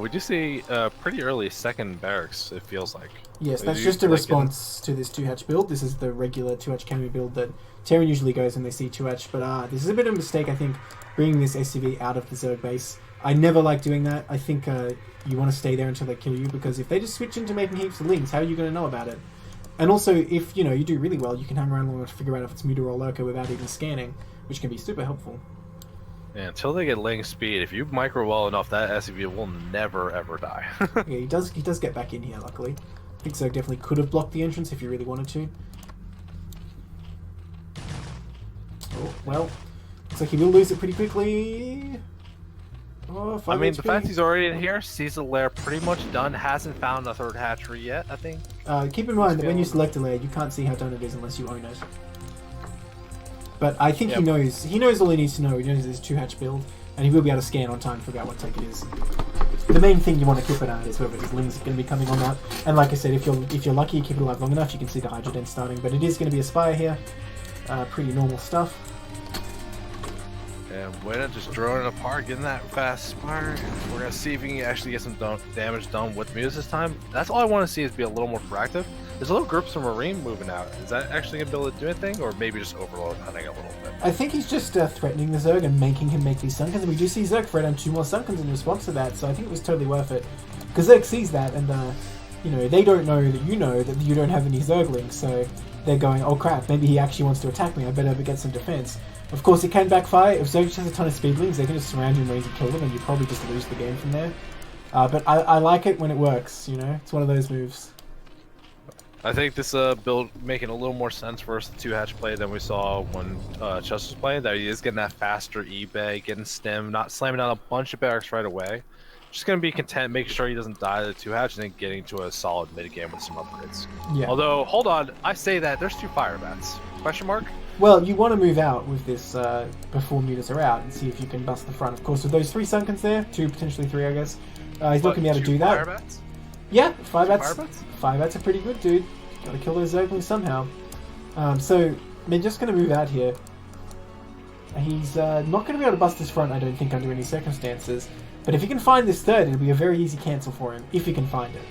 We do see pretty early second barracks, it feels like. Yes, that's just a response to this 2-hatch build. This is the regular 2-hatch canopy build that Terran usually goes when they see 2-hatch, but this is a bit of a mistake, I think, bringing this SCV out of the Zerg base. I never like doing that. I think you want to stay there until they kill you, because if they just switch into making heaps of links, how are you going to know about it? And also, if you do really well, you can hang around long enough to figure out if it's muta or lurker without even scanning, which can be super helpful. Yeah, until they get link speed, if you micro well enough, that SCV will never ever die. Yeah, he does get back in here, luckily. I think Zerg definitely could have blocked the entrance if he really wanted to. Oh, well, looks like he will lose it pretty quickly. Oh, I mean, HP. the fact he's already in here, sees the lair pretty much done, hasn't found a third hatchery yet, I think. Keep in mind that when you select a lair, you can't see how done it is unless you own it. But I think he knows all he needs to know. He knows it's a 2-hatch build, and he will be able to scan on time to figure out what take it is. The main thing you want to keep it at is whether his lings are going to be coming or not. And like I said, if you're lucky, you keep it alive long enough, you can see the Hydra Den starting. But it is going to be a Spire here. Pretty normal stuff. And Buena just droning it apart, getting that fast Spire. We're going to see if we can actually get some damage done with Muse this time. That's all I want to see, is be a little more proactive. There's little groups of Marine moving out. Is that actually going to be able to do anything, or maybe just overload hunting a little bit? I think he's just threatening the Zerg and making him make these Sunkens, and we do see Zerg thread on 2 more Sunkens in response to that, so I think it was totally worth it. Because Zerg sees that, and they don't know that you don't have any Zerglings, so they're going, oh crap, maybe he actually wants to attack me, I better get some defense. Of course, it can backfire. If Zerg just has a ton of speedlings, they can just surround you in range and kill them, and you probably just lose the game from there. But I like it when it works, it's one of those moves. I think this build making a little more sense versus the 2-hatch play than we saw when Chess was playing. That he is getting that faster eBay, getting stem, not slamming down a bunch of barracks right away. Just going to be content, making sure he doesn't die to the 2-hatch, and then getting to a solid mid game with some upgrades. Yeah. Although, hold on, I say that, there's 2 fire bats. Question mark? Well, you want to move out with this before mutas are out and see if you can bust the front. Of course, with those 3 Sunkens there, 2, potentially 3, I guess, he's not going to be able to do that. Bats? Yeah, 5 bats. Fire bats? 5 bats are pretty good, dude. Gotta kill those Zerglings somehow. So, we're just going to move out here. He's not going to be able to bust this front, I don't think, under any circumstances. But if he can find this third, it'll be a very easy cancel for him, if he can find it.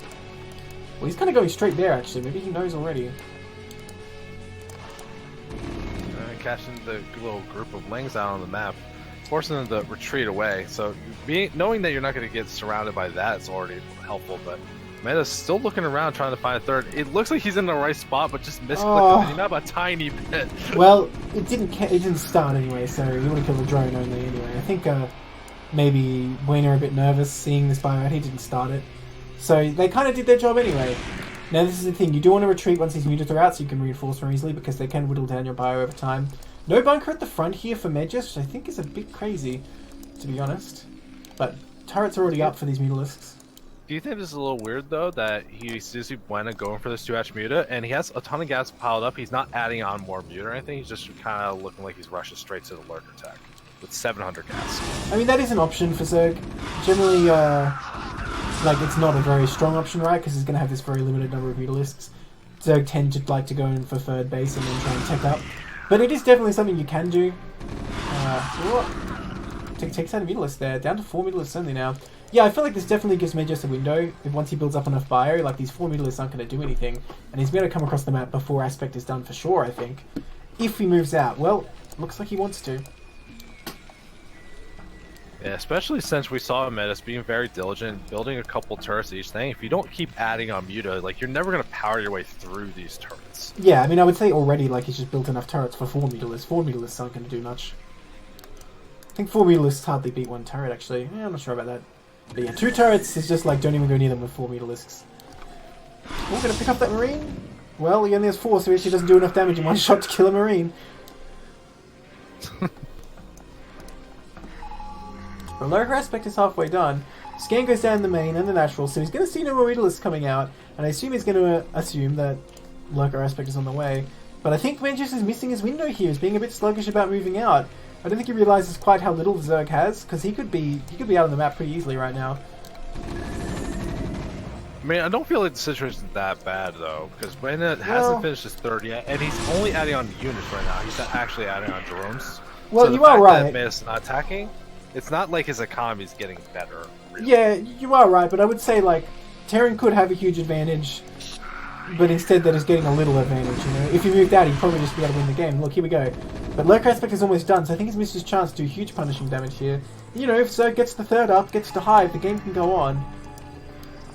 Well, he's kind of going straight there, actually. Maybe he knows already. Catching the little group of Lings out on the map, forcing them to retreat away. So knowing that you're not going to get surrounded by that is already helpful, but Meta's still looking around trying to find a third. It looks like he's in the right spot, but just misclicked it. Not a tiny bit. Well, it didn't start anyway, so you want to kill the drone only anyway. I think maybe Wayne a bit nervous seeing this bio out. He didn't start it. So they kind of did their job anyway. Now this is the thing, you do want to retreat once these mutas are out so you can reinforce more easily because they can whittle down your bio over time. No bunker at the front here for Medjus, which I think is a bit crazy, to be honest. But turrets are already up for these mutalisks. Do you think this is a little weird though that he sees Buena going for this 2-hatch muta and he has a ton of gas piled up, he's not adding on more muta or anything, he's just kind of looking like he's rushing straight to the lurker attack with 700 gas. I mean that is an option for Zerg. Generally, like it's not a very strong option, right? Because he's going to have this very limited number of mutalisks. Zerg tend to like to go in for third base and then try and tech up. But it is definitely something you can do. Takes out a mutalist there. Down to 4 mutalists only now. Yeah, I feel like this definitely gives Medjus a window. If once he builds up enough bio, like these 4 mutalists aren't going to do anything. And he's going to come across the map before Aspect is done for sure, I think. If he moves out. Well, looks like he wants to. Yeah, especially since we saw Metis being very diligent, building a couple turrets each thing. If you don't keep adding on muta, like you're never going to power your way through these turrets. Yeah, I mean, I would say already, like, he's just built enough turrets for 4 mutalists. 4 mutalists aren't going to do much. I think 4 mutalists hardly beat 1 turret, actually. Yeah, I'm not sure about that. But yeah, 2 turrets is just like, don't even go near them with 4 mutalisks. Oh, going to pick up that Marine? Well, he only has 4, so he actually doesn't do enough damage in 1 shot to kill a Marine. The lurker aspect is halfway done. Scan goes down the main and the natural, so he's going to see no more mutalisks coming out, and I assume he's going to assume that lurker aspect is on the way. But I think Medjus is missing his window here. He's being a bit sluggish about moving out. I don't think he realizes quite how little Zerg has, because he could be out on the map pretty easily right now. I mean, I don't feel like the situation is that bad though, because Buena hasn't finished his 3rd yet, and he's only adding on units right now. He's not actually adding on drones. Well, so you are right. The fact that Medjus is not attacking, it's not like his economy is getting better. Really. Yeah, you are right, but I would say like Terran could have a huge advantage, but instead that is getting a little advantage. You know, if he moved out, he'd probably just be able to win the game. Look, here we go. But lurker aspect is almost done, so I think he's missed his chance to do huge punishing damage here. You know, if Zerg gets the 3rd up, gets to hive, the game can go on.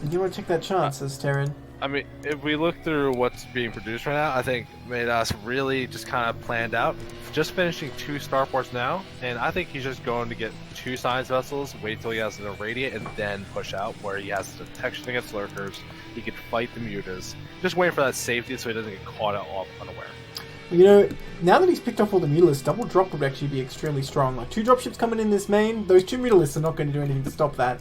And you want to take that chance as Terran. I mean, if we look through what's being produced right now, I think Medas really just kind of planned out. Just finishing 2 starports now, and I think he's just going to get 2 science vessels, wait till he has an irradiate, and then push out where he has detection against lurkers. He can fight the mutas. Just waiting for that safety so he doesn't get caught out off unaware. You know, now that he's picked off all the mutalisks, double drop would actually be extremely strong. Like 2 dropships coming in this main, those 2 mutalisks are not going to do anything to stop that.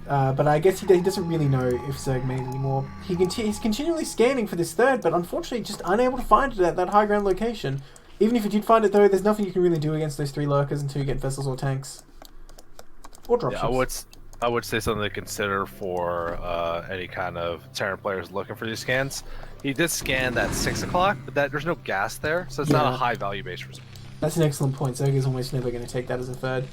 But I guess he doesn't really know if Zerg made anymore. He's continually scanning for this 3rd, but unfortunately just unable to find it at that high ground location. Even if you did find it though, there's nothing you can really do against those 3 lurkers until you get vessels or tanks. Or dropships. Yeah, I would say something to consider for any kind of Terran players looking for these scans. He did scan that 6 o'clock, but there's no gas there, so it's not a high value base result. That's an excellent point. Zerg is almost never going to take that as a 3rd.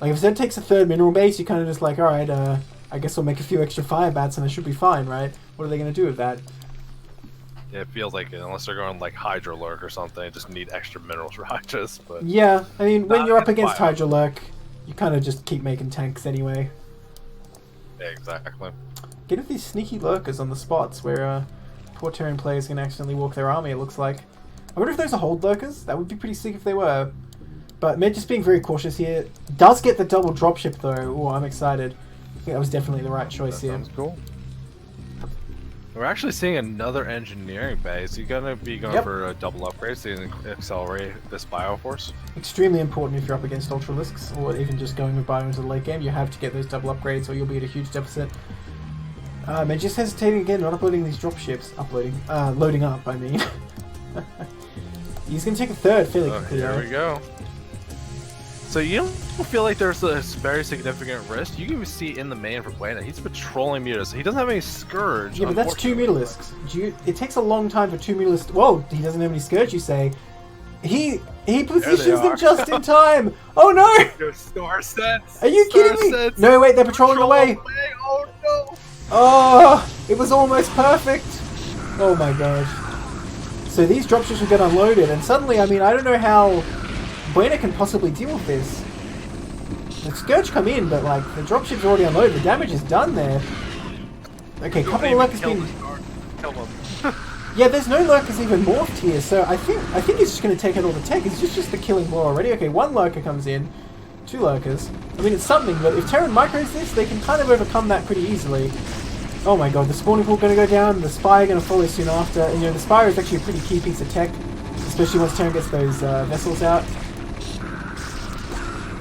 Like if Zed takes a 3rd mineral base, you're kind of just like, alright, I guess we'll make a few extra fire bats and I should be fine, right? What are they going to do with that? Yeah, it feels like unless they're going like Hydro Lurk or something, they just need extra minerals for Hydras. But yeah, I mean, when you're up against Hydro Lurk, you kind of just keep making tanks anyway. Yeah, exactly. Get with these sneaky lurkers on the spots where poor Terran players can accidentally walk their army, it looks like. I wonder if those are hold lurkers? That would be pretty sick if they were. But Med just being very cautious here. Does get the double dropship though. Oh, I'm excited. I think that was definitely the right choice here. Sounds cool. We're actually seeing another engineering base. You're going to be going for a double upgrade so you can accelerate this Bioforce. Extremely important if you're up against Ultralisks, or even just going with Bio into the late game. You have to get those double upgrades or you'll be at a huge deficit. Med just hesitating again, not uploading these dropships. Loading up, I mean. He's going to take a third fairly quickly. Here we go. So you don't feel like there's a very significant risk. You can even see in the main for Buena, he's patrolling Mutalisks. He doesn't have any Scourge. Yeah, but that's 2 Mutalisks. It takes a long time for 2 Mutalisks. Whoa, he doesn't have any Scourge, you say. He positions them just in time. Oh no! Star sets. Are you kidding me? No, wait, they're patrolling away. Oh no! Oh, it was almost perfect. Oh my gosh. So these dropships will get unloaded, and suddenly, I mean, I don't know how Buena can possibly deal with this. The Scourge come in, but like the dropship's already unloaded. The damage is done there. Okay, couple of lurkers been. Kill them. Yeah, there's no lurkers even morphed here, so I think he's just going to take out all the tech. It's just the killing blow already. Okay, 1 lurker comes in, 2 lurkers. I mean, it's something, but if Terran micros this, they can kind of overcome that pretty easily. Oh my god, the spawning pool going to go down, the Spire going to follow soon after. And, you know, the Spire is actually a pretty key piece of tech, especially once Terran gets those vessels out.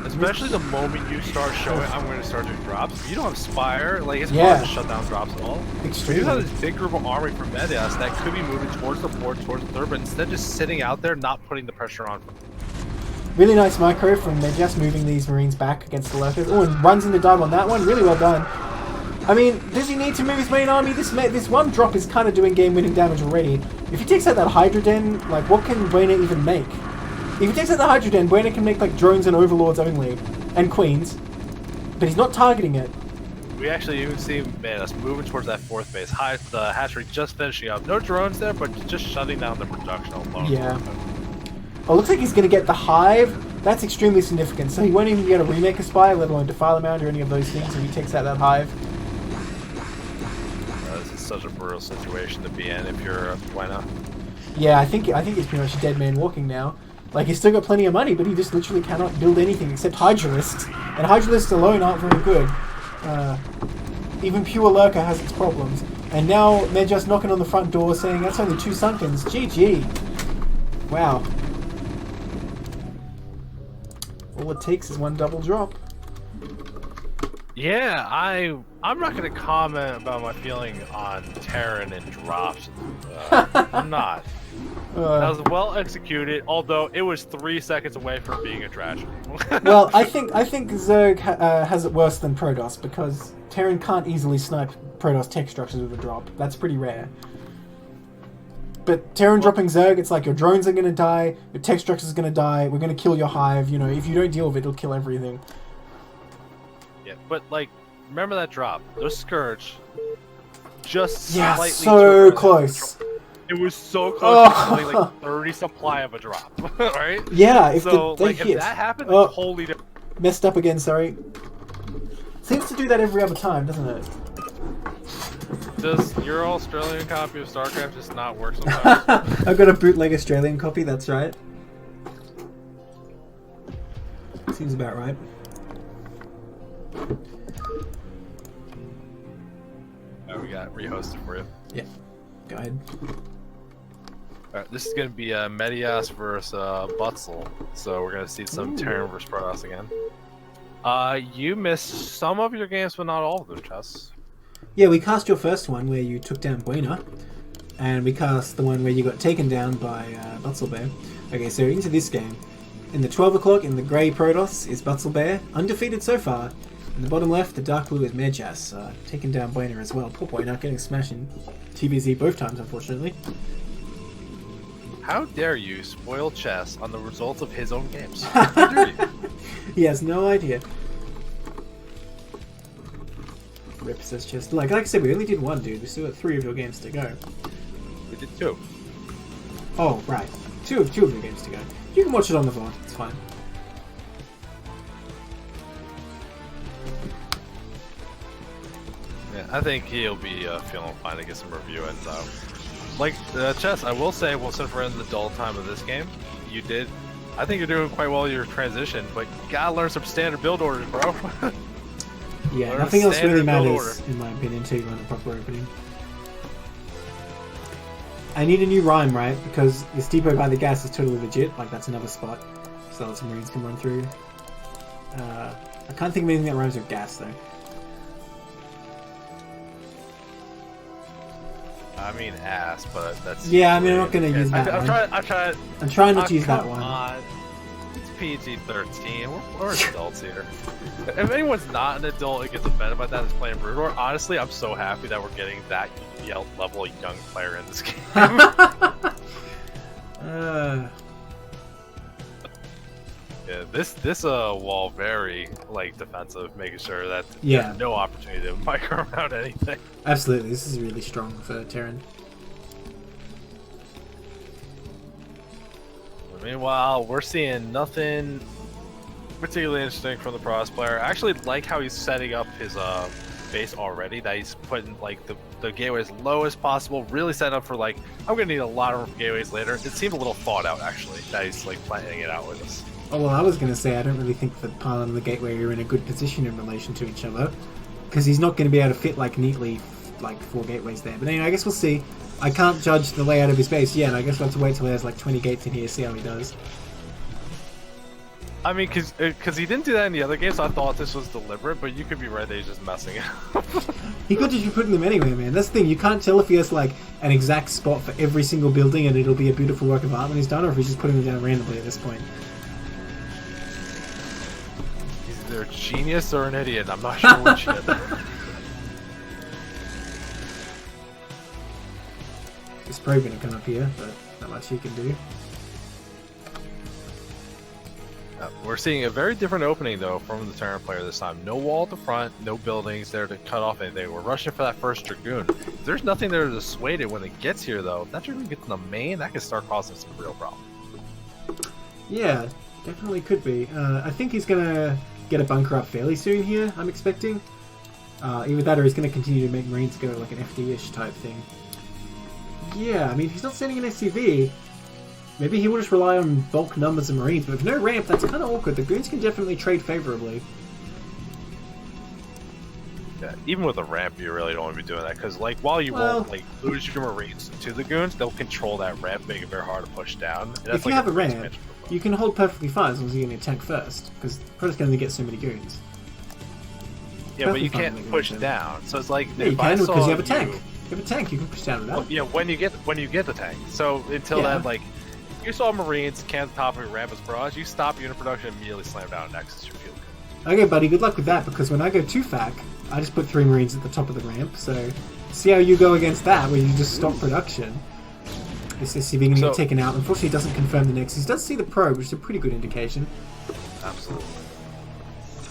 Especially the moment you start showing, I'm going to start doing drops. If you don't have Spire, like, it's hard to shut down drops at all. Extremely. You have this big group of army from Medias that could be moving towards the port, towards the third, but instead just sitting out there, not putting the pressure on. Really nice micro from Medias moving these Marines back against the lurkers. Oh, and runs into dive on that one. Really well done. I mean, does he need to move his main army? This one drop is kind of doing game-winning damage already. If he takes out that Hydra Den, like, what can Buena even make? If he takes out the Hydra Den, Buena can make like drones and overlords only, and queens, but he's not targeting it. We actually even see Medias moving towards that 4th base. The hatchery just finishing up. No drones there, but just shutting down the production alone. Yeah. Oh, looks like he's going to get the Hive. That's extremely significant. So he won't even be able to remake a Spire, let alone Defile a Mound or any of those things if he takes out that Hive. This is such a brutal situation to be in if you're Buena. Yeah, I think he's pretty much a dead man walking now. Like, he's still got plenty of money, but he just literally cannot build anything except Hydralisks. And Hydralisks alone aren't very good. Even pure Lurker has its problems. And now they're just knocking on the front door saying, that's only 2 Sunkens. GG. Wow. All it takes is 1 double drop. Yeah, I'm not going to comment about my feeling on Terran and drops. I'm not. That was well executed, although it was 3 seconds away from being a tragedy. Well, I think Zerg has it worse than Protoss because Terran can't easily snipe Protoss tech structures with a drop. That's pretty rare. But Terran dropping Zerg, it's like your drones are going to die, your tech structures are going to die, we're going to kill your hive. You know, if you don't deal with it, it'll kill everything. Yeah, but like, remember that drop? Those Scourge just slightly so close. It was so close to like 30 supply of a drop, right? Yeah, if so they like hit. If that happened, it's wholly different. Messed up again, sorry. Seems to do that every other time, doesn't it? Does your Australian copy of StarCraft just not work sometimes? I've got a bootleg Australian copy, that's right. Seems about right. Oh, we got rehosted for you. Yeah, go ahead. Alright, this is going to be Medias versus Butzel, so we're going to see some Terran versus Protoss again. You missed some of your games, but not all of them, Chess. Yeah, we cast your first one where you took down Buena, and we cast the one where you got taken down by Butzelbear. Okay, so into this game. In the 12 o'clock, in the grey Protoss, is Butzelbear, undefeated so far. In the bottom left, the dark blue is Medias, taking down Buena as well. Poor Buena, getting smashed in TVZ both times, unfortunately. How dare you spoil Chess on the results of his own games? How dare you? He has no idea. Rip says Chess. Like I said, we only did 1, dude. We still got 3 of your games to go. We did 2. Oh, right. 2 of your games to go. You can watch it on the VOD. It's fine. Yeah, I think he'll be feeling fine to get some review in, though. Like, Chess, I will say, well, since we're in the dull time of this game, you did... I think you're doing quite well in your transition, but you gotta learn some standard build orders, bro. Yeah, nothing else really matters, in my opinion, until you run a proper opening. I need a new rhyme, right? Because this depot by the gas is totally legit. Like, that's another spot. So that some Marines can run through. I can't think of anything that rhymes with gas, though. I mean ass, but that's... Yeah, I mean, I'm not going to use that one. I'm trying not to use that one. On. It's PG-13. We're adults here. If anyone's not an adult and gets offended by that is playing Brood War, honestly, I'm so happy that we're getting that level of young player in this game. Yeah, this wall very defensive, making sure that there's no opportunity to micro around anything. Absolutely, this is really strong for Terran. Meanwhile, we're seeing nothing particularly interesting from the Pros player. I actually like how he's setting up his base already. That he's putting the gateway as low as possible. Really setting up for I'm gonna need a lot of gateways later. It seemed a little thought out actually. That he's planning it out with us. Oh, well, I was going to say, I don't really think the pylon and the gateway are in a good position in relation to each other, because he's not going to be able to fit, neatly, 4 gateways there. But anyway, I guess we'll see. I can't judge the layout of his base yet. I guess we'll have to wait till there's, 20 gates in here, see how he does. I mean, because he didn't do that in the other game, so I thought this was deliberate, but you could be right that he's just messing it up. He could just be putting them anywhere, man. That's the thing. You can't tell if he has, an exact spot for every single building and it'll be a beautiful work of art when he's done, or if he's just putting them down randomly at this point. Either a genius or an idiot. I'm not sure which yet. He's probably going to come up here, but not much he can do. We're seeing a very different opening, though, from the Terran player this time. No wall at the front, no buildings there to cut off anything. We're rushing for that first Dragoon. There's nothing there to dissuade it when it gets here, though. If that Dragoon gets in the main, that could start causing some real problems. Yeah, definitely could be. I think he's going to get a bunker up fairly soon here, I'm expecting. Either that or he's going to continue to make Marines go like an FD-ish type thing. Yeah, I mean, if he's not sending an SCV, maybe he will just rely on bulk numbers of Marines, but with no ramp, that's kind of awkward. The Goons can definitely trade favorably. Yeah, even with a ramp, you really don't want to be doing that, because while you won't lose your Marines to the Goons, they'll control that ramp, making it very hard to push down. If you have a ramp, you can hold perfectly fine as long as you're going to attack first, because Protoss can only get so many Goons. Yeah, but you can't push down, so it's yeah, you can because you have a tank. You have a tank, you can push down with that. Well, yeah, when you get the tank. So until then, you saw Marines camp the top of your ramp as barrage, you stop unit production and immediately slam down Nexus your field. Okay, buddy, good luck with that, because when I go 2-fac, I just put 3 Marines at the top of the ramp, so see how you go against that, where you just stop production. This SCV going to get taken out. Unfortunately, it doesn't confirm the Nexus. He does see the probe, which is a pretty good indication. Absolutely.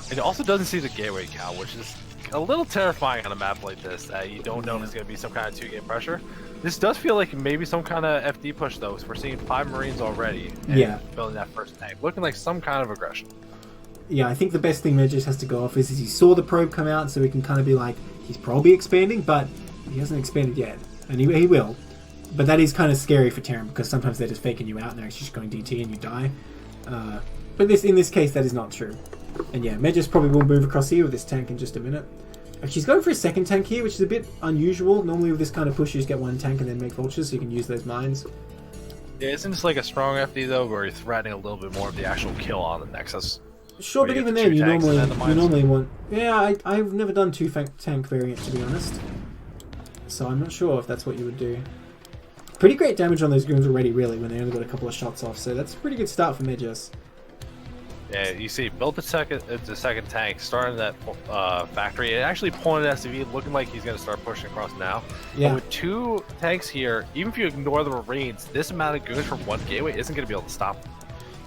And it also doesn't see the gateway count, which is a little terrifying on a map like this, that you don't know if it's going to be some kind of 2-game pressure. This does feel like maybe some kind of FD push, though, because we're seeing 5 Marines already. And building that first tank. Looking like some kind of aggression. Yeah, I think the best thing Medjus has to go off is he saw the probe come out, so he can kind of be like, he's probably expanding, but he hasn't expanded yet. And he will. But that is kind of scary for Terran, because sometimes they're just faking you out and they're actually just going DT and you die. But in this case, that is not true. And yeah, Medjus probably will move across here with this tank in just a minute. She's going for a second tank here, which is a bit unusual. Normally with this kind of push, you just get 1 tank and then make vultures, so you can use those mines. Yeah, isn't this like a strong FD, though, where you're threatening a little bit more of the actual kill on the Nexus? Sure, but even then, you normally want... Yeah, I've never done 2-tank variant, to be honest. So I'm not sure if that's what you would do. Pretty great damage on those Goons already, really, when they only got a couple of shots off, so that's a pretty good start for Medjus. Yeah, you see, built the second tank, starting that factory, and actually pulling an SCV, looking like he's going to start pushing across now. Yeah. But with 2 tanks here, even if you ignore the Marines, this amount of Goons from 1 gateway isn't going to be able to stop them.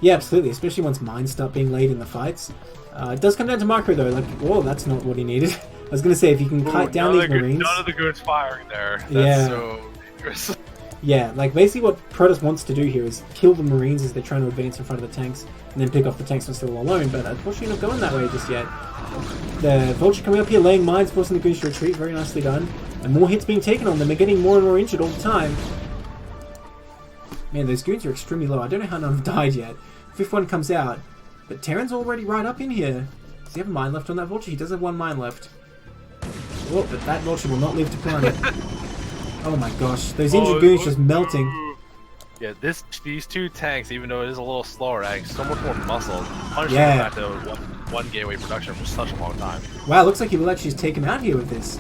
Yeah, absolutely, especially once mines start being laid in the fights. It does come down to micro, though. Whoa, that's not what he needed. I was going to say, if you can kite down these Marines... None of the Goons firing there. That's so dangerous. Yeah, basically what Protoss wants to do here is kill the Marines as they're trying to advance in front of the tanks, and then pick off the tanks when they're all alone, but unfortunately not going that way just yet. The Vulture coming up here, laying mines, forcing the Goons to retreat, very nicely done. And more hits being taken on them, they're getting more and more injured all the time. Man, those Goons are extremely low. I don't know how none have died yet. 5th one comes out, but Terran's already right up in here. Does he have a mine left on that Vulture? He does have 1 mine left. Oh, but that Vulture will not live to climb it. Oh my gosh, those injured Goons just melting. Yeah, these 2 tanks, even though it is a little slower, adding so much more muscle, punishing the fact that it was one gateway production for such a long time. Wow, looks like he will actually just take him out here with this.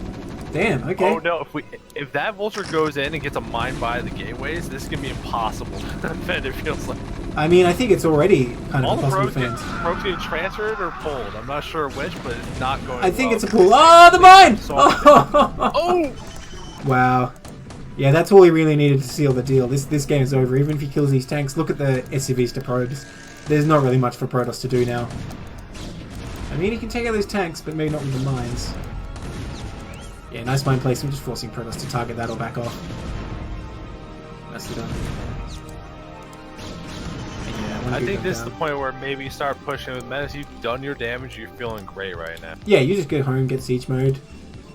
Damn, okay. Oh no, if that vulture goes in and gets a mine by the gateways, this is gonna be impossible to defend, it feels like. I mean, I think it's already kind of All the impossible probes to defend. probes getting transferred or pulled. I'm not sure which, but it's not going I think well. it's a pull. Oh, the mine! Oh! Wow. Yeah, that's all he really needed to seal the deal. This game's over. Even if he kills these tanks, look at the SCVs to probes. There's not really much for Protoss to do now. I mean, he can take out those tanks, but maybe not with the mines. Yeah, nice mine placement, just forcing Protoss to target that or back off. Nicely done. Yeah, I think this is the point where maybe you start pushing with Menace. You've done your damage, you're feeling great right now. Yeah, you just get home, get siege mode,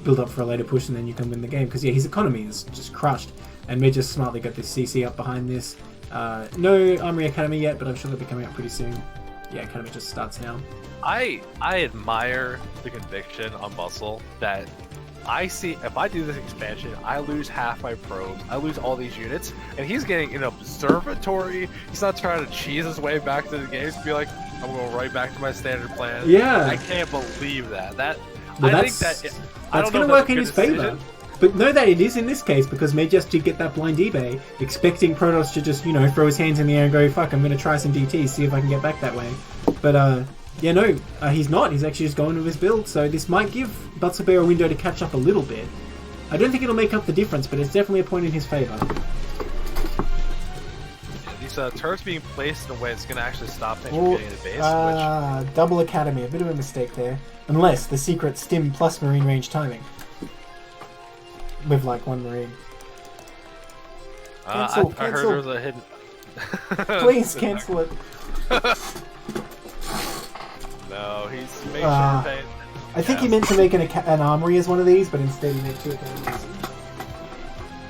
build up for a later push, and then you can win the game. Because yeah, his economy is just crushed, and Mid just smartly got this CC up behind this. No Armory Academy yet, but I'm sure they'll be coming out pretty soon. Yeah, Academy just starts now. I admire the conviction on Muscle that I see. If I do this expansion, I lose half my probes, I lose all these units, and he's getting an observatory. He's not trying to cheese his way back to the games to be like, I'm going right back to my standard plan. Yeah, I can't believe that. Well, I think that's going to work in his favor. But know that it is in this case, because Med just did get that blind eBay, expecting Protoss to just, you know, throw his hands in the air and go, fuck, I'm going to try some DT, see if I can get back that way. But, yeah, no, he's not. He's actually just going with his build, so this might give Butzelbear a window to catch up a little bit. I don't think it'll make up the difference, but it's definitely a point in his favor. These turrets being placed in a way that's going to actually stop things from getting to base. Double Academy, a bit of a mistake there. Unless the secret Stim plus Marine range timing. With like one Marine. Cancel, I heard there was a hidden... Please cancel it. No, he's making sure paying. I think he meant to make an armory as one of these, but instead he made 2 academies.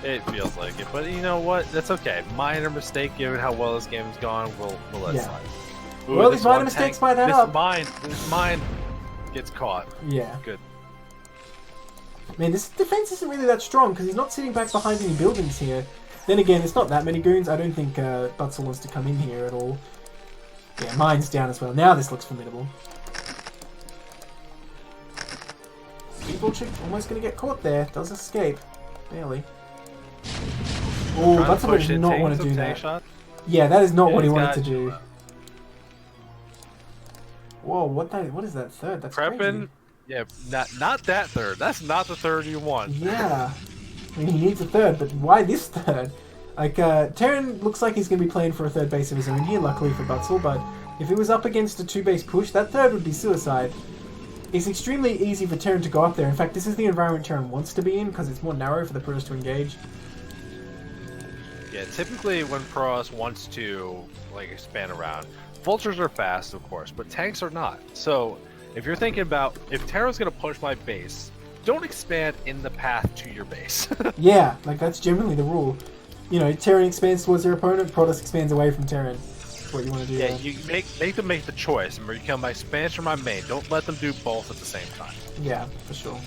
It feels like it, but you know what? That's okay. Minor mistake, given how well this game's gone. We'll let it slide. Ooh, well, these minor mistakes might add up. This mine gets caught. Yeah. Good. Man, this defense isn't really that strong because he's not sitting back behind any buildings here. Then again, it's not that many goons. I don't think Butzel wants to come in here at all. Yeah, mine's down as well. Now this looks formidable. Speedball almost going to get caught there. Does escape. Barely. Oh, Butzel does not want to do that. Shot. Yeah, that is not what he wanted to do. Whoa, what is that third? That's Prepping. Crazy. Yeah, not that third. That's not the third you want. Yeah. I mean, he needs a third, but why this third? Like, Terran looks like he's going to be playing for a third base of his own here, luckily for Butzel, but if it was up against a 2-base push, that third would be suicide. It's extremely easy for Terran to go up there. In fact, this is the environment Terran wants to be in, because it's more narrow for the Protoss to engage. Yeah, typically when Protoss wants to, like, expand around, vultures are fast, of course, but tanks are not. So, if you're thinking about, if Terran's going to push my base, don't expand in the path to your base. Yeah, like, that's generally the rule. You know, Terran expands towards their opponent, Protoss expands away from Terran. That's what you want to do. Yeah, there. you make them make the choice. And you become my expansion or my main. Don't let them do both at the same time. Yeah, for sure.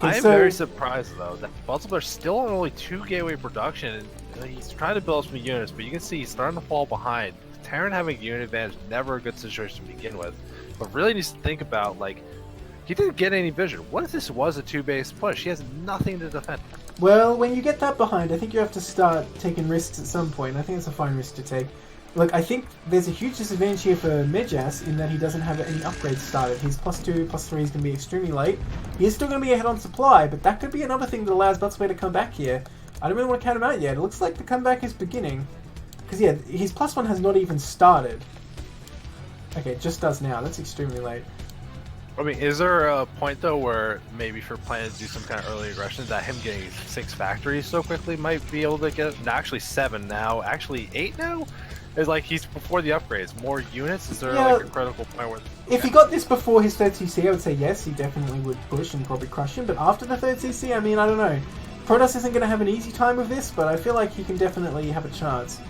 I am very surprised, though, that Butzelbear's still on only 2 gateway production. And he's trying to build some units, but you can see he's starting to fall behind. Terran having a unit advantage, never a good situation to begin with. But really needs to think about, like, he didn't get any vision. What if this was a 2-base push? He has nothing to defend. Well, when you get that behind, I think you have to start taking risks at some point. I think it's a fine risk to take. Look, I think there's a huge disadvantage here for Medjas in that he doesn't have any upgrades started. His +2, +3 is going to be extremely late. He is still going to be ahead on supply, but that could be another thing that allows Butzelbear to come back here. I don't really want to count him out yet. It looks like the comeback is beginning. Because, yeah, his +1 has not even started. Okay, it just does now. That's extremely late. I mean, is there a point, though, where maybe for planning to do some kind of early aggression, that him getting 6 factories so quickly might be able to get, actually 7 now, actually 8 now? It's like he's before the upgrades. More units? Is there like a critical point where... If he got this before his 3rd CC, I would say yes, he definitely would push and probably crush him, but after the 3rd CC, I mean, I don't know. Protoss isn't going to have an easy time with this, but I feel like he can definitely have a chance.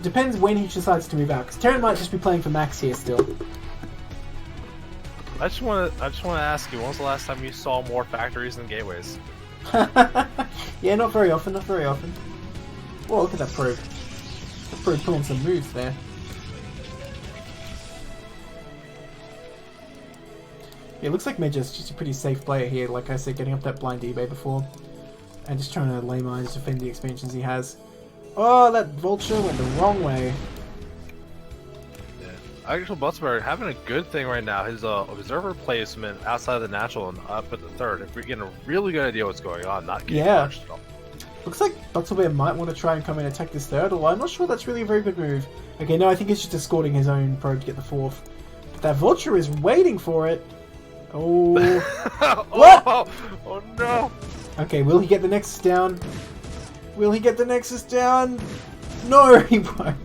Depends when he decides to move out, because Terran might just be playing for max here still. I just want to ask you, when was the last time you saw more factories than gateways? Yeah, not very often, not very often. Whoa, look at that probe. The probe pulling some moves there. It looks like Medja's just a pretty safe player here. Like I said, getting up that blind eBay before. And just trying to lay mines, defend the expansions he has. Oh, that Vulture went the wrong way. Actual Buttsberg having a good thing right now. His observer placement outside of the natural and up at the third. If we're getting a really good idea what's going on, not getting punched at all. Looks like Butterbear might want to try and come in and attack this third, although I'm not sure that's really a very good move. Okay, no, I think he's just escorting his own probe to get the fourth. But that Vulture is waiting for it. Oh. What? Oh no. Okay, will he get the Nexus down? Will he get the Nexus down? No, he won't.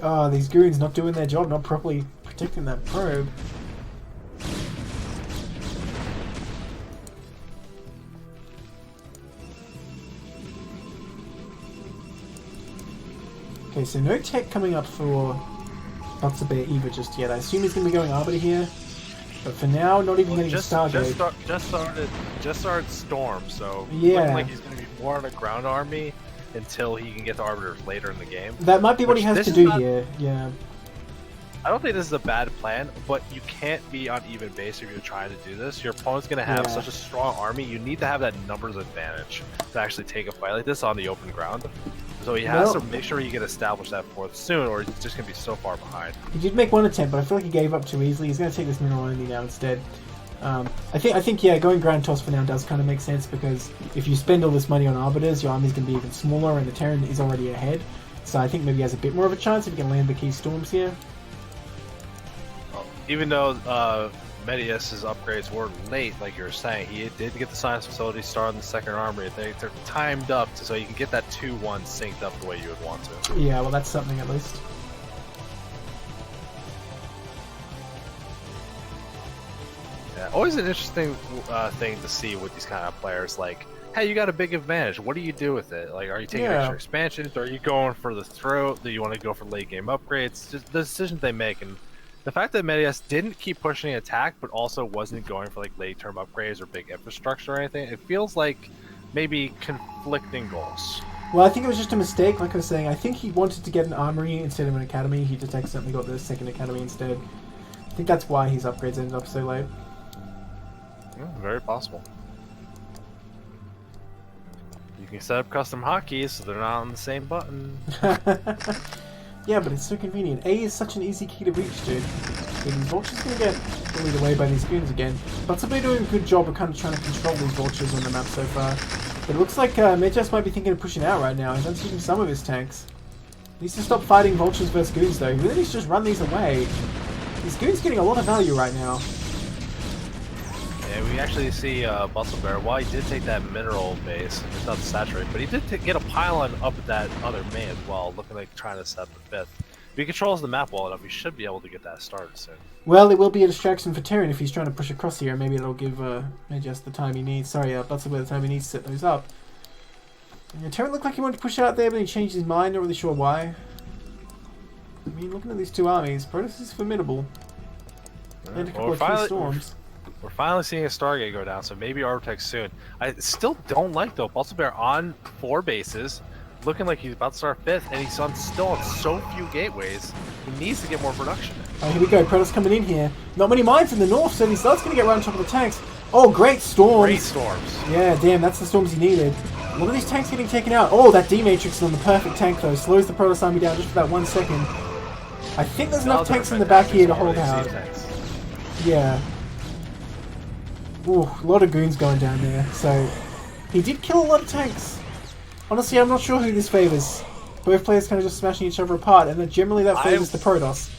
Oh, these goons not doing their job, not properly protecting that probe. Okay, so no tech coming up for Butterbear either just yet. I assume he's going to be going Arbiter here. But for now, not even getting a Stargate. Just started Storm, so yeah. looking like he's going to be more on a ground army until he can get to Arbiters later in the game. That might be what he has to do here, yeah. I don't think this is a bad plan, but you can't be on even base if you're trying to do this. Your opponent's going to have such a strong army, you need to have that numbers advantage to actually take a fight like this on the open ground. So he has to make sure he can establish that fourth soon, or he's just going to be so far behind. He did make one attempt, but I feel like he gave up too easily. He's going to take this mineral only now instead. I think, yeah, going Grand Toss for now does kind of make sense, because if you spend all this money on Arbiters, your army's going to be even smaller, and the Terran is already ahead. So I think maybe he has a bit more of a chance if he can land the key storms here. Even though Medius's upgrades were late, like you were saying, he did get the science facility started in the second armory. They're timed up so you can get that 2-1 synced up the way you would want to. Yeah, well, that's something at least. Yeah, always an interesting thing to see with these kind of players. Like, hey, you got a big advantage. What do you do with it? Like, are you taking extra expansions? Or are you going for the throat? Do you want to go for late game upgrades? Just the decisions they make. And the fact that Medius didn't keep pushing attack, but also wasn't going for like late term upgrades or big infrastructure or anything, it feels like maybe conflicting goals. Well, I think it was just a mistake, like I was saying. I think he wanted to get an armory instead of an academy. He just accidentally got the second academy instead. I think that's why his upgrades ended up so late. Yeah, very possible. You can set up custom hotkeys so they're not on the same button. Yeah, but it's so convenient. A is such an easy key to reach, dude. These vultures gonna get bullied away by these goons again. But somebody doing a good job of kind of trying to control these vultures on the map so far. But it looks like Medjas might be thinking of pushing out right now. He's unseating some of his tanks. He needs to stop fighting vultures versus goons though. He really needs to just run these away. These goons getting a lot of value right now. Yeah, we actually see Bustlebear, while he did take that mineral base, it's not saturated, but he did get a pylon up at that other main as well, looking like trying to set the fifth. If he controls the map well enough, he should be able to get that started soon. Well, it will be a distraction for Terran if he's trying to push across here. Maybe it'll give Medjas the time he needs. Sorry, Bustlebear the time he needs to set those up. Yeah, Terran looked like he wanted to push out there, but he changed his mind, not really sure why. I mean, looking at these two armies, Protoss is formidable. And a couple of key storms. We're finally seeing a Stargate go down, so maybe Arbortech soon. I still don't like, though, Bustlebear on 4 bases, looking like he's about to start 5th, and he's still on so few gateways. He needs to get more production. Oh, here we go. Protoss coming in here. Not many mines in the north, so he starts going to get right on top of the tanks. Oh, great storms. Great storms. Yeah, damn, that's the storms he needed. One of these tanks getting taken out. Oh, that D-Matrix is on the perfect tank, though. Slows the Protoss army down just for that 1 second. I think there's enough tanks in the back here to hold out. Yeah. Ooh, a lot of goons going down there. So, he did kill a lot of tanks. Honestly, I'm not sure who this favors. Both players kind of just smashing each other apart, and then generally that favors the Protoss.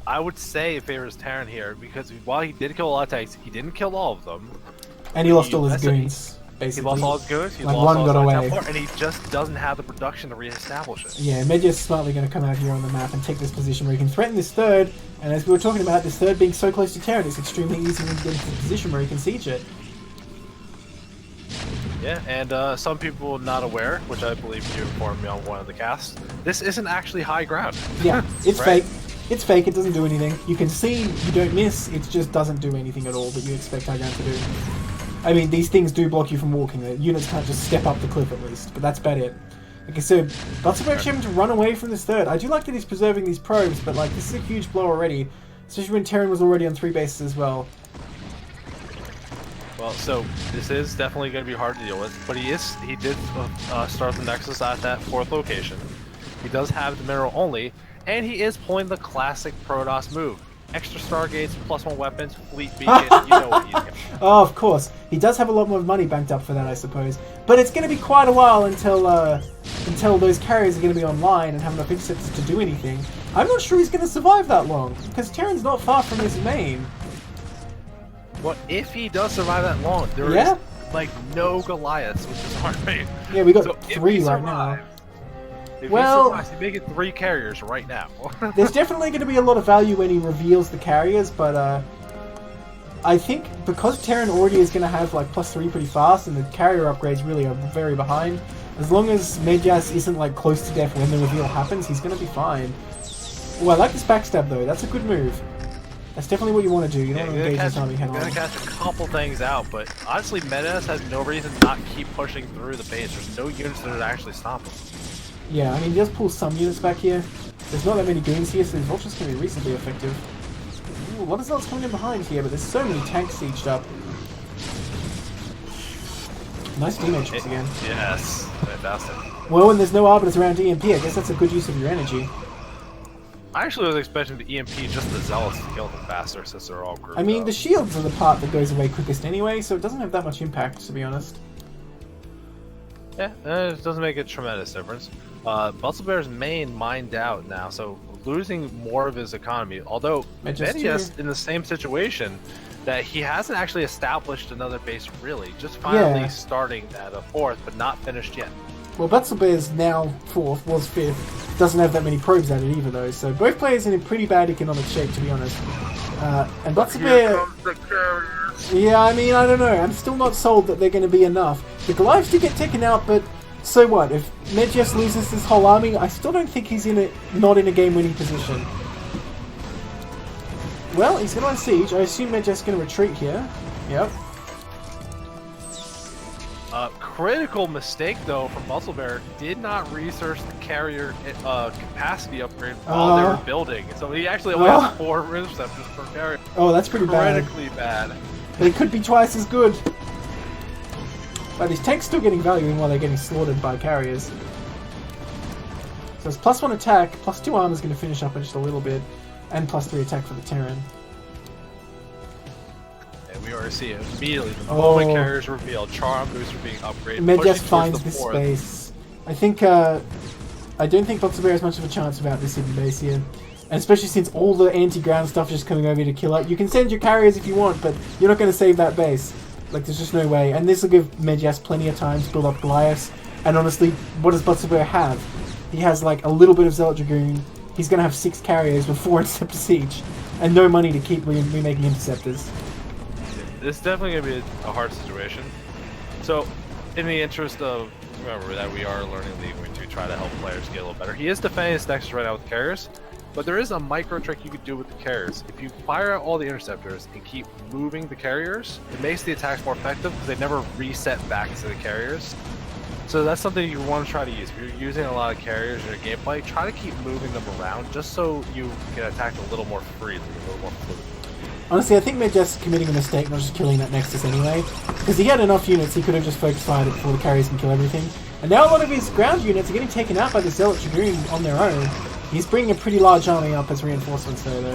I would say it favors Terran here, because while he did kill a lot of tanks, he didn't kill all of them. And he lost all his goons, basically. He lost all his goons, he like lost one all got his away. and he just doesn't have the production to re-establish it. Yeah, Medja's smartly going to come out here on the map and take this position where he can threaten this third, and as we were talking about, this third being so close to Terran, it's extremely easy to get into the position where he can siege it. Yeah, and some people not aware, which I believe you informed me on one of the casts, this isn't actually high ground. Yeah, it's right? fake. It's fake, it doesn't do anything. You can see, you don't miss, it just doesn't do anything at all that you expect high ground to do. I mean, these things do block you from walking. The units can't just step up the cliff at least, but that's about it. Okay, so Butterbear actually having to run away from this third. I do like that he's preserving these probes, but like this is a huge blow already, especially when Terran was already on 3 bases as well. Well, so this is definitely going to be hard to deal with, but he did start the Nexus at that 4th location. He does have the mineral only, and he is pulling the classic Protoss move. Extra Stargates, +1 weapons, fleet beacon, you know what he's got. Oh, of course. He does have a lot more money banked up for that, I suppose. But it's going to be quite a while until those carriers are going to be online and have enough interceptors to do anything. I'm not sure he's going to survive that long, because Terran's not far from his main. Well, if he does survive that long, there is like no Goliaths, which is hard main. Yeah, we got so 3 right now. If well, he survives, he's making 3 carriers right now. There's definitely going to be a lot of value when he reveals the carriers, but I think because Terran already is going to have like +3 pretty fast, and the carrier upgrades really are very behind, as long as Medjas isn't like close to death when the reveal happens, he's going to be fine. Oh, I like this backstab though. That's a good move. That's definitely what you want to do. You don't want to engage this army head on. You're going to catch a couple things out, but honestly, Medjas has no reason not to keep pushing through the base. There's no units that would actually stop him. Yeah, I mean, he does pull some units back here. There's not that many goons here, so his vultures can be reasonably effective. Ooh, a lot of zealots coming in behind here, but there's so many tanks sieged up. Nice D-Matrix again. Yes, fantastic. Well, when there's no arbiters around EMP, I guess that's a good use of your energy. I actually was expecting the EMP just the zealots to kill them faster since they're all grouped I mean, up. the shields are the part that goes away quickest anyway, so it doesn't have that much impact, to be honest. Yeah, it doesn't make a tremendous difference. Buzzlebear's main mined out now, so losing more of his economy. Although Medjas in the same situation, that he hasn't actually established another base really, just finally starting at a 4th, but not finished yet. Well, Buzzlebear's now 4th, was 5th. Doesn't have that many probes at it either, though. So both players in pretty bad economic shape, to be honest. And Buzzlebear... Yeah, I mean, I don't know. I'm still not sold that they're going to be enough. The Goliaths do get taken out, but so what? If Medjas loses this whole army, I still don't think he's not in a game-winning position. Well, he's going to siege. I assume Medjas is going to retreat here. Yep. Critical mistake, though, from Buzzlebear. Did not research the carrier capacity upgrade while they were building. So he actually only has 4 interceptors per carrier. Oh, that's pretty bad. Critically bad. They could be twice as good. But his tank's still getting value even while they're getting slaughtered by carriers. So it's +1 attack, +2 armor is going to finish up in just a little bit, and +3 attack for the Terran. And we already see it immediately. The moment carriers revealed, Charm boosts are being upgraded. Medjas finds this space. I think, I don't think Buzzlebear has much of a chance about this hidden base here. And especially since all the anti-ground stuff is just coming over to kill it. You can send your carriers if you want, but you're not going to save that base. Like, there's just no way. And this will give Medjas plenty of time to build up Goliaths. And honestly, what does Buzzlebear have? He has, like, a little bit of Zealot Dragoon. He's going to have 6 carriers with 4 interceptors each. And no money to keep remaking interceptors. This is definitely going to be a hard situation. So, in the interest of, remember that we are learning League, we're going to try to help players get a little better. He is defending his Nexus right now with carriers. But there is a micro trick you could do with the carriers. If you fire out all the interceptors and keep moving the carriers, it makes the attacks more effective because they never reset back to the carriers. So that's something you want to try to use. If you're using a lot of carriers in your gameplay, try to keep moving them around just so you can attack a little more freely, a little more fluidly. Honestly, I think Medjas is committing a mistake not just killing that Nexus anyway. Because he had enough units, he could have just focused fired it before the carriers can kill everything. And now a lot of his ground units are getting taken out by the Zealot Dragoon on their own. He's bringing a pretty large army up as reinforcements though.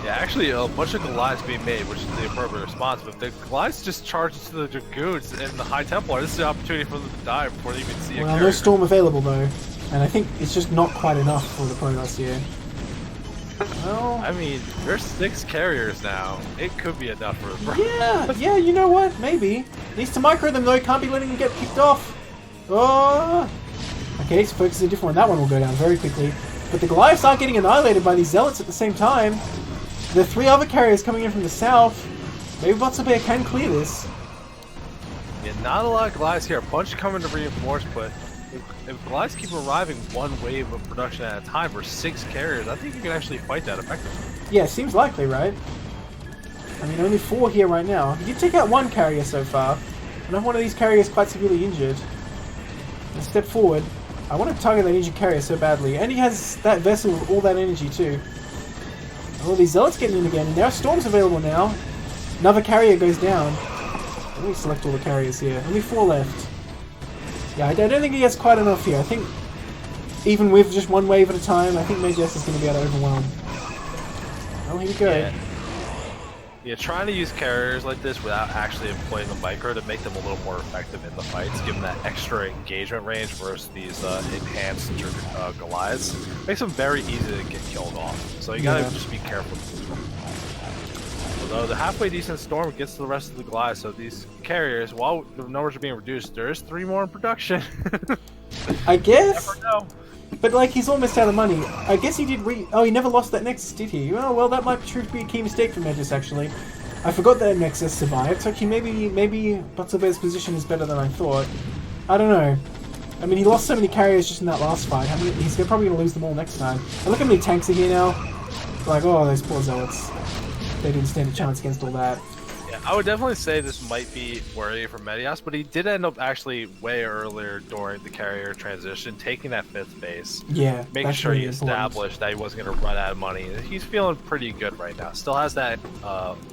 Yeah, actually a bunch of Goliaths being made, which is the appropriate response, but the Goliaths just charge into the Dragoons and the High Templar. This is the opportunity for them to die before they even see a carrier. Well, no Storm available though, and I think it's just not quite enough for the Protoss here. Well, I mean, there's 6 carriers now. It could be enough for the yeah, you know what? Maybe. Needs to micro them though, can't be letting them get picked off. Oh! Okay, so focus a different one. That one will go down very quickly. But the Goliaths aren't getting annihilated by these Zealots at the same time. There are 3 other carriers coming in from the south. Maybe Buzzlebear can clear this. Yeah, not a lot of Goliaths here. A bunch coming to reinforce, but if Goliaths keep arriving one wave of production at a time for 6 carriers, I think you can actually fight that effectively. Yeah, seems likely, right? I mean, only 4 here right now. You take out 1 carrier so far. And one of these carriers quite severely injured. Let's step forward. I want to target that injured carrier so badly. And he has that vessel with all that energy too. All these Zealots getting in again. And there are Storms available now. Another carrier goes down. Let me select all the carriers here. Only 4 left. Yeah, I don't think he has quite enough here. I think even with just one wave at a time, I think Magus is going to be able to overwhelm. Oh, here we go. Yeah, trying to use carriers like this without actually employing the micro to make them a little more effective in the fights, give them that extra engagement range versus these enhanced Goliaths, makes them very easy to get killed off. So you gotta just be careful. Although the halfway decent Storm gets to the rest of the Goliaths, so these carriers, while the numbers are being reduced, there is 3 more in production. I guess. Never know. But like, he's almost out of money. I guess he did oh, he never lost that Nexus, did he? Oh, well, that might prove to be a key mistake from Magus, actually. I forgot that Nexus survived, so maybe Butzelbear's position is better than I thought. I don't know. I mean, he lost so many carriers just in that last fight. He's probably going to lose them all next time. And look how many tanks are here now. Like, oh, those poor Zealots. They didn't stand a chance against all that. Yeah, I would definitely say this might be worrying for Medias, but he did end up actually way earlier during the carrier transition, taking that 5th base. Yeah, making sure really he established that he wasn't going to run out of money. He's feeling pretty good right now. Still has that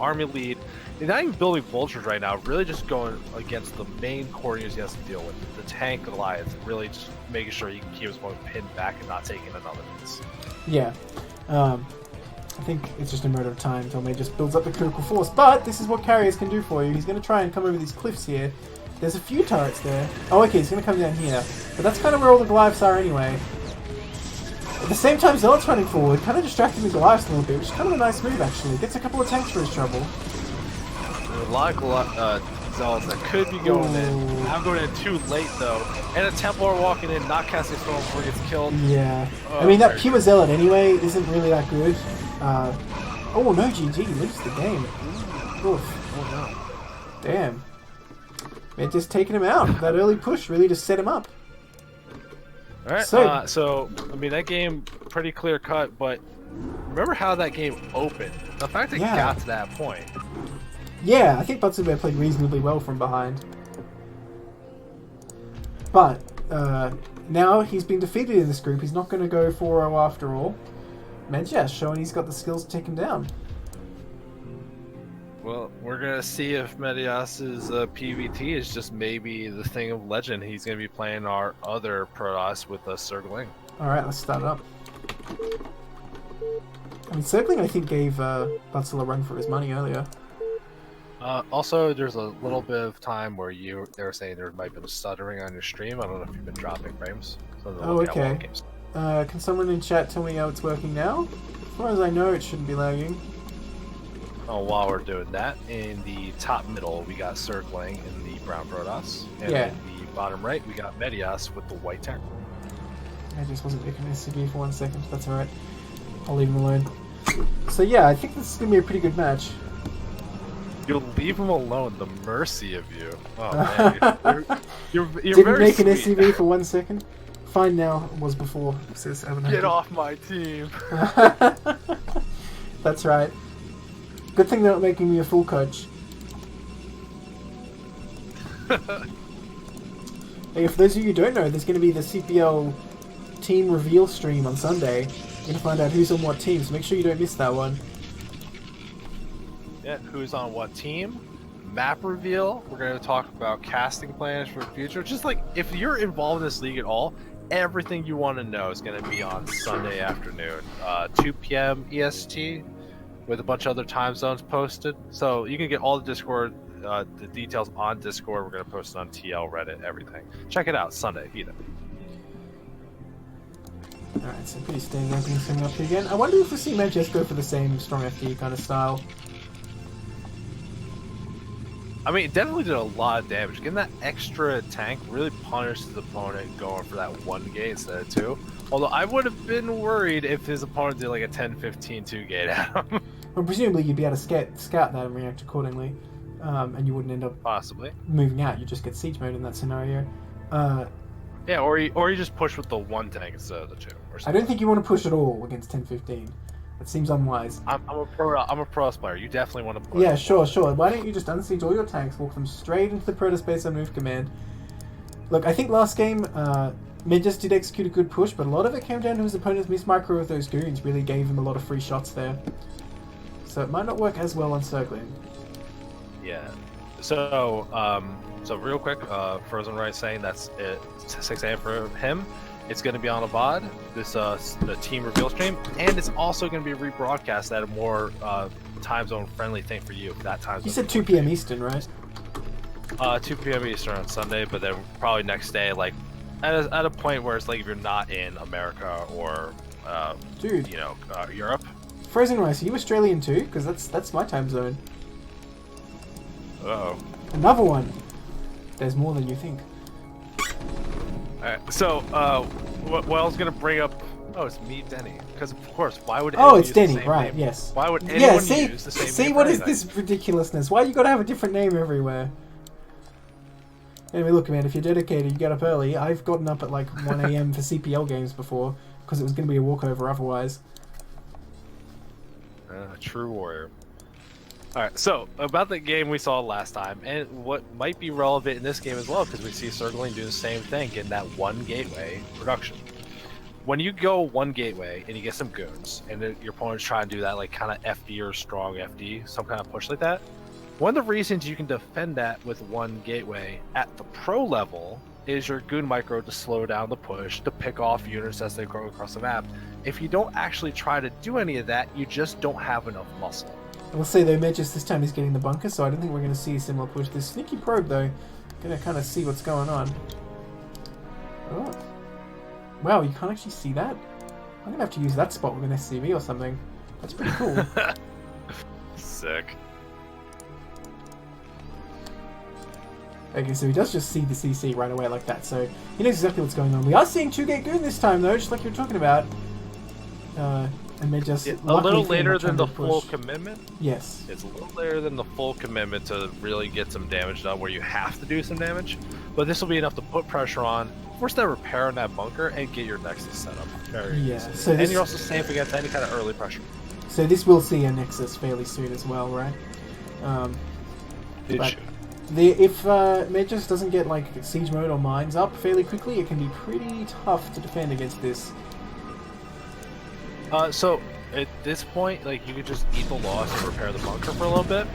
army lead. He's not even building vultures right now, really just going against the main core units he has to deal with. The tank Goliath, really just making sure he can keep his opponent pinned back and not taking another miss. Yeah. I think it's just a matter of time until May just builds up the critical force. But this is what carriers can do for you. He's going to try and come over these cliffs here. There's a few turrets there. Oh, okay, he's going to come down here. But that's kind of where all the Goliaths are anyway. At the same time, Zealot's running forward, kind of distracting the Goliaths a little bit, which is kind of a nice move, actually. Gets a couple of tanks for his trouble. There's a lot of Zealots that could be going in. I'm going in too late, though. And a Templar walking in, not casting Storm before he gets killed. Yeah. I mean, that pure Zealot anyway isn't really that good. Oh no, GG leaves the game. Oof. Oh no. Damn. Man, just taking him out. That early push really just set him up. Alright, so, I mean, that game, pretty clear cut, but remember how that game opened? The fact that it got to that point. Yeah, I think Butzelbear played reasonably well from behind. But, now he's been defeated in this group. He's not going to go 4-0 after all. Medjas showing he's got the skills to take him down. Well, we're going to see if Medias's PVT is just maybe the thing of legend. He's going to be playing our other Protoss with Circling. Alright, let's start it up. I mean, Circling I think gave Butzel a run for his money earlier. Also, there's a little bit of time where they were saying there might have been stuttering on your stream. I don't know if you've been dropping frames. Oh, okay. Can someone in chat tell me how it's working now? As far as I know, it shouldn't be lagging. Oh, while we're doing that, in the top middle, we got Circling in the brown Protoss. And in the bottom right, we got Medias with the white tank. I just wasn't making an SCV for 1 second. That's alright. I'll leave him alone. So yeah, I think this is going to be a pretty good match. You'll leave him alone, the mercy of you. Oh man, you're Didn't very make an sweet. SCV for 1 second. Fine now, was before. Says Get off my team. That's right. Good thing they're not making me a full coach. Hey, for those of you who don't know, there's going to be the CPL team reveal stream on Sunday. You're going to find out who's on what team, so make sure you don't miss that one. Yeah, who's on what team? Map reveal. We're going to talk about casting plans for the future. Just like, if you're involved in this league at all, everything you want to know is going to be on Sunday afternoon, 2 p.m. EST, with a bunch of other time zones posted. So you can get all the Discord, the details on Discord. We're going to post it on TL, Reddit, everything. Check it out, Sunday, either. Alright, so pretty standard opening thing up here again. I wonder if we see Manchester go for the same strong FD kind of style. I mean, it definitely did a lot of damage. Getting that extra tank really punished his opponent going for that 1 gate instead of 2. Although I would have been worried if his opponent did like a 10-15 2-gate at him. Well, presumably you'd be able to scout that and react accordingly. And you wouldn't end up possibly moving out. You just get siege mode in that scenario. Yeah, or you just push with the 1 tank instead of the 2. Or I don't think you want to push at all against 10-15. That seems unwise. I'm a Protoss player. You definitely want to push. Yeah, sure. Why don't you just unsiege all your tanks, walk them straight into the Protoss base on move command? Look, I think last game, Medjas did execute a good push, but a lot of it came down to his opponent's mismicro with those goons. Really gave him a lot of free shots there. So it might not work as well on Circling. Yeah. So real quick, Frozen Right saying that's it. 6 a.m. for him. It's going to be on a VOD, the team reveal stream, and it's also going to be rebroadcast at a more time zone friendly thing for you. That time zone. You said 2 p.m. Eastern, right? 2 p.m. Eastern on Sunday, but then probably next day, like at a point where it's like if you're not in America or Dude, Europe. Frozen Rice, are you Australian too? Because that's my time zone. Uh-oh. Another one. There's more than you think. Alright, so what I was gonna bring up? Oh, it's me, Denny. Because of course, why would? Oh, it's use the Denny, same right? name? Yes. Why would anyone see, use the same see name? what for is anything? this ridiculousness? Why you gotta have a different name everywhere? Anyway, look, man, if you're dedicated, you get up early. I've gotten up at like 1 a.m. for CPL games before because it was going to be a walkover otherwise. True warrior. Alright, so about the game we saw last time, and what might be relevant in this game as well, because we see Circling do the same thing, getting that one gateway production. When you go one gateway and you get some goons, and your opponent's trying to do that like kind of FD or strong FD, some kind of push like that, one of the reasons you can defend that with one gateway at the pro level is your goon micro to slow down the push, to pick off units as they go across the map. If you don't actually try to do any of that, you just don't have enough muscle. I will say though, Medjus this time is getting the bunker, so I don't think we're going to see a similar push. This sneaky probe though, going to kind of see what's going on. Oh. Wow, you can't actually see that? I'm going to have to use that spot with an SCV or something. That's pretty cool. Sick. Okay, so he does just see the CC right away like that, so he knows exactly what's going on. We are seeing 2-gate goon this time though, just like you were talking about. And they just a little later than the full commitment. Yes. It's a little later than the full commitment to really get some damage done where you have to do some damage. But this will be enough to put pressure on, force that repair in that bunker, and get your Nexus set up. Very easy. So and you're also safe against any kind of early pressure. So this will see a Nexus fairly soon as well, right? If Medjus doesn't get like siege mode or mines up fairly quickly, it can be pretty tough to defend against this. So at this point, like you could just eat the loss and repair the bunker for a little bit,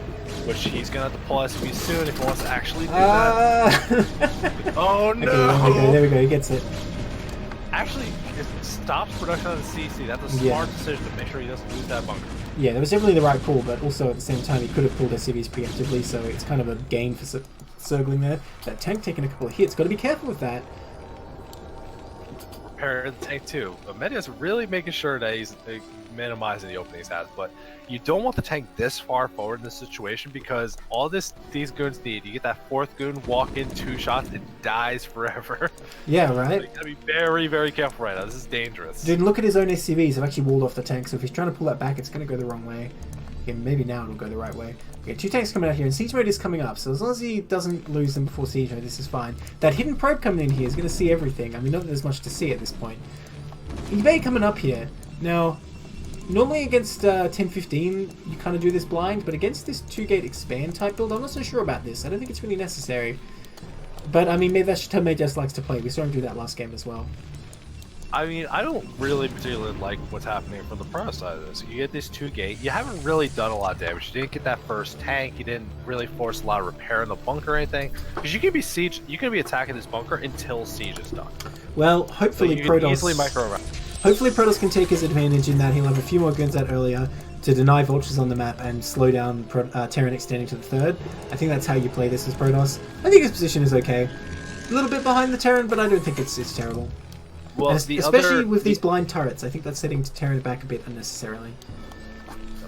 which he's gonna have to pull SB soon if he wants to actually do that. Oh no! Okay, there we go. He gets it. Actually, it stops production on the CC. That's a smart decision to make sure he doesn't lose that bunker. Yeah, that was definitely the right call, but also at the same time he could have pulled SCVs preemptively, so it's kind of a gain for circling there. That tank taking a couple of hits. Got to be careful with that. Repair the tank too. But Media's really making sure that he's minimizing the openings he has, but you don't want the tank this far forward in this situation because all these goons need, you get that fourth goon, walk in 2 shots, it dies forever. Yeah, right? So you gotta be very, very careful right now. This is dangerous. Dude, look at his own SCVs. They've actually walled off the tank, so if he's trying to pull that back, it's going to go the wrong way. Okay, maybe now it'll go the right way. Okay, 2 tanks coming out here, and siege mode is coming up, so as long as he doesn't lose them before siege mode, this is fine. That hidden probe coming in here is going to see everything. I mean, not that there's much to see at this point. eBay coming up here. Now, normally against 10-15, you kind of do this blind, but against this 2-gate expand type build, I'm not so sure about this. I don't think it's really necessary. But, I mean, maybe that's just how Medjus likes to play. We saw him do that last game as well. I mean, I don't really particularly like what's happening from the pro side of this. You get this 2-gate, you haven't really done a lot of damage. You didn't get that first tank, you didn't really force a lot of repair in the bunker or anything. Because you can be attacking this bunker until siege is done. Well, hopefully so you can easily micro around. Hopefully Protoss can take his advantage in that he'll have a few more guns out earlier to deny vultures on the map and slow down Terran extending to the 3rd. I think that's how you play this as Protoss. I think his position is okay. A little bit behind the Terran, but I don't think it's terrible. Well, especially with these blind turrets, I think that's setting Terran back a bit unnecessarily.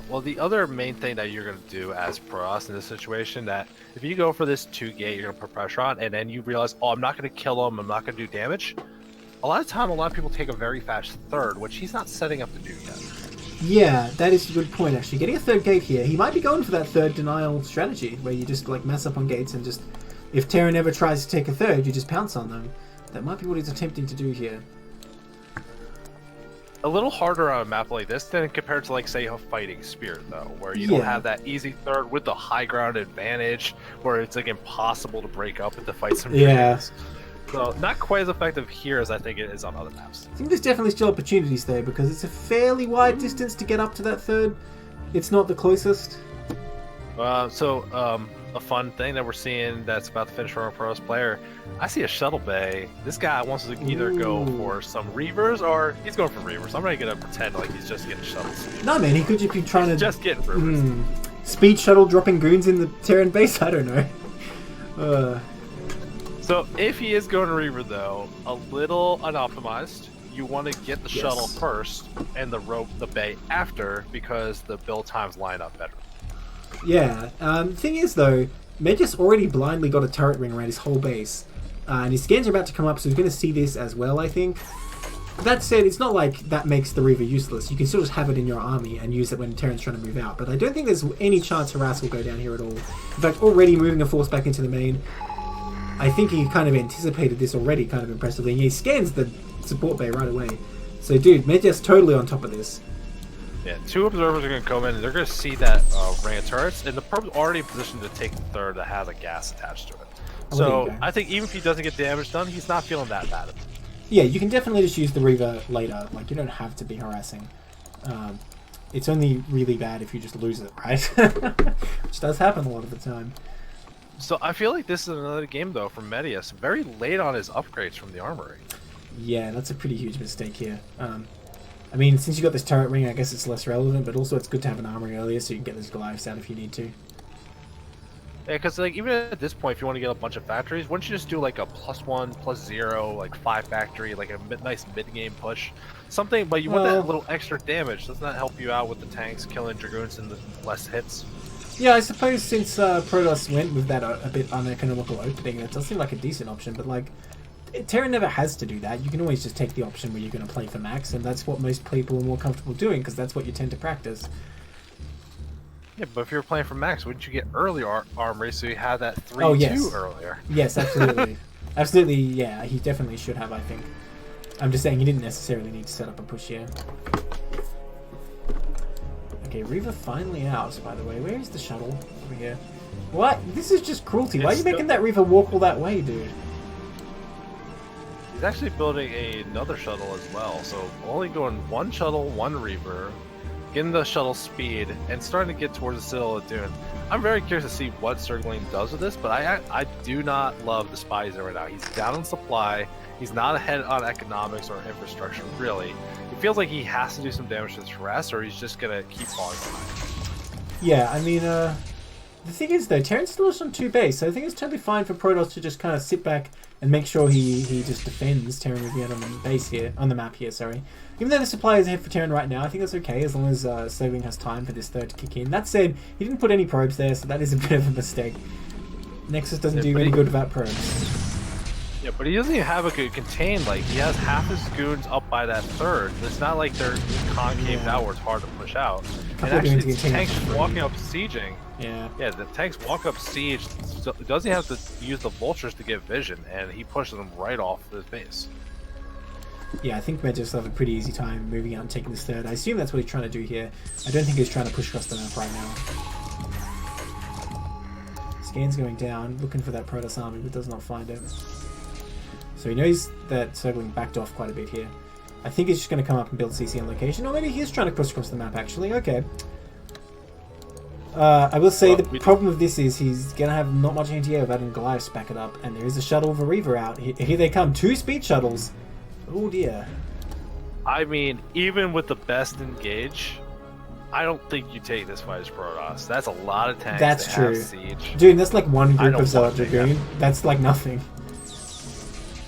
Well, the other main thing that you're going to do as Protoss in this situation, that if you go for this 2-gate, you're going to put pressure on, and then you realize, oh, I'm not going to kill him, I'm not going to do damage. A lot of people take a very fast 3rd, which he's not setting up to do yet. Yeah, that is a good point, actually. Getting a 3rd gate here, he might be going for that 3rd denial strategy, where you just like mess up on gates and just, if Terran ever tries to take a 3rd, you just pounce on them. That might be what he's attempting to do here. A little harder on a map like this than compared to, like, say, a Fighting Spirit, though, where you don't have that easy 3rd with the high ground advantage, where it's like impossible to break up and to fight some units. So not quite as effective here as I think it is on other maps. I think there's definitely still opportunities there because it's a fairly wide distance to get up to that 3rd. It's not the closest. a fun thing that we're seeing that's about to finish for our pros player. I see a shuttle bay. This guy wants to either go for some reavers or he's going for reavers. I'm not gonna pretend like he's just getting shuttles. No, man, he could just be trying to just getting reavers. Speed shuttle dropping goons in the Terran base. I don't know. So if he is going to reaver though, a little unoptimized. You want to get the shuttle first and the bay after because the build times line up better. Yeah. The thing is though, Medjus already blindly got a turret ring around his whole base, and his scans are about to come up, so he's going to see this as well. I think. That said, it's not like that makes the reaver useless. You can still just have it in your army and use it when Terran's trying to move out. But I don't think there's any chance Harass will go down here at all. In fact, already moving a force back into the main. I think he kind of anticipated this already kind of impressively, and he scans the support bay right away. So, dude, Medjus totally on top of this. Yeah, 2 observers are going to come in, and they're going to see that ring of turrets, and the probe's already in position to take the third that has a gas attached to it. So, I think even if he doesn't get damage done, he's not feeling that bad. Yeah, you can definitely just use the Reaver later. Like, you don't have to be harassing. It's only really bad if you just lose it, right? Which does happen a lot of the time. So I feel like this is another game, though, from Medjus. Very late on his upgrades from the armory. Yeah, that's a pretty huge mistake here. I mean, since you got this turret ring, I guess it's less relevant, but also it's good to have an armory earlier so you can get those Goliaths out if you need to. Yeah, because like even at this point, if you want to get a bunch of factories, wouldn't you just do like a +1, +0, like 5 factory, like a nice mid-game push? Something, but you want that little extra damage. Doesn't that help you out with the tanks, killing Dragoons and the less hits? Yeah, I suppose since Protoss went with that a bit uneconomical opening, that does seem like a decent option, but like, Terran never has to do that. You can always just take the option where you're going to play for max, and that's what most people are more comfortable doing, because that's what you tend to practice. Yeah, but if you were playing for max, wouldn't you get earlier armory so you had that 3-2 earlier? Yes, absolutely. Absolutely, yeah, he definitely should have, I think. I'm just saying he didn't necessarily need to set up a push here. Okay, Reaver finally out, by the way. Where is the shuttle? Over here. What? This is just cruelty. Why are you making that Reaver walk all that way, dude? He's actually building another shuttle as well, so only going 1 shuttle, 1 Reaver, getting the shuttle speed, and starting to get towards the Citadel of Dune. I'm very curious to see what Circling does with this, but I do not love the spy he's in right now. He's down on supply. He's not ahead on economics or infrastructure, really. It feels like he has to do some damage to this harass, or he's just going to keep falling behind. Yeah, I mean, the thing is, though, Terran's still on 2 base, so I think it's totally fine for Protoss to just kind of sit back and make sure he just defends Terran Riviera on the base here, on the map here, sorry. Even though the supply is ahead for Terran right now, I think that's okay, as long as Circling has time for this third to kick in. That said, he didn't put any probes there, so that is a bit of a mistake. Nexus doesn't do any good without probes. Yeah, but he doesn't even have a good contain. Like, he has half his goons up by that third. It's not like they're concaved out where it's hard to push out. And actually, tanks walking up sieging. Yeah, the tanks walk up siege. So doesn't have to use the vultures to get vision, and he pushes them right off his base. Yeah, I think Medjus will have a pretty easy time moving out and taking this third. I assume that's what he's trying to do here. I don't think he's trying to push across the map right now. Scan's going down, looking for that Protoss army, but does not find it. So he knows that Circling backed off quite a bit here. I think he's just going to come up and build CC on location, or maybe he's trying to push across the map actually. Okay. I will say the problem with this is he's going to have not much anti-air without any Goliaths back it up, and there is a shuttle of a Reaver out. Here they come, 2 speed shuttles. Oh dear. I mean, even with the best engage, I don't think you take this fight as Protoss. That's a lot of tanks. That's that true. Have siege. Dude, that's like 1 group of Zealot Dragoon. That's like nothing.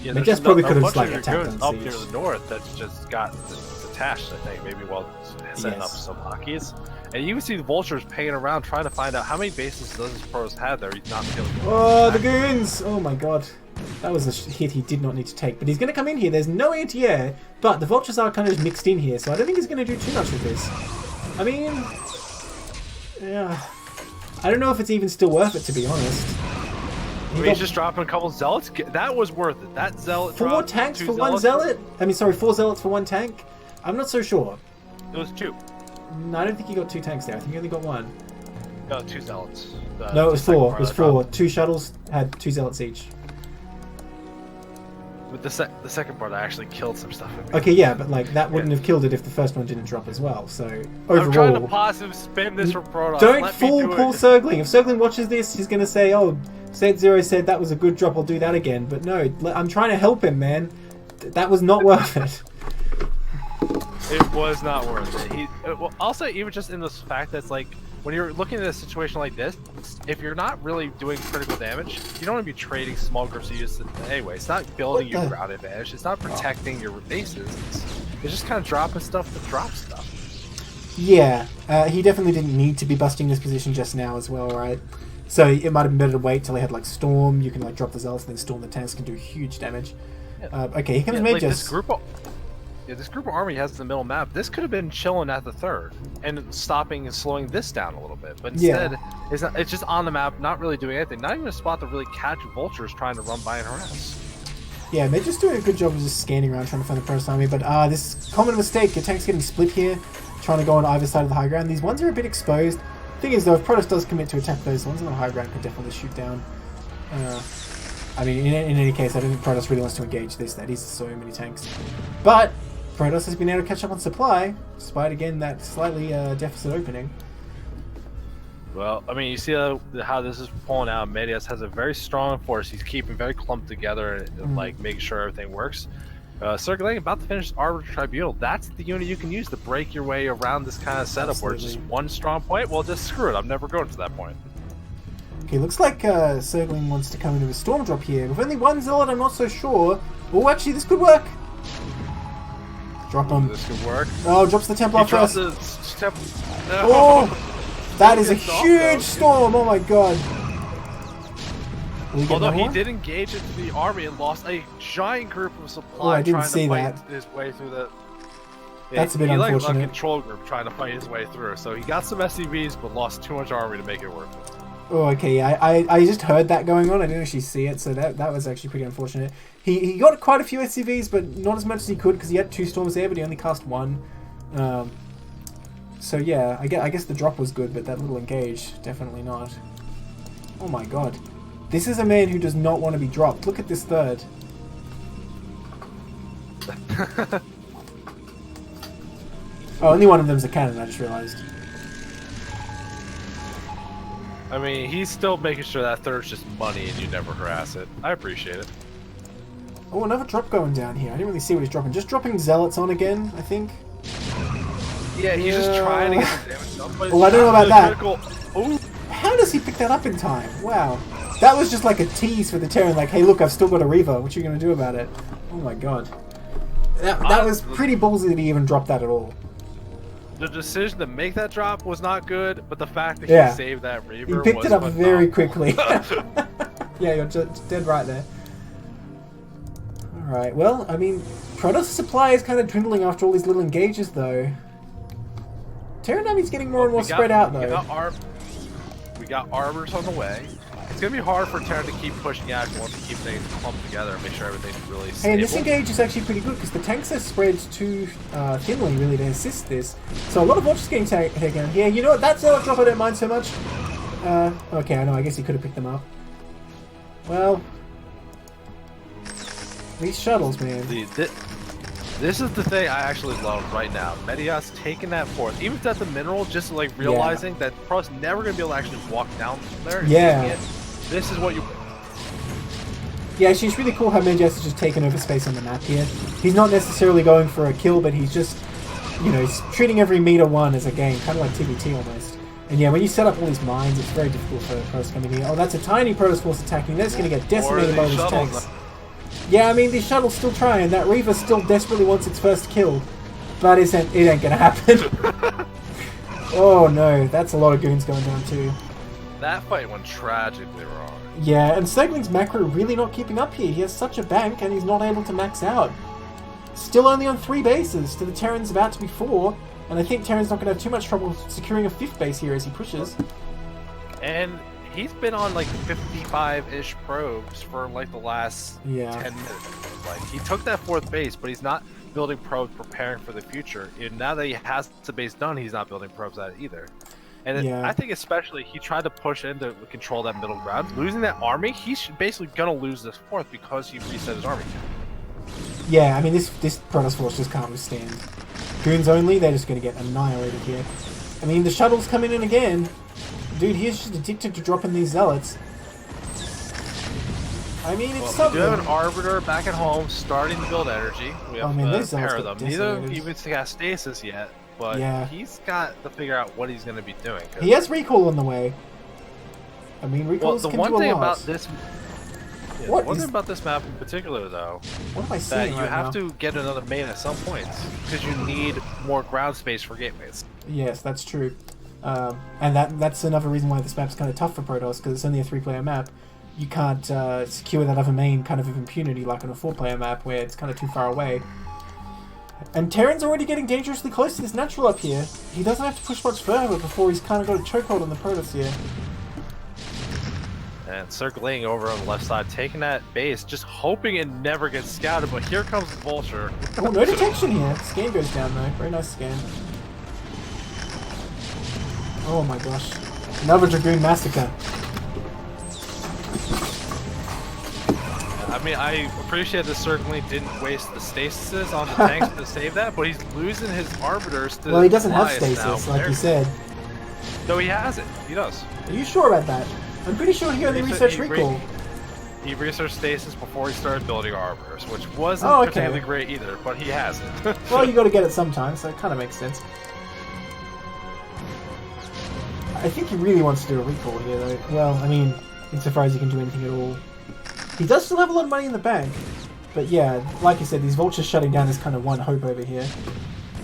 Yeah, they just probably could have just like attacked on up siege. near the north that's just got detached, I think, maybe while setting up some Hakis. And you can see the vultures paying around trying to find out how many bases does this Protoss have that he's not killing. Oh, the goons! Oh my god. That was a hit he did not need to take. But he's going to come in here. There's no anti-air, but the vultures are kind of mixed in here, so I don't think he's going to do too much with this. I mean, yeah, I don't know if it's even still worth it, to be honest. He's just dropping a couple zealots. That was worth it. That zealot. 4 tanks for 1 zealot? I mean, sorry, 4 zealots for 1 tank? I'm not so sure. It was 2. No, I don't think he got 2 tanks there. I think he only got 1. No, 2 zealots. No, it was 4. It was 4. 2 shuttles had 2 zealots each. But the second part, I actually killed some stuff. Okay, yeah, but like that wouldn't have killed it if the first one didn't drop as well. So overall, I'm trying to positive spin this for Protoss. Don't fool Paul Sergling. If Sergling watches this, he's gonna say, "Oh, Saetzero said that was a good drop. I'll do that again." But no, I'm trying to help him, man. That was not worth it. It was not worth it. Well, also, even just in the fact that it's like, when you're looking at a situation like this, if you're not really doing critical damage, you don't want to be trading small groups you use anyway. It's not building your ground advantage. It's not protecting your bases. It's just kind of dropping stuff to drop stuff. Yeah, he definitely didn't need to be busting this position just now as well, right? So it might have been better to wait till he had like Storm. You can like drop the Zealots and then Storm the tanks can do huge damage. Yeah. Okay, here comes Mages. Like this group of army has the middle map. This could have been chilling at the third and stopping and slowing this down a little bit. But instead, it's just on the map, not really doing anything. Not even a spot to really catch vultures trying to run by and harass. Yeah, they're just doing a good job of just scanning around trying to find the Protoss army. But this common mistake, your tank's getting split here, trying to go on either side of the high ground. These ones are a bit exposed. Thing is though, if Protoss does commit to attack those ones on the high ground, could definitely shoot down. I mean, in any case, I don't think Protoss really wants to engage this. That is so many tanks. But Protoss has been able to catch up on supply, despite again that slightly deficit opening. Well, I mean, you see how this is pulling out. Medias has a very strong force. He's keeping very clumped together and like making sure everything works. Circulating, about to finish Arbiter Tribunal. That's the unit you can use to break your way around this kind of setup where it's just one strong point. Well, just screw it. I'm never going to that point. Okay, looks like Circling wants to come into a Storm Drop here. With only one Zealot, I'm not so sure. Oh, actually, this could work. Drop him. This could work. Oh, drops the Templar first. No. Oh, that is a huge storm. Oh my god. Although he did engage into the army and lost a giant group of supply trying to fight his way through the... Yeah, that's a bit unfortunate. Like a control group trying to fight his way through. So he got some SCVs, but lost too much army to make it worth it. Oh, okay. I just heard that going on. I didn't actually see it, so that was actually pretty unfortunate. He got quite a few SCVs, but not as much as he could because he had 2 storms there, but he only cast 1. So yeah, I guess the drop was good, but that little engage, definitely not. Oh my god. This is a man who does not want to be dropped. Look at this third. Oh, only one of them's a cannon, I just realized. I mean, he's still making sure that third's just money and you never harass it. I appreciate it. Oh, another drop going down here. I didn't really see what he's dropping. Just dropping Zealots on again, I think. Yeah, he's just trying to get some damage up. Well, I don't know about that. Ooh. How does he pick that up in time? Wow. That was just like a tease for the Terran, like, hey look, I've still got a Reaver. What are you going to do about it? Oh my god. That was pretty ballsy that he even dropped that at all. The decision to make that drop was not good, but the fact that he saved that Reaver he picked it up very quickly. Yeah, you're just dead right there. Alright, well, I mean, Protoss supply is kind of dwindling after all these little engages, though. Terran army's getting more and more spread out, though. We got Arbors on the way. It's going to be hard for Terran to keep pushing out if you want to keep things clumped together and make sure everything's really stable. Hey, and this engage is actually pretty good because the tanks are spread too thinly, really, to assist this. So a lot of vultures getting taken out. Yeah, you know what? That Zealot drop I don't mind so much. Okay, I know. I guess he could have picked them up. Well, these shuttles, man. This is the thing I actually love right now. Medias taking that forth. Even if that's a mineral, just like realizing that Pro's never going to be able to actually walk down there. Yeah. This is what you... Yeah, actually, it's really cool how Medias is just taking over space on the map here. He's not necessarily going for a kill, but he's just, you know, he's treating every meter one as a game, kind of like TBT almost. And yeah, when you set up all these mines, it's very difficult for Protoss coming here. Oh, that's a tiny Protoss force attacking. That's going to get decimated by these tanks. Yeah, I mean, these shuttles still trying. That Reaver still desperately wants its first kill. But it ain't gonna happen. Oh no, that's a lot of goons going down too. That fight went tragically wrong. Yeah, and Segling's macro really not keeping up here. He has such a bank and he's not able to max out. Still only on 3 bases to the Terran's about to be 4. And I think Terran's not going to have too much trouble securing a 5th base here as he pushes. And he's been on like 55-ish probes for like the last 10 minutes. Like he took that 4th base, but he's not building probes preparing for the future. And now that he has the base done, he's not building probes at it either. And I think especially he tried to push in to control that middle ground. Losing that army, he's basically gonna lose this 4th because he reset his army. Yeah, I mean, this Protoss Force just can't withstand. Goons only, they're just going to get annihilated here. I mean, the shuttle's coming in again. Dude, he's just addicted to dropping these zealots. I mean, it's something. We do have an Arbiter back at home starting to build energy. We have a pair of them. Neither even got stasis yet, but he's got to figure out what he's going to be doing. He has recall on the way. I mean, recalls the can one do a thing lot. about this... Yeah, one thing about this map in particular, though, what am I seeing that you have to get another main at some points because you need more ground space for gateways. Yes, that's true, and that's another reason why this map's kind of tough for Protoss, because it's only a 3-player map. You can't secure that other main kind of with impunity like on a 4-player map where it's kind of too far away. And Terran's already getting dangerously close to this natural up here. He doesn't have to push much further before he's kind of got a chokehold on the Protoss here. And circling over on the left side, taking that base, just hoping it never gets scouted, but here comes the Vulture. Oh, no detection here. Scan goes down though. Very nice scan. Oh my gosh. Another Dragoon massacre. I mean, I appreciate that certainly didn't waste the stasis on the tanks to save that, but he's losing his Arbiters to... Well, he doesn't have stasis, like you said. No, he has it. He does. Are you sure about that? I'm pretty sure he only researched recall. He researched stasis before he started building Arbiters, which wasn't particularly great either, but he has it. Well, you got to get it sometime, so it kind of makes sense. I think he really wants to do a recall here, though. Well, I mean, insofar as he can do anything at all. He does still have a lot of money in the bank, but yeah, like you said, these Vultures shutting down is kind of one hope over here.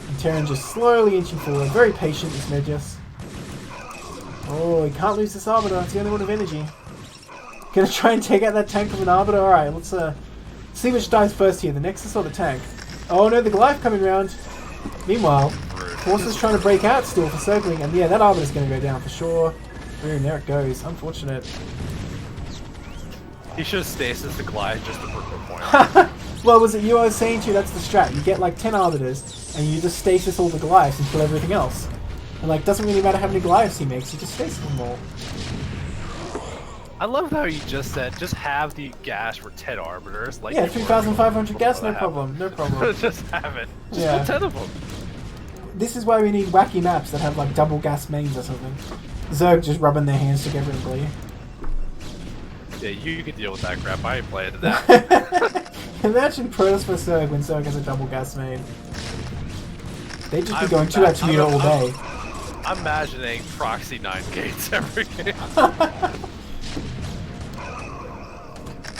And Terran just slowly inching forward, very patient, this Medjus. Oh, he can't lose this Arbiter. It's the only one of energy. Gonna try and take out that tank with an Arbiter. Alright, let's see which dies first here, the Nexus or the tank. Oh no, the Goliath coming round. Meanwhile, Forces trying to break out still for circling, and yeah, that Arbiter's gonna go down for sure. Boom, there it goes. Unfortunate. He should have stasis the Goliath just to prove a point. Well, was it you I was saying to you? That's the strat. You get like 10 Arbiters, and you just stasis all the Goliaths and kill everything else. And like, doesn't really matter how many Goliaths he makes, you just stasis them all. I love how you just said, just have the gas for 10 Arbiters. Like yeah, 3,500 gas, no problem, no problem. Just have it. Just have 10 of them. This is why we need wacky maps that have like double gas mains or something. Zerg just rubbing their hands together and glee. Yeah, you can deal with that crap. I ain't playing that. Imagine Protoss for Zerg when Zerg has a double gas main. They'd just be going 2-2 unit all day. I'm imagining proxy 9 gates every game.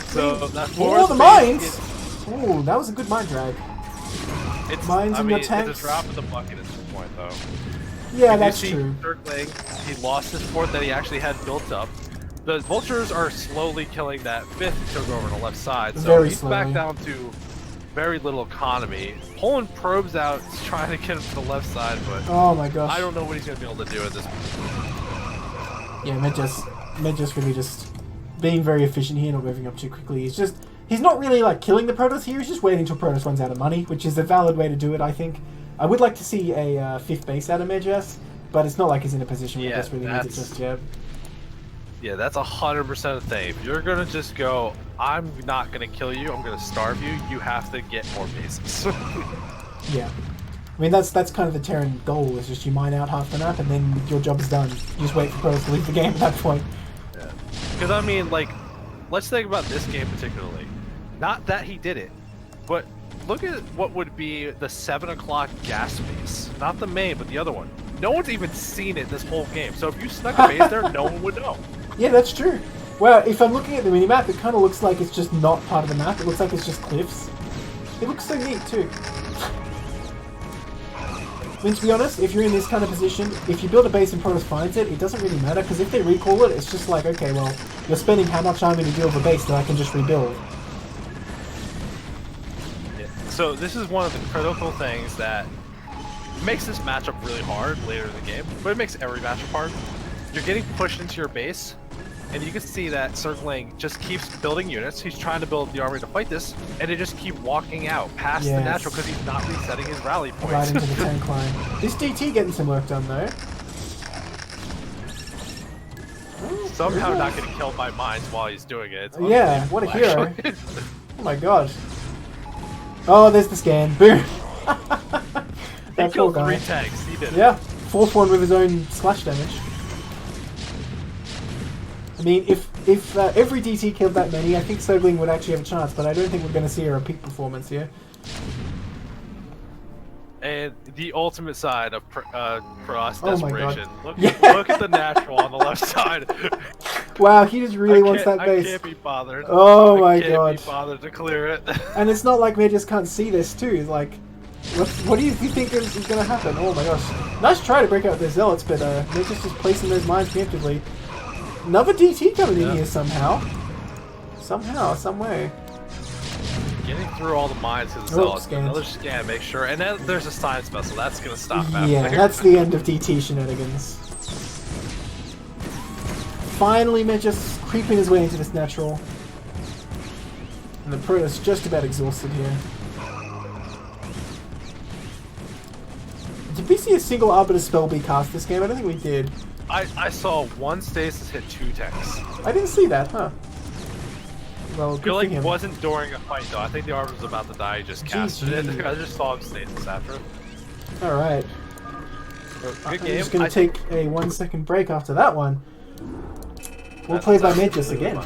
So that oh, the mines! Ooh, that was a good mine drag. It's, mines in your tanks. It's a drop in the bucket at this point, though. Yeah, that's true. Circling, he lost his fort that he actually had built up. The Vultures are slowly killing that 5th he took over on the left side, so he's back down to very little economy. Pulling probes out, trying to get him to the left side, but oh my gosh, I don't know what he's going to be able to do at this point. Yeah, Medjus really just being very efficient here, not moving up too quickly. He's not really like killing the Protoss here, he's just waiting until Protoss runs out of money, which is a valid way to do it, I think. I would like to see a 5th base out of Medjus, but it's not like he's in a position where he just really needs it just yet. Yeah, that's 100% the thing. If you're gonna just go, I'm not gonna kill you, I'm gonna starve you, you have to get more bases. Yeah. I mean, that's kind of the Terran goal, is just you mine out half the map and then your job is done. You just wait for Protoss to leave the game at that point. Yeah. Because, I mean, like, let's think about this game particularly. Not that he did it, but look at what would be the 7 o'clock gas base. Not the main, but the other one. No one's even seen it this whole game, so if you snuck a base there, no one would know. Yeah, that's true. Well, if I'm looking at the minimap, it kind of looks like it's just not part of the map. It looks like it's just cliffs. It looks so neat, too. I mean, to be honest, if you're in this kind of position, if you build a base and Protoss finds it, it doesn't really matter, because if they recall it, it's just like, okay, well, you're spending how much army to deal with a base that I can just rebuild. Yeah. So this is one of the critical things that makes this matchup really hard later in the game, but it makes every matchup hard. You're getting pushed into your base, and you can see that circling just keeps building units. He's trying to build the army to fight this, and they just keep walking out past the natural because he's not resetting his rally points. Right into the tank line. This DT getting some work done though. Somehow not getting killed by mines while he's doing it. Yeah, what a hero. Oh my god. Oh, there's the scan. Boom. He That poor killed guy. 3 tanks. He did. Yeah, fourth one with his own splash damage. I mean, if every DT killed that many, I think Sogling would actually have a chance, but I don't think we're going to see her a peak performance here. And the ultimate side of Cross Oh my God. desperation. Look, Yeah. look at the natural on the left side. Wow, he just really wants that I base. can't be bothered. Oh my I can't God. be bothered to clear it. And it's not like Medjus can't see this too. It's like, what do you think is going to happen? Oh my gosh. Nice try to break out their zealots, but Medjus just placing those mines preemptively. Another DT coming in here somehow. Somehow, some way. Getting through all the mines to the zealots. Another scan, make sure. And then there's a science vessel. That's going to stop that. Yeah, that's the end of DT shenanigans. Finally, Medjus creeping his way into this natural. And the Protoss just about exhausted here. Did we see a single Arbiter spell be cast this game? I don't think we did. I saw one stasis hit 2 tanks. I didn't see that, huh? Well, I good feel for like it him. wasn't during a fight though. I think the Arbiter was about to die. He just casted it. GG. I just saw him stasis after. Alright. Good I'm game. just going to take a 1-second break after that one. We'll play by Medjus again.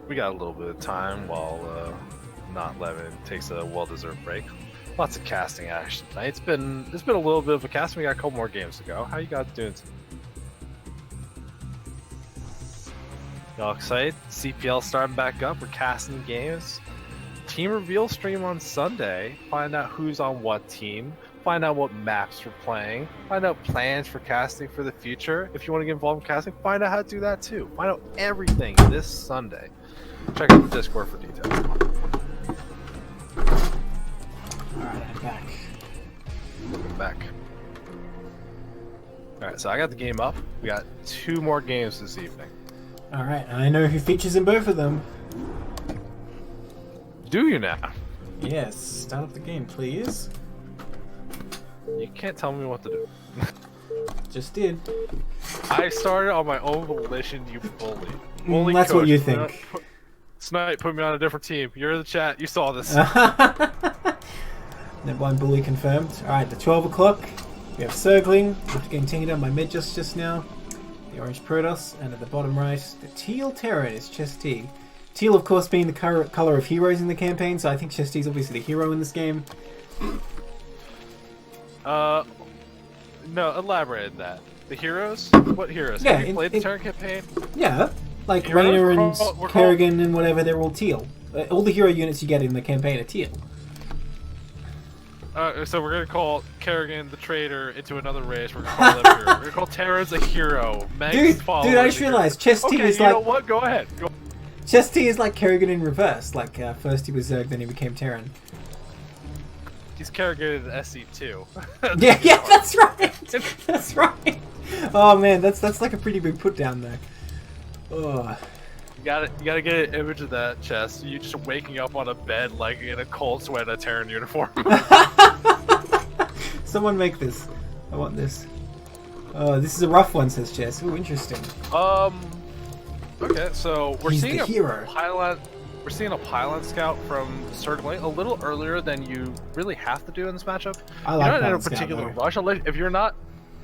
We got a little bit of time while not Levin takes a well-deserved break. Lots of casting action tonight. It's been a little bit of a casting. We got a couple more games to go. How you guys doing? Y'all excited? CPL starting back up. We're casting games. Team reveal stream on Sunday. Find out who's on what team. Find out what maps we're playing. Find out plans for casting for the future. If you want to get involved in casting, find out how to do that too. Find out everything this Sunday. Check out the Discord for details. Alright, I'm back. Welcome back. Alright, so I got the game up. We got 2 more games this evening. Alright, I know who features in both of them. Do you now? Yes, start up the game, please. You can't tell me what to do. Just did. I started on my own volition, you bully. That's what you think. Snipe, put me on a different team. You're in the chat. You saw this. Neblime bully confirmed. Alright, the 12 o'clock. We have Circling, getting taken down by Medjus just now. The orange Protoss, and at the bottom right, the teal Terran is Chess T. Teal, of course, being the color of heroes in the campaign, so I think Chess T is obviously the hero in this game. No, elaborate on that. The heroes? What heroes? Yeah, Have you played the Terran campaign? Yeah, like Heroes? Raynor and Kerrigan and whatever, they're all teal. All the hero units you get in the campaign are teal. So we're gonna call Kerrigan the traitor into another race. We're gonna call them hero. We're gonna call Terrans a hero. Dude, I just realized Chess T is like... you know what? Go ahead. Go. Chess T is like Kerrigan in reverse. Like, first he was Zerg, then he became Terran. He's Kerrigan in SC2. yeah, that's right. That's right. Oh man, that's like a pretty big put down there. Oh. You gotta get an image of that chest. You just waking up on a bed like in a cold sweat in a Terran uniform. Someone make this. I want this. Oh, this is a rough one, says Chess. Ooh, interesting. Okay, so we're He's seeing the hero. We're seeing a pylon scout from Circling a little earlier than you really have to do in this matchup. I like You're not in a pylon scout, particular though. rush unless if you're not.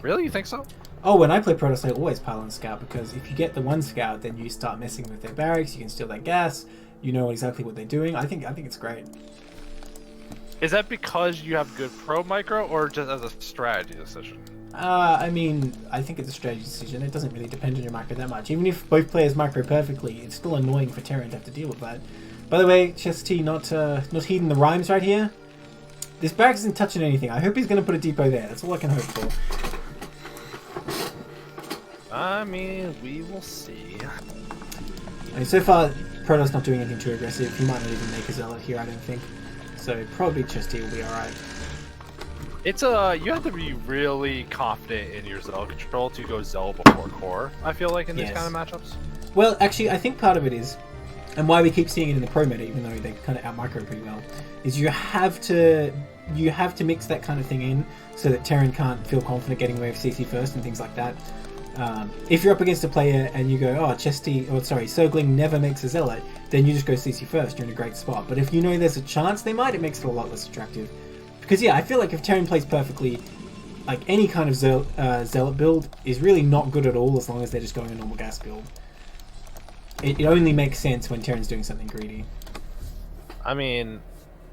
Really, you think so? Oh, when I play Protoss, I always pylon scout, because if you get the one scout, then you start messing with their barracks. You can steal their gas. You know exactly what they're doing. I think it's great. Is that because you have good pro micro, or just as a strategy decision? I mean, I think it's a strategy decision. It doesn't really depend on your micro that much. Even if both players micro perfectly, it's still annoying for Terran to have to deal with that. By the way, Chesty not heeding the rhymes right here. This barracks isn't touching anything. I hope he's going to put a depot there. That's all I can hope for. I mean, we will see. I mean, so far, Protoss not doing anything too aggressive. He might not even make a Zealot here, I don't think. So probably Chesty will be alright. It's you have to be really confident in your Zealot control to go Zealot before core, I feel like, in these kind of matchups. Well, actually, I think part of it is, and why we keep seeing it in the pro meta, even though they kind of out-micro pretty well, is you have to mix that kind of thing in so that Terran can't feel confident getting away with CC first and things like that. If you're up against a player and you go, oh, Zergling never makes a Zealot, then you just go CC first, you're in a great spot. But if you know there's a chance they might, it makes it a lot less attractive. Because yeah, I feel like if Terran plays perfectly, like any kind of Zealot build is really not good at all as long as they're just going a normal gas build. It only makes sense when Terran's doing something greedy. I mean,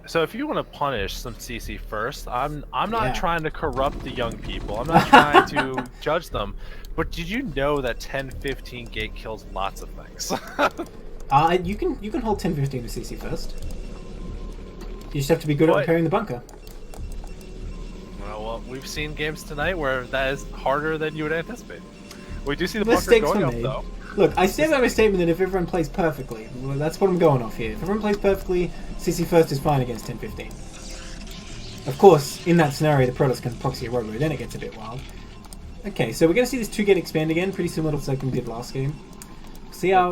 so if you want to punish some CC first, I'm not trying to corrupt the young people. I'm not trying to judge them. But did you know that 10-15 gate kills lots of things? You can hold 10-15 to CC first. You just have to be good at repairing the bunker. Well, we've seen games tonight where that is harder than you would anticipate. We do see the bunker going up, though. Look, I stand by my statement that if everyone plays perfectly, well, that's what I'm going off here. If everyone plays perfectly, CC first is fine against 10-15. Of course, in that scenario, the Protoss can proxy a robo, then it gets a bit wild. Okay, so we're going to see this 2-gate expand again, pretty similar to like we did last game. See how...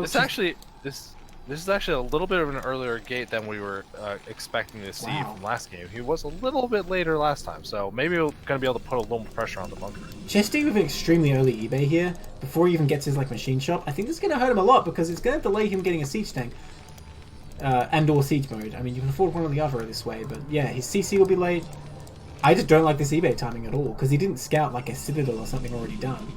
This is actually a little bit of an earlier gate than we were expecting to see from last game. He was a little bit later last time, so maybe we're going to be able to put a little more pressure on the bunker. Chesty with an extremely early eBay here, before he even gets his like machine shop, I think this is going to hurt him a lot because it's going to delay him getting a siege tank. And/or siege mode. I mean, you can afford one or the other this way, but yeah, his CC will be late. I just don't like this eBay timing at all, because he didn't scout like a Citadel or something already done.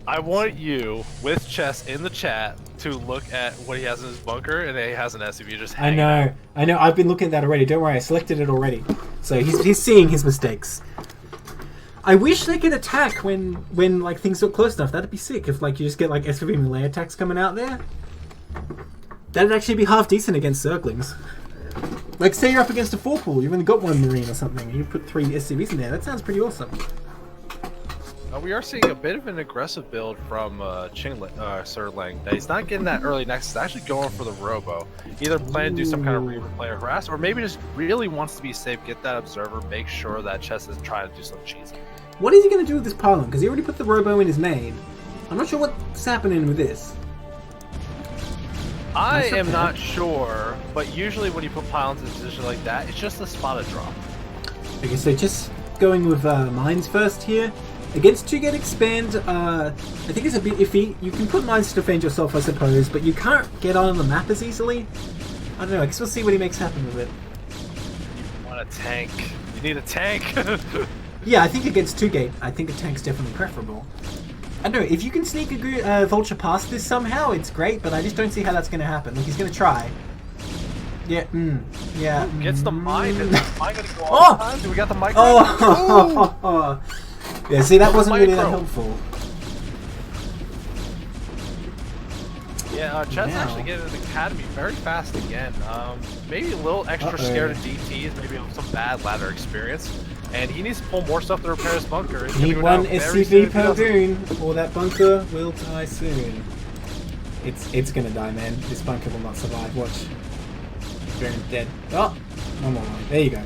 I want you, with Chess in the chat, to look at what he has in his bunker, and he has an SUV just hanging out. I know, I've been looking at that already, don't worry, I selected it already. So he's seeing his mistakes. I wish they could attack when like things look close enough. That'd be sick if like you just get like SUV melee attacks coming out there. That'd actually be half decent against Zerglings. Like, say you're up against a 4-pool, you've only got one Marine or something, and you put 3 SCVs in there. That sounds pretty awesome. We are seeing a bit of an aggressive build from Zergling. He's not getting that early next. He's actually going for the robo. Either plan to do some kind of Reaver play or harass, or maybe just really wants to be safe, get that observer, make sure that Chess is trying to do some cheesy. What is he going to do with this pylon? Because he already put the robo in his main. I'm not sure what's happening with this. I am not sure, but usually when you put pylons in a position like that, it's just a spotted drop. Okay, so just going with mines first here. Against 2-gate expand, I think it's a bit iffy. You can put mines to defend yourself, I suppose, but you can't get on the map as easily. I don't know, I guess we'll see what he makes happen with it. You want a tank. You need a tank. Yeah, I think against 2-gate, I think a tank's definitely preferable. I don't know, if you can sneak a Vulture past this somehow, it's great, but I just don't see how that's going to happen. Like, he's going to try. Yeah, yeah. Gets the mine. Is the mine going to go all the time? Do we got the micro? Oh! Yeah, see, that wasn't really that helpful. Yeah, Chet's actually getting an academy very fast again. Maybe a little extra scared of DTs, maybe some bad ladder experience. And he needs to pull more stuff to repair his bunker. Need one SCV per goon, or that bunker will die soon. It's gonna die, man. This bunker will not survive. Watch. Baron's dead. Oh! One more. There you go.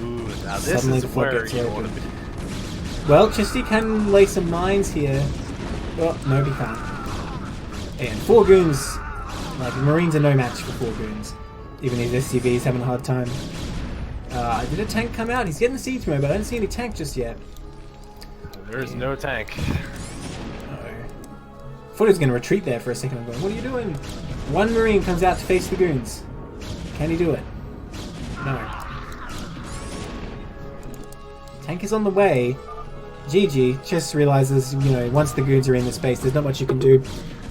Ooh, now this is where you want to be. Well, Chesty can lay some mines here. Oh, no, he can't. And 4 goons. Like, Marines are no match for 4 goons. Even his SCV's having a hard time. Did a tank come out? He's getting the siege mode, but I don't see any tank just yet. There's no tank. I thought he was going to retreat there for a second. I'm going, what are you doing? 1 Marine comes out to face the goons. Can he do it? No. Tank is on the way. GG. Chess realizes, you know, once the goons are in the space, there's not much you can do.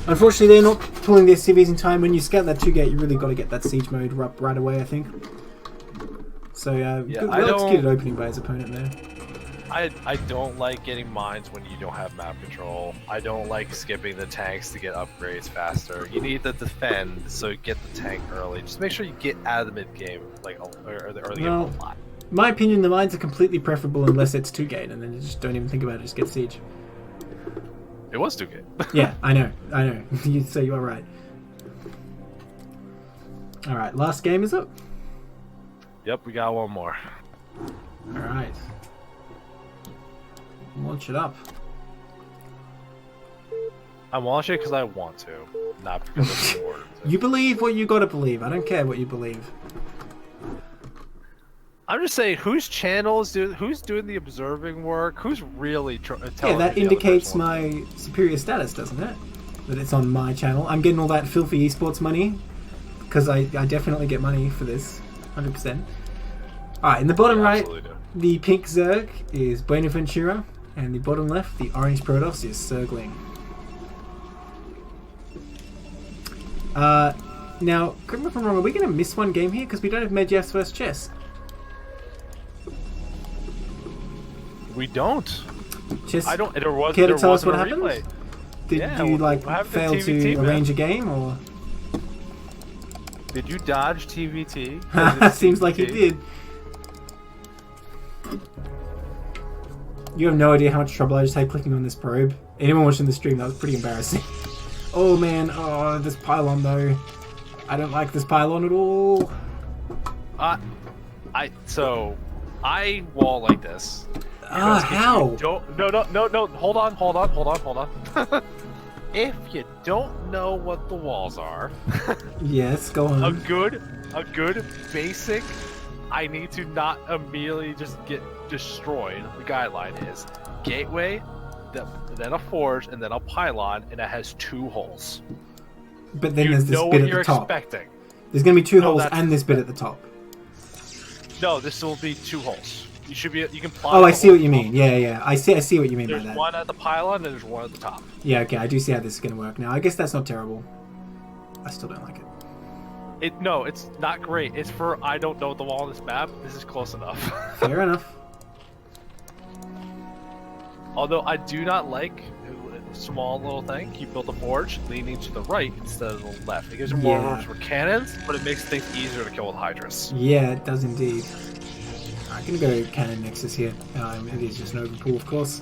Unfortunately, they're not pulling their CVs in time. When you scout that 2-gate, you really got to get that siege mode up right away, I think. So Yeah, well executed opening by his opponent there. I don't like getting mines when you don't have map control. I don't like skipping the tanks to get upgrades faster. You need to defend, so you get the tank early. Just make sure you get out of the mid game, like or the early game a lot. In my opinion, the mines are completely preferable unless it's 2-gate, and then you just don't even think about it, just get siege. It was 2-gate. Yeah, I know. So you are right. Alright, last game is up. Yep, we got one more. Alright. Launch it up. I'm launching it because I want to, not because I'm bored. You believe what you gotta believe. I don't care what you believe. I'm just saying, whose channel is who's doing the observing work? Who's really telling Yeah, that the indicates other person my superior status, doesn't it? That it's on my channel. I'm getting all that filthy esports money because I definitely get money for this, 100%. All right, in the bottom right, do. the pink Zerg is Buenaventura, and the bottom left, the orange Protoss is Zergling. Now, correct me if I'm wrong, are we going to miss one game here? Because we don't have Medjeff's first chess. We don't. Chess, I don't. There was. care to there tell us wasn't what a happened? replay. Did Yeah, you, what like, happened to fail TVT, to man? arrange a game, or...? Did you dodge TVT? Seems like he did. You have no idea how much trouble I just had clicking on this probe. Anyone watching the stream, that was pretty embarrassing. Oh man, oh, this pylon though. I don't like this pylon at all. So I wall like this. How? No. Hold on. If you don't know what the walls are, yes, go on. a good basic. I need to not immediately just get destroyed. The guideline is gateway, then a forge, and then a pylon, and it has 2 holes. But then there's this bit at the top. Expecting. There's going to be 2 holes and this bit at the top. No, this will be 2 holes. You should be. You can. Oh, I see what you mean. Yeah. I see what you mean by that. There's one at the pylon, and there's one at the top. Yeah, okay. I do see how this is going to work now. I guess that's not terrible. I still don't like it. No, it's not great. It's for I don't know the wall on this map. This is close enough. Fair enough. Although I do not like a small little thing. He built a forge leaning to the right instead of the left. It gives you more room for cannons, but it makes things easier to kill with Hydras. Yeah, it does indeed. I'm gonna go cannon nexus here. It is just an open pool, of course.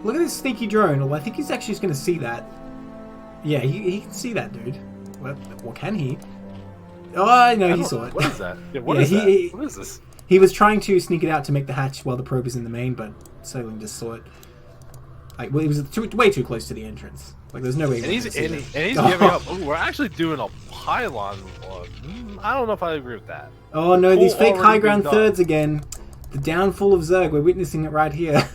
Look at this sneaky drone. Well, I think he's actually just gonna see that. Yeah, he can see that, dude. Well, can he? Oh, no, he saw it. What is that? Yeah, what is that? What is this? He was trying to sneak it out to make the hatch while the probe is in the main, but Soling just saw it. Well, he was way too close to the entrance. Like, there's no way. And he's giving up. Oh, we're actually doing a pylon. I don't know if I agree with that. Oh no, these fake high ground thirds again. The downfall of Zerg. We're witnessing it right here.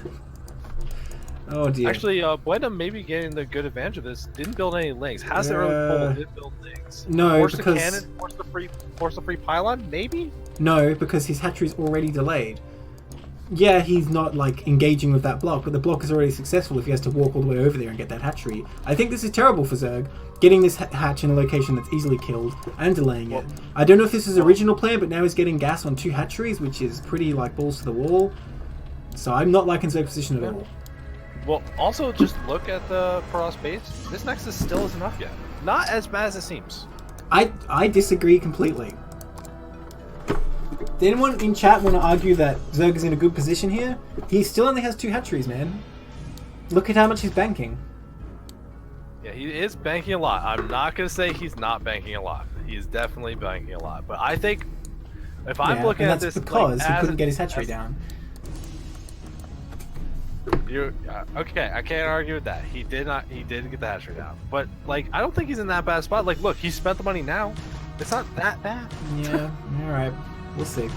Oh dear. Actually, Buena maybe getting the good advantage of this. Didn't build any links. Has their own pole. Didn't build links. No, force because the cannon, force the free pylon. Maybe. No, because his hatchery's already delayed. Yeah, he's not like engaging with that block, but the block is already successful if he has to walk all the way over there and get that hatchery. I think this is terrible for Zerg, getting this hatch in a location that's easily killed and delaying it. I don't know if this is original plan, but now he's getting gas on 2 hatcheries, which is pretty like balls to the wall. So I'm not liking Zerg's position at all. Well, also just look at the Protoss base. This Nexus still isn't up yet. Not as bad as it seems. I disagree completely. Did anyone in chat want to argue that Zerg is in a good position here? He still only has 2 hatcheries, man. Look at how much he's banking. Yeah, he is banking a lot. I'm not going to say he's not banking a lot. He's definitely banking a lot. But I think if I'm looking at this... that's because he couldn't get his hatchery down. Okay, I can't argue with that. He did get the hatchery down. But, like, I don't think he's in that bad spot. Like, look, he spent the money now. It's not that bad. Yeah, alright. We'll see.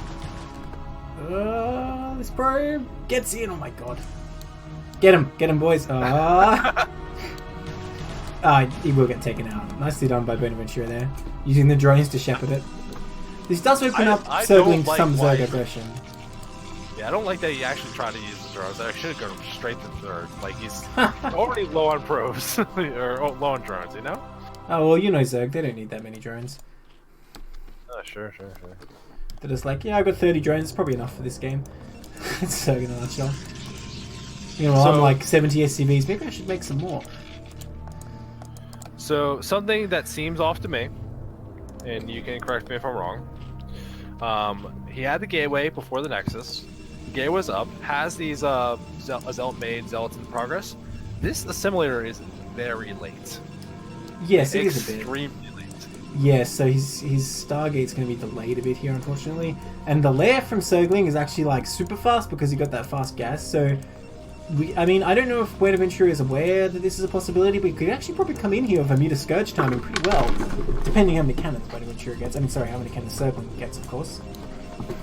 This probe gets in. Oh my god. Get him, boys. He will get taken out. Nicely done by Buenaventura there. Using the drones to shepherd it. This does open up circling some Zerg aggression. Yeah, I don't like that he actually tried to use the drones. I should have gone straight to third. Like, he's already low on probes. or low on drones, you know? Oh, well, you know Zerg. They don't need that many drones. Oh, sure. They're just like, yeah, I've got 30 drones. It's probably enough for this game. It's so in a nutshell. You know, I'm like 70 SCVs. Maybe I should make some more. So something that seems off to me, and you can correct me if I'm wrong. He had the gateway before the Nexus. The gateway's up. Has these Zealot made Zealots in progress. This assimilator is very late. Yes, it is a bit. Extremely late. Yes, so his Stargate's going to be delayed a bit here, unfortunately. And the lair from Circling is actually like super fast because he got that fast gas. So, I mean, I don't know if Buenaventura is aware that this is a possibility, but he could actually probably come in here with Bermuda Scourge timing pretty well, depending how many cannons Buenaventura gets. I mean, sorry, how many cannons Circling gets, of course.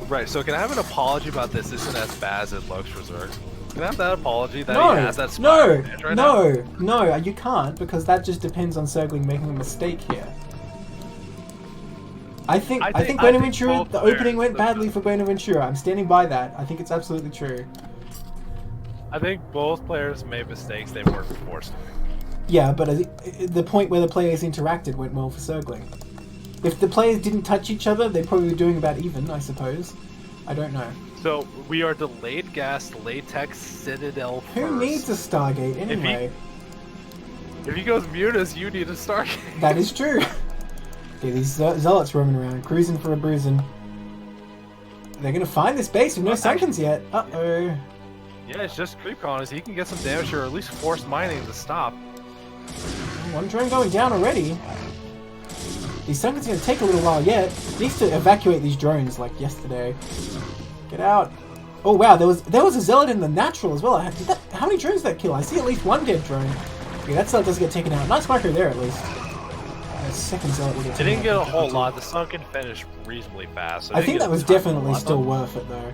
Right, so can I have an apology about this isn't as bad as it looks for Zerg? Can I have that apology that he has that no, right no, now? no, you can't, because that just depends on Circling making a mistake here. I think Buenaventura, the opening went badly for Buenaventura. I'm standing by that. I think it's absolutely true. I think both players made mistakes they weren't forced to. Yeah, but the point where the players interacted went well for Circling. If the players didn't touch each other, they're probably doing about even, I suppose. I don't know. So we are delayed gas, latex, Citadel first. Who needs a Stargate anyway? If he goes Mutas, you need a Stargate. That is true. Okay, these Zealots roaming around, cruising for a bruising. They're gonna find this base with no Sunkens yet. Uh-oh. Yeah, it's just creep colonies. He can get some damage or at least force mining to stop. One drone going down already. These Sunkens are gonna take a little while yet. Needs to evacuate these drones like yesterday. Get out. Oh wow, there was a Zealot in the natural as well. How many drones did that kill? I see at least one dead drone. Okay, that Zealot doesn't get taken out. Nice micro there at least. Second Zealot will get taken out. They didn't get a whole lot. The Sunken finished reasonably fast. So I think that was definitely still worth it though.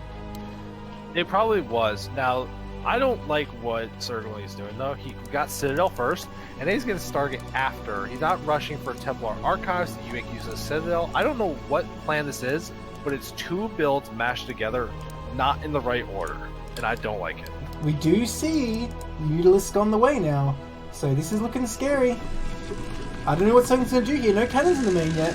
It probably was. Now, I don't like what Circling is doing though. He got Citadel first, and then he's going to Stargate after. He's not rushing for Templar Archives. You make use of Citadel. I don't know what plan this is, but it's two builds mashed together, not in the right order, and I don't like it. We do see Mutalisk on the way now, so this is looking scary. I don't know what Circling's going to do here. No cannons in the main yet.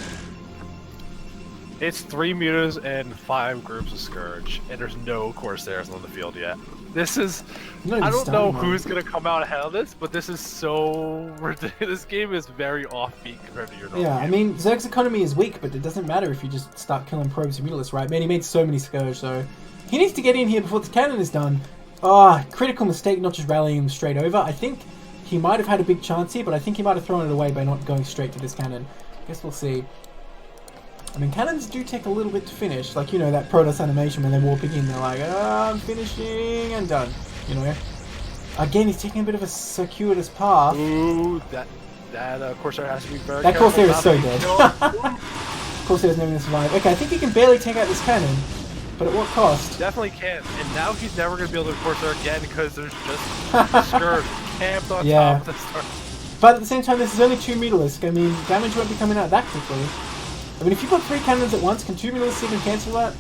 It's 3 Mutas and 5 groups of Scourge, and there's no Corsairs on the field yet. This is... I don't know who's going to come out ahead of this, but this is so ridiculous. This game is very offbeat compared to your normal game. I mean, Zerg's economy is weak, but it doesn't matter if you just start killing probes and Mutalisks, right? Man, he made so many Scourge, so... He needs to get in here before the cannon is done. Ah, critical mistake not just rallying him straight over. I think he might have had a big chance here, but I think he might have thrown it away by not going straight to this cannon. Guess we'll see. I mean, cannons do take a little bit to finish. Like, you know, that Protoss animation when they're warping in, they're like, oh, I'm finishing, and done. You know? Again, he's taking a bit of a circuitous path. Ooh, that Corsair has to be very That careful. Corsair is so dead. Corsair's never going to survive. Okay, I think he can barely take out this cannon. But at what cost? Definitely can. And now he's never going to be able to Corsair again because there's just Scourge camped on top of the Star. But at the same time, this is only 2 Mutalisk. I mean, damage won't be coming out that quickly. I mean, if you've got 3 cannons at once, can 2 Mutalisks even cancel that?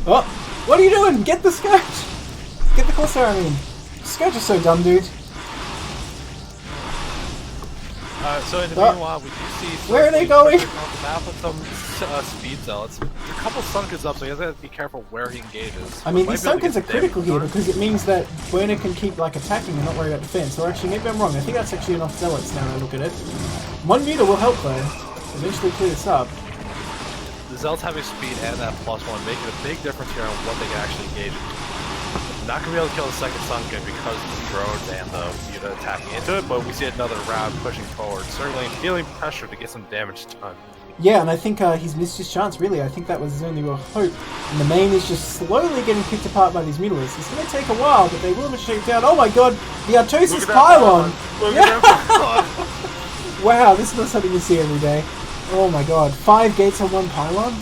Oh! What are you doing? Get the Scourge! Get the Corsair, I mean. Scourge is so dumb, dude. So in the meanwhile, we do see... Where are they going? On the map with some speed zealots. There's a couple Sunkens up, so he has to be careful where he engages. I mean, these Sunkens are critical here because it means that Buena can keep like attacking and not worry about defense. Or actually, maybe I'm wrong. I think that's actually enough zealots now when I look at it. 1 Muta will help though. Eventually clear this up. The zealots having speed and that +1 making a big difference here on what they can actually engage in. Not going to be able to kill the second Sunken because of the drones and the Muta attacking into it, but we see another round pushing forward. Certainly feeling pressure to get some damage done. Yeah, and I think he's missed his chance, really. I think that was his only real hope. And the main is just slowly getting picked apart by these Mutalisks. It's going to take a while, but they will be shaken down. Oh my god, the Artosis pylon! Wow, this is not something you see every day. Oh my god, 5 gates on 1 pylon?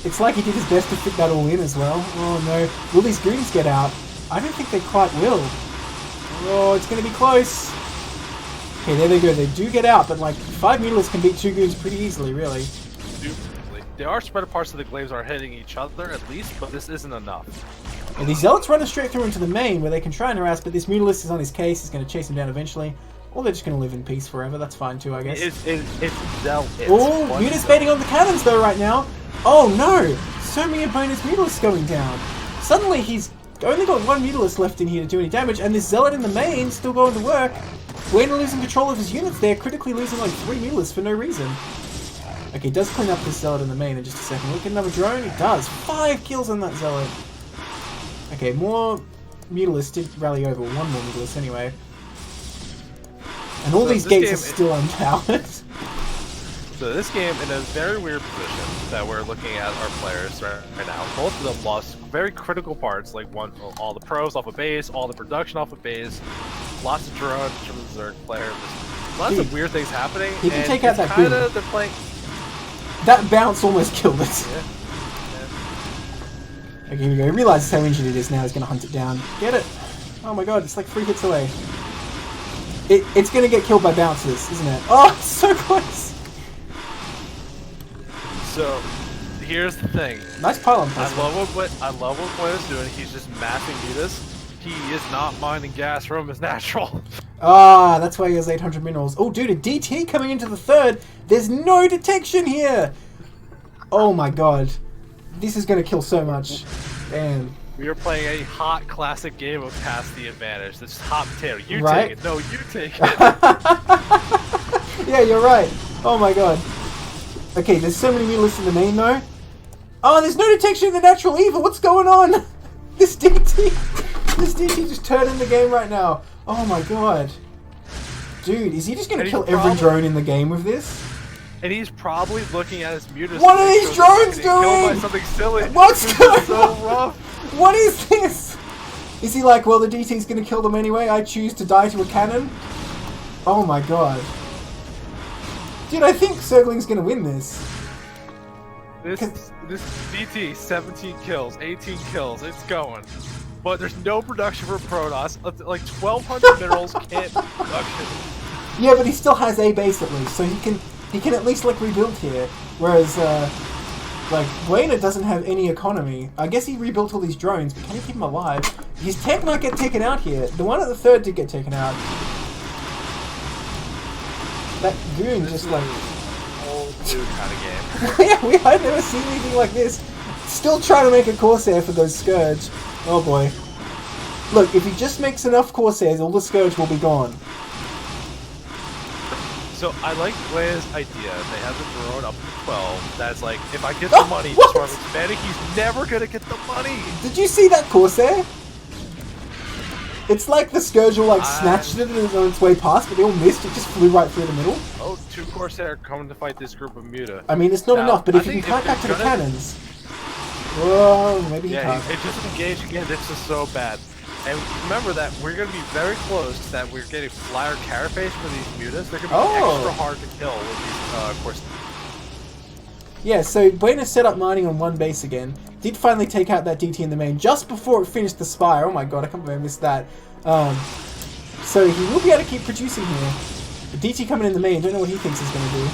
It's like he did his best to fit that all in as well. Oh no. Will these goons get out? I don't think they quite will. Oh, it's going to be close. Okay, there they go. They do get out, but like 5 Mutalisks can beat 2 goons pretty easily, really. They are spread parts of the glaives are hitting each other at least, but this isn't enough. And these zealots running straight through into the main where they can try and harass, but this Mutalisk is on his case. He's going to chase him down eventually. Or they're just going to live in peace forever. That's fine too, I guess. It's zealot. Oh, Muta's baiting on the cannons though right now. Oh no! So many of Bona's Mutalisks going down. Suddenly he's only got one Mutalisk left in here to do any damage, and this Zealot in the main still going to work. Buena losing control of his units there, critically losing like 3 Mutalisks for no reason. Okay, he does clean up this Zealot in the main in just a second. Look at another drone. He does. 5 kills on that Zealot. Okay, more Mutalisks did rally over. 1 more Mutalisk anyway. And all these gates are still unpowered. So this game, in a very weird position that we're looking at our players right now, both of them lost very critical parts, like all the pros off of base, all the production off of base, lots of drones from the Zerg player, lots of weird things happening. He can take out that goon. They're playing. That bounce almost killed it. Yeah. Okay, here we go. He realizes how injured it is now. He's going to hunt it down. Get it! Oh my god, it's like 3 hits away. It's going to get killed by bounces, isn't it? Oh, it's so close! So, here's the thing. Nice pylon placement. I love what Buena's doing. He's just massing Mutas. He is not mining gas from his natural. Ah, that's why he has 800 minerals. Oh, dude, a DT coming into the 3rd. There's no detection here. Oh my god, this is gonna kill so much. Damn. We are playing a hot classic game of pass the advantage. This is hot potato. You right? take it. No, you take it. Yeah, you're right. Oh my god. Okay, there's so many Mutalisks in the main though. Oh, there's no detection of the natural evil. What's going on? This DT just turned in the game right now. Oh my god. Dude, is he just gonna kill every drone in the game with this? And he's probably looking at his Mutas. What are these drones doing? Killed by something silly. What's going on? So rough. What is this? Is he like, well, the DT's gonna kill them anyway, I choose to die to a cannon? Oh my god. Dude, I think Zergling's gonna win this. This DT, 17 kills, 18 kills, it's going. But there's no production for Protoss. Like 1,200 minerals can't production. Yeah, but he still has a base at least, so he can at least like rebuild here. Whereas like Buena doesn't have any economy. I guess he rebuilt all these drones, but can he keep him alive? His tech might get taken out here. The one at the 3rd did get taken out. That goon just like old dude kind of game. Yeah, I've never seen anything like this. Still trying to make a Corsair for those Scourge. Oh boy. Look, if he just makes enough Corsairs, all the Scourge will be gone. So I like Buena's idea. They have the drone up to 12. That's like, if I get the money, that's where I'm expanding. He's never gonna get the money. Did you see that Corsair? It's like the Scourge all like snatched it and it was on its way past, but they all missed. It just flew right through the middle. Oh, 2 Corsair coming to fight this group of Muta. I mean, it's not enough, but if you can climb back to the cannons... Whoa, maybe he can't. It just engaged again. This is so bad. And remember that we're going to be very close that we're getting flyer carapace for these Mutas. They're going to be extra hard to kill with these Corsairs. Yeah, so Buena set up mining on one base again. Did finally take out that DT in the main just before it finished the Spire. Oh my god, I can't believe I missed that. So he will be able to keep producing here. The DT coming in the main, don't know what he thinks he's going to do.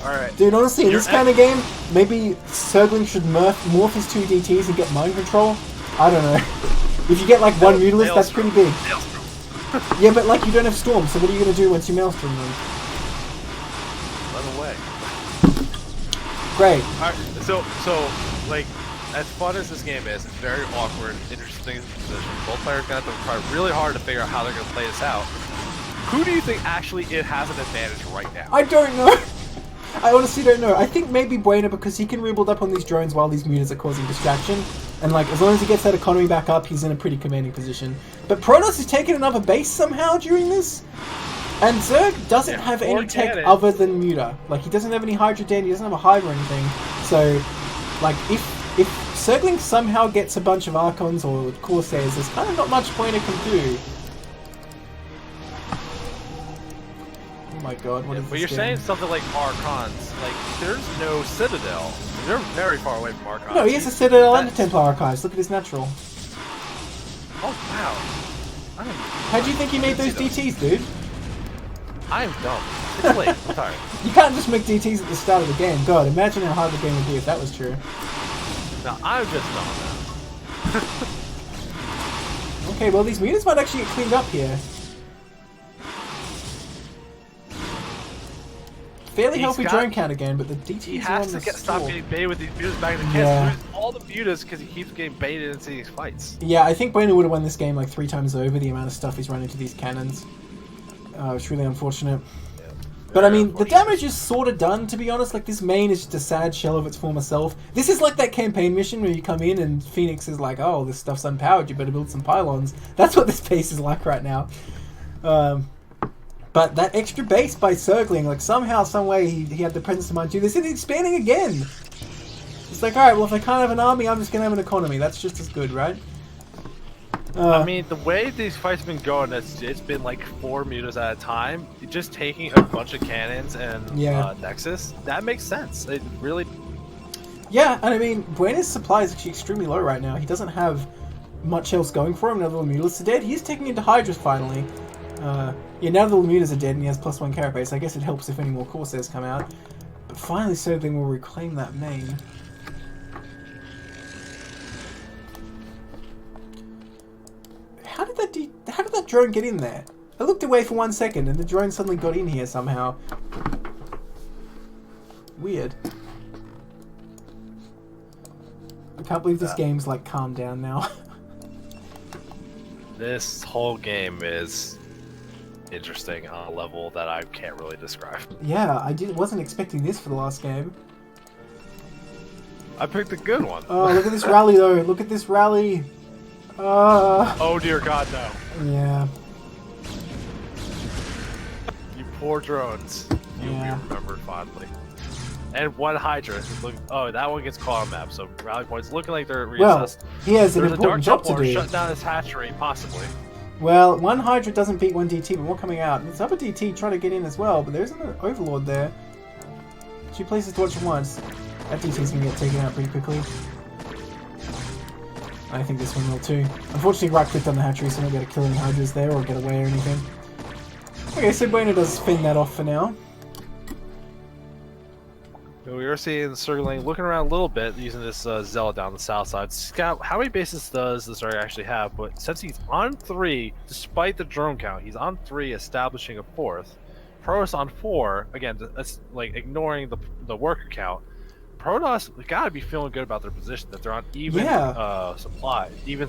Alright. Dude, honestly, in this kind of game, maybe Zergling should morph his 2 DTs and get mind control. I don't know. If you get like 1 Mutalist, that's pretty big. Yeah, but like you don't have Storm, so what are you going to do once you Maelstrom them? Run away. Great. Alright, so like, as fun as this game is, it's very awkward, interesting position. Both players are going to have to try really hard to figure out how they're going to play this out. Who do you think actually has an advantage right now? I don't know. I honestly don't know. I think maybe Buena, because he can rebuild up on these drones while these Mutas are causing distraction. And like, as long as he gets that economy back up, he's in a pretty commanding position. But Protoss is taking another base somehow during this. And Zerg doesn't have any tech other than Muta. Like, he doesn't have any Hydra Den, he doesn't have a Hive or anything. So, like, if Zergling somehow gets a bunch of Archons or Corsairs, there's kind of not much Buena can do. Oh my god, what is this? But you're saying something like Archons, like, there's no Citadel. They're very far away from Archons. No, he has a Citadel and a Templar Archives. Look at his natural. Oh, wow. How do you think he made those DTs, dude? I am dumb. It's late. I'm sorry. You can't just make DTs at the start of the game. God, imagine how hard the game would be if that was true. No, I'm just dumb now. Okay, well these Mutas might actually get cleaned up here. fairly healthy drone count again, but the DTs He are on has the to stop stall. getting baited with these mutas back in the Yeah. cans. All the mutas because he keeps getting baited into these fights. Yeah, I think Bueno would have won this game like 3 times over the amount of stuff he's run into these cannons. It's really unfortunate. Yeah, But I mean, the unfortunate. damage is sort of done, to be honest. Like, this main is just a sad shell of its former self. This is like that campaign mission where you come in and Phoenix is like, oh, this stuff's unpowered, you better build some pylons. That's what this base is like right now. But that extra base by circling, like, somehow, some way, he had the presence of mind to do this, and it's expanding again! It's like, alright, well, if I can't have an army, I'm just gonna have an economy. That's just as good, right? I mean, the way these fights have been going, it's been like 4 mutas at a time. Just taking a bunch of cannons and Nexus, that makes sense. It really... Yeah, and I mean, Buena's supply is actually extremely low right now. He doesn't have much else going for him. Now the Lemutas are dead. He's taking into Hydras finally. Yeah, now the Lemutas are dead and he has +1 carapace. I guess it helps if any more Corsairs come out. But finally, Circling will reclaim that main. How did that drone get in there? I looked away for 1 second and the drone suddenly got in here somehow. Weird. I can't believe this game's like calmed down now. This whole game is interesting on a level that I can't really describe. Yeah, wasn't expecting this for the last game. I picked a good one. Oh, look at this rally though. Look at this rally. Oh dear God, no. Yeah. You poor drones. You'll be remembered fondly. And 1 Hydra. Oh, that one gets call on map, so rally points looking like they're reassessed. Well, he has an There's important job to do. Shut down his hatchery, possibly. Well, 1 Hydra doesn't beat 1 DT, but more coming out. This other DT trying to get in as well, but there's an Overlord there. 2 places to watch at once. That DT's going to get taken out pretty quickly. I think this one will too. Unfortunately, right-clicked on the hatchery, so I don't get to kill any Hydras there or get away or anything. Okay, so Bueno does fend that off for now. We were seeing Circling, looking around a little bit, using this Zealot down the south side. Scout, how many bases does this Zarya actually have? But since he's on 3, despite the drone count, he's on 3, establishing a 4th. Protoss on 4, again, that's like ignoring the worker count. Protoss gotta be feeling good about their position, that they're on even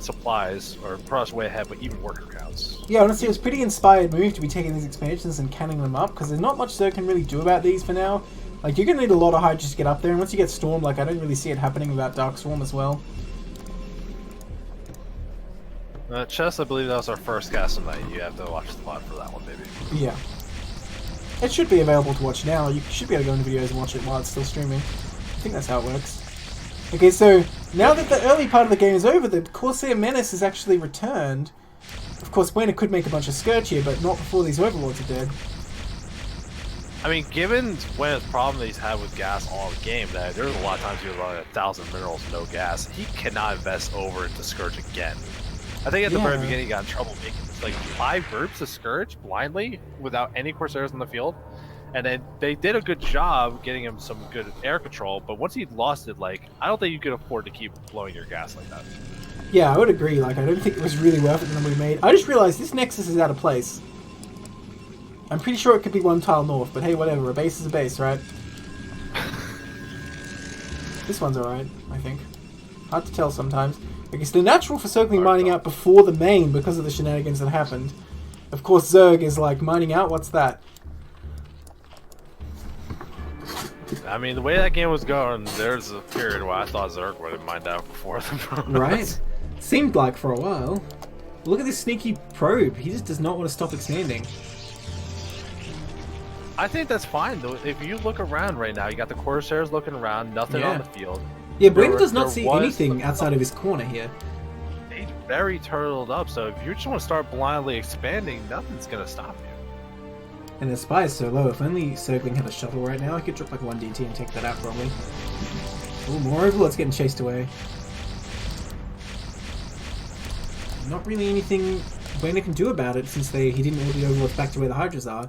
supplies, or Protoss way ahead, but even worker counts. Yeah, honestly, it was a pretty inspired move to be taking these expansions and canning them up, because there's not much Zerg can really do about these for now. Like, you're going to need a lot of Hydras to get up there, and once you get Storm, like, I don't really see it happening without Dark Swarm as well. Chess, I believe that was our first cast tonight. You have to watch the VOD for that one, maybe. Yeah. It should be available to watch now. You should be able to go into videos and watch it while it's still streaming. I think that's how it works. Okay, so, now that the early part of the game is over, the Corsair Menace is actually returned. Of course, Buena could make a bunch of Scourge here, but not before these Overlords are dead. I mean, given Buena's problem that he's had with gas all game, that there's a lot of times he was running 1,000 minerals, no gas. He cannot invest over into Scourge again. I think at the very beginning he got in trouble making like 5 groups of Scourge blindly without any Corsairs in the field. And then they did a good job getting him some good air control, but once he lost it, like, I don't think you could afford to keep blowing your gas like that. Yeah, I would agree. Like, I don't think it was really worth it the number we made. I just realized this Nexus is out of place. I'm pretty sure it could be 1 tile north, but hey, whatever. A base is a base, right? This one's alright, I think. Hard to tell sometimes. Okay, so the natural for Circling mining out before the main because of the shenanigans that happened. Of course, Zerg is like, mining out? What's that? I mean, the way that game was going, there's a period where I thought Zerg would have mined out before them. Right? Seemed like for a while. Look at this sneaky probe. He just does not want to stop expanding. I think that's fine, though. If you look around right now, you got the Corsairs looking around, nothing on the field. Yeah, Buena does not see anything outside of his corner here. He's very turtled up, so if you just want to start blindly expanding, nothing's going to stop you. And the spy is so low. If only Circling had a shuttle right now, I could drop like 1 DT and take that out probably. Oh, more Overlords getting chased away. Not really anything Buena can do about it since he didn't order the Overlords back to where the Hydras are.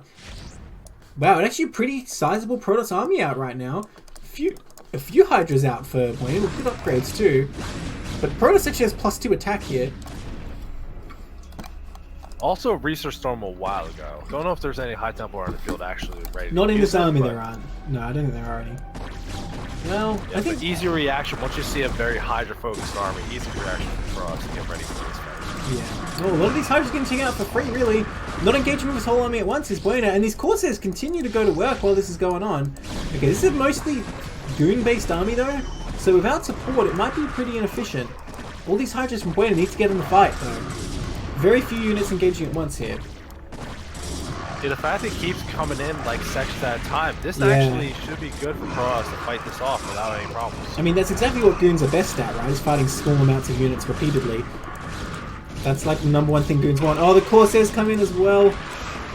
Wow, it's actually a pretty sizable Protoss army out right now. A few Hydras out for Buena with good upgrades too. But Protoss actually has +2 attack here. Also, Research Storm a while ago. Don't know if there's any High Templar on the field actually ready. Not to in use this it, army but- there aren't. No, I don't think there are any. Well, Yeah, I think... but easy reaction once you see a very Hydra-focused army. Easy reaction for us to get ready for this fight. Yeah. Well, a lot of these Hydras getting taken out for free, really. Not engaging with his whole army at once is bueno, and these Corsairs continue to go to work while this is going on. Okay, this is a mostly goon-based army, though, so without support, it might be pretty inefficient. All these Hydras from Bueno need to get in the fight, though. Very few units engaging at once here. Yeah, the fact that it keeps coming in like sections at a time, this Yeah. actually should be good for Cross to fight this off without any problems. I mean, that's exactly what goons are best at, right? Is fighting small amounts of units repeatedly. That's like the number one thing goons want. Oh, the Corsairs come in as well.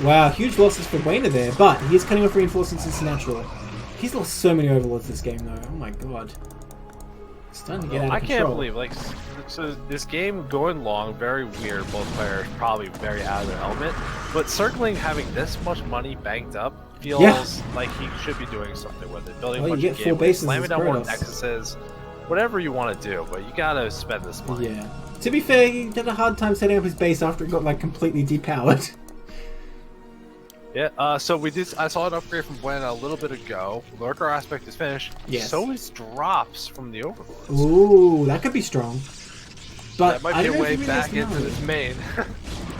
Wow, huge losses for Wayner there, but he is cutting off reinforcements as natural. He's lost so many overlords this game, though. Oh my god. It's starting to get out of I control. can't believe, like, so this game going long, very weird. Both players probably very out of their element. But Circling having this much money banked up feels like he should be doing something with it. Building Well, a bunch you of get 4 gameways, bases slamming as down more Protoss. nexuses, whatever you want to do. But you gotta spend this money. Yeah. To be fair, he had a hard time setting up his base after it got like completely depowered. Yeah, so I saw an upgrade from Buena a little bit ago. Lurker aspect is finished. Yes. So is drops from the Overlords. Ooh, that could be strong. But That might I be don't a know way if he really back has into to know. this main.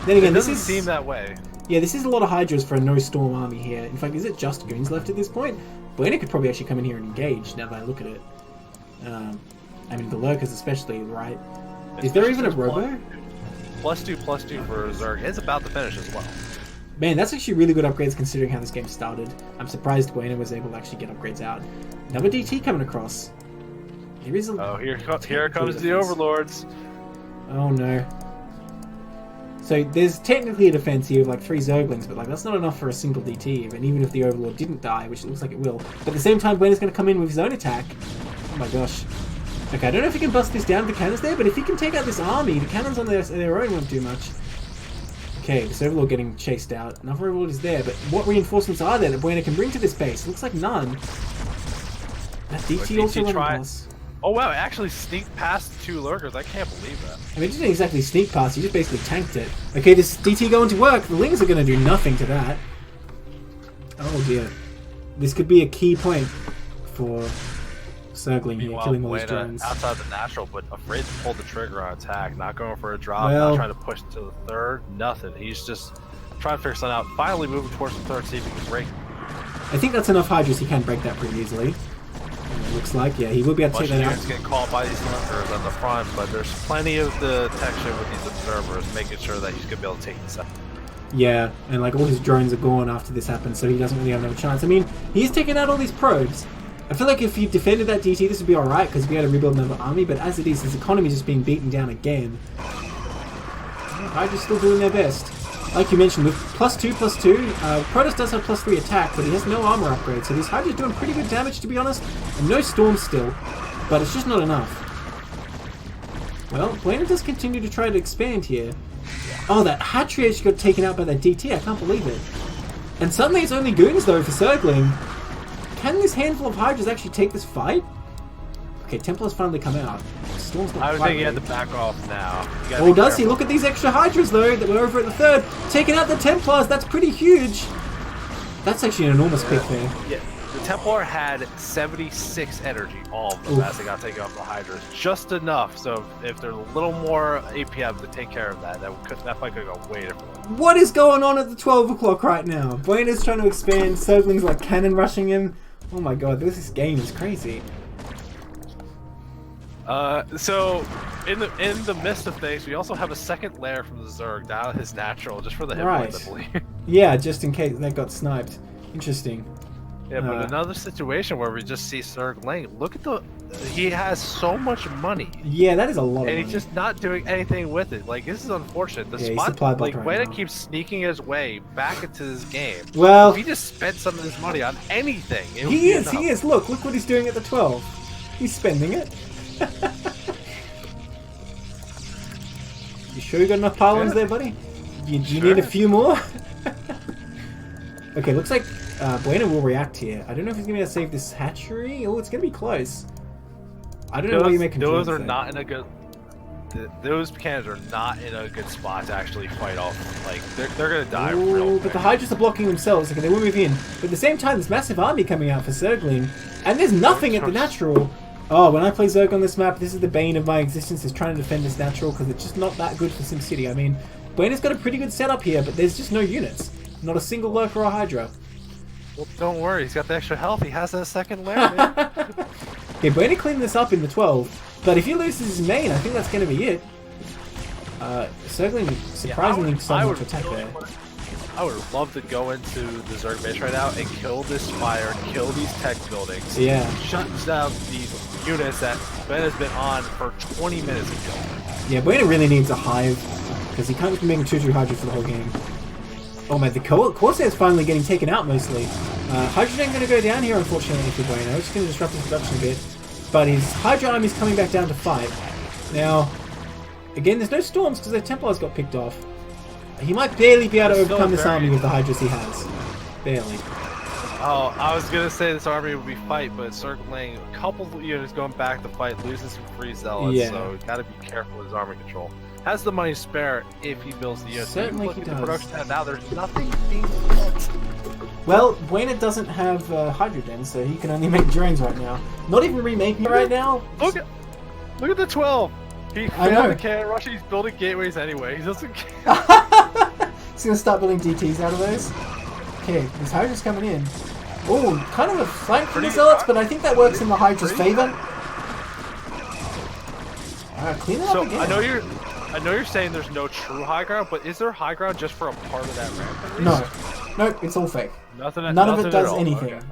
Then again, It this doesn't is seem that way. Yeah, this is a lot of Hydras for a no storm army here. In fact, is it just goons left at this point? Buena could probably actually come in here and engage. Now that I look at it, I mean the lurkers especially, right? Is there even a robo? +2/+2 for Zerg is about to finish as well. Man, that's actually really good upgrades considering how this game started. I'm surprised Buena was able to actually get upgrades out. Another DT coming across. There is a... Oh, here comes the Overlords. Oh no. So there's technically a defense here of like 3 Zerglings, but like that's not enough for a single DT, and even if the Overlord didn't die, which it looks like it will. But at the same time, Buena's going to come in with his own attack. Oh my gosh. Okay, I don't know if he can bust this down with the cannons there, but if he can take out this army, the cannons on their own won't do much. Okay, this Overlord getting chased out. Another Overlord is there, but what reinforcements are there that Buena can bring to this base? Looks like none. That DT also running past. Oh wow, it actually sneaked past 2 Lurkers. I can't believe that. I mean, it didn't exactly sneak past, he just basically tanked it. Okay, this DT going to work. The Lings are going to do nothing to that. Oh dear. This could be a key point for Circling here, Meanwhile, killing all these Buena drones. outside the natural, but afraid to pull the trigger on attack. Not going for a drop, Well- not trying to push to the third. Nothing. He's just trying to figure something out. Finally moving towards the third, see if he can break. I think that's enough Hydras, he can break that pretty easily. It looks like, yeah, he will be able to Bunch take of that units out. getting caught by these Lurkers on the front, but there's plenty of detection with these observers, making sure that he's going to be able to take this out. Yeah, and like all his drones are gone after this happens, so he doesn't really have no chance. I mean, he's taken out all these probes. I feel like if he defended that DT, this would be alright, because we had to rebuild another army, but as it is, his economy is just being beaten down again. Hydra's still doing their best. Like you mentioned, with +2/+2, Protoss does have +3 attack, but he has no armor upgrade, so these Hydra's doing pretty good damage, to be honest, and no storm still, but it's just not enough. Well, Buena does continue to try to expand here. Oh, that hatchery actually got taken out by that DT, I can't believe it. And suddenly it's only goons, though, for Circling. Can this handful of Hydras actually take this fight? Okay, Templars finally come out. Storm's not I would quite think he had to ready. back off now. You gotta Oh, be does he? careful. Look at these extra Hydras, though, that were over at the third. Taking out the Templars, that's pretty huge. That's actually an enormous pick there. Yeah, the Templar had 76 energy, all of them, Oof. as they got taken off the Hydras. Just enough, so if there's a little more APM to take care of that, that fight could go way differently. What is going on at the 12 o'clock right now? Buena's trying to expand, Circling's like cannon rushing him. Oh my god, this game is crazy. So in the midst of things, we also have a second layer from the Zerg down at his natural, just for the hit Right. points, I believe. Yeah, just in case that got sniped. Interesting. Yeah, but another situation where we just see Zerg Lane. Look at he has so much money. Yeah, that is a lot of And money. he's just not doing anything with it. Like, this is unfortunate. The Yeah, he's spot, supply block like, right Weta now. keeps sneaking his way back into this game. Well, If he just spent some of his money on anything, it would he be is, enough. he is. Look what he's doing at the 12. He's spending it. You sure you got enough pylons Yeah. there, buddy? Do you Sure. need a few more? Okay, looks like Buena will react here. I don't know if he's going to be able to save this hatchery. Oh, it's going to be close. I don't know what you make Those are there. not in a good. those cannons are not in a good spot to actually fight off. Like they're gonna die Ooh, real but quick. the Hydras are blocking themselves. Okay, they will move in. But at the same time, this massive army coming out for Zergling, and there's nothing at the natural. Oh, when I play Zerg on this map, this is the bane of my existence, is trying to defend this natural, because it's just not that good for SimCity. I mean, Buena's got a pretty good setup here, but there's just no units. Not a single lurker or Hydra. Well, don't worry, he's got the extra health. He has that second layer, man. Okay, Buena cleaned this up in the 12, but if he loses his main, I think that's going to be it. Zergling surprisingly starting to attack there. I would love to go into the Zerg base right now and kill this fire, kill these tech buildings. Yeah. Shut down these units that Ben has been on for 20 minutes ago. Yeah, Buena really needs a hive, because he can't just be making 2-2 Hydra for the whole game. Oh man, the Corsair's finally getting taken out mostly. Hydrogen going to go down here, unfortunately, for Buena. It's going to disrupt his production a bit. But his Hydra army is coming back down to 5. Now, again, there's no storms because their Templars got picked off. He might barely be able to overcome this army with the Hydras he has. Barely. Oh, I was going to say this army would be fight, but circling a couple of units going back to fight, losing some free zealots, Yeah. so got to be careful with his army control. Has the money to spare if he builds the units. Certainly Look he at the does. production tab now, there's nothing being built. Well, Buena doesn't have Hydrogen, so he can only make drones right now. Not even remaking it right now. Look at the 12. He I know. failed the cannon rush. He's building gateways anyway. He doesn't. He's going to start building DTs out of those. Okay, this Hydra's coming in. Oh, kind of a flank for the Zealots, but I think that works in the Hydra's favor. Alright, clean it up again. I know you're saying there's no true high ground, but is there high ground just for a part of that ramp at least? No. Nope, it's all fake. None of it does anything. Okay.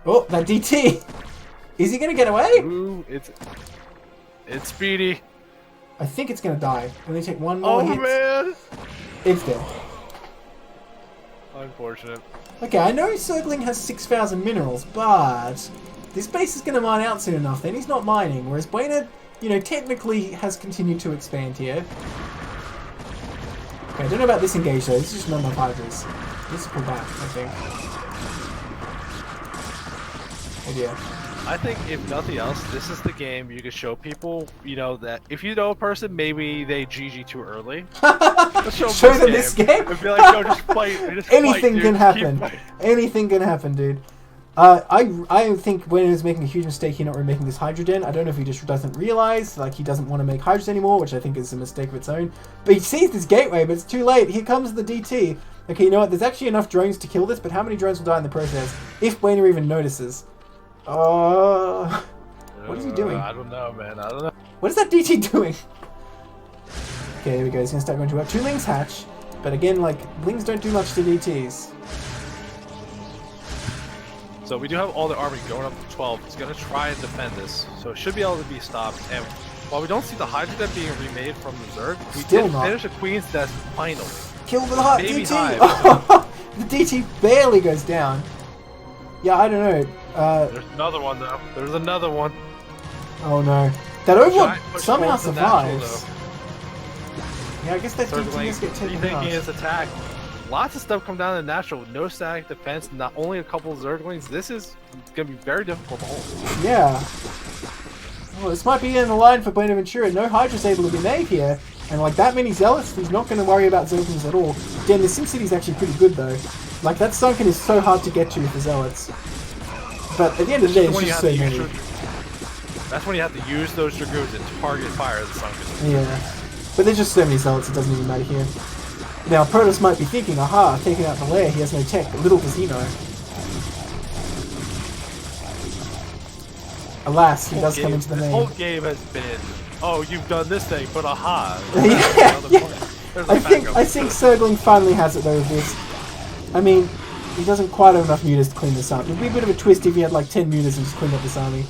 Oh, that DT! Is he gonna get away? Ooh, it's speedy. I think it's gonna die. Only take one more hit. Man! It's dead. Unfortunate. Okay, I know Zergling has 6,000 minerals, but this base is gonna mine out soon enough. Then he's not mining, whereas Buena, you know, technically has continued to expand here. Okay, I don't know about this engage though. This is just not enough Hydras. This is pull back, I think. Oh dear. I think if nothing else, this is the game you can show people, you know, that if you know a person, maybe they GG too early. Let's show them this game. And be like, no, just fight. Anything can happen. Anything can happen, dude. I think Buena is making a huge mistake here not remaking this Hydrogen. I don't know if he just doesn't realize, like he doesn't want to make Hydras anymore, which I think is a mistake of its own. But he sees this gateway, but it's too late. Here comes the DT. Okay, you know what? There's actually enough drones to kill this, but how many drones will die in the process if Buena even notices? What is he doing? I don't know, man. I don't know. What is that DT doing? Okay, here we go. He's gonna start going to work. 2 Lings hatch, but again, like Lings don't do much to DTs. So we do have all the army going up to 12. It's going to try and defend this, so it should be able to be stopped. And while we don't see the Hydrogen being remade from the Zerg, we did finish a Queen's Nest finally. Kill the hot Baby DT! Hive. The DT barely goes down. Yeah, I don't know. There's another one though. There's another one. Oh no. That Overlord Giant push somehow towards the natural, survives. Yeah, I guess that DT just get taken rethinking out. his attack. Lots of stuff come down to natural with no static defense, not only a couple of Zerglings. This is going to be very difficult to hold. Yeah. Well, this might be in the line for Buenaventura. No Hydra's able to be made here. And like that many Zealots, he's not going to worry about Zerglings at all. Damn, the SimCity is actually pretty good though. Like that Sunken is so hard to get to for Zealots. But at the end of the day, it's just so many. That's when you have to use those Dragoons and target fire the Sunken. Yeah. But there's just so many Zealots, it doesn't even matter here. Now, Protoss might be thinking, aha, taking out the lair, he has no tech, but little does he know. Alas, he does come into the main. main. This whole game has been, oh, you've done this thing, but aha. Yeah. I think Zergling finally has it though with this. I mean, he doesn't quite have enough mutas to clean this up. It would be a bit of a twist if he had like 10 mutas and just cleaned up this army.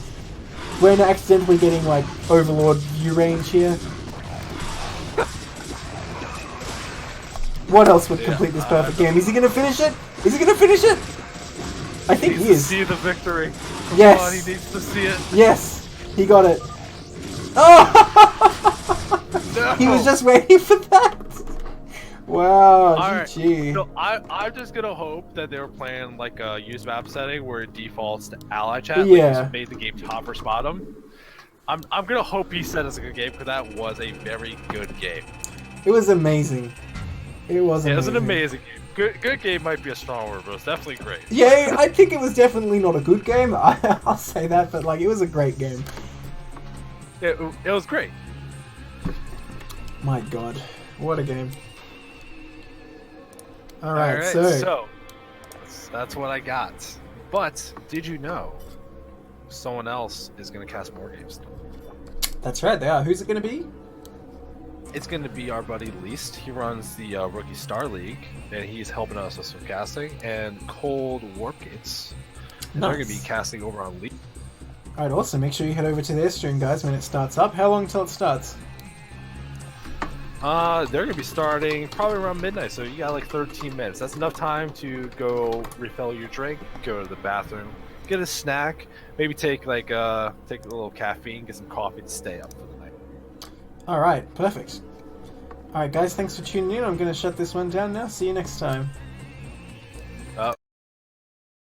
We're not accidentally getting like Overlord view range here. What else would complete this perfect game? Is he going to finish it? Is he going to finish it? I think he is. He needs to see the victory. Yes. Come on, he needs to see it. Yes. He got it. Oh! No. He was just waiting for that. Wow. GG. So I'm just going to hope that they were playing like a use map setting where it defaults to ally chat. Yeah. Like made the game top or bottom. I'm gonna hope he said it's a good game because that was a very good game. It was amazing. It was amazing. Yeah, it was an amazing game. Good game might be a strong word, but it was definitely great. Yeah, I think it was definitely not a good game. I'll say that, but like it was a great game. It was great. My God, what a game! All All right, right, so that's what I got. But did you know someone else is gonna cast more games? that's right. They are. Who's it going to be? It's going to be our buddy Least. He runs the Rookie Star League, and he's helping us with some casting. And Cold Warpgates. And they're going to be casting over on League. All right, awesome. Make sure you head over to their stream, guys, when it starts up. How long till it starts? They're going to be starting probably around midnight, so you got like 13 minutes. That's enough time to go refill your drink, go to the bathroom, get a snack, maybe take a little caffeine, get some coffee to stay up for the night. All right, perfect. All right, guys, thanks for tuning in. I'm going to shut this one down now. See you next time.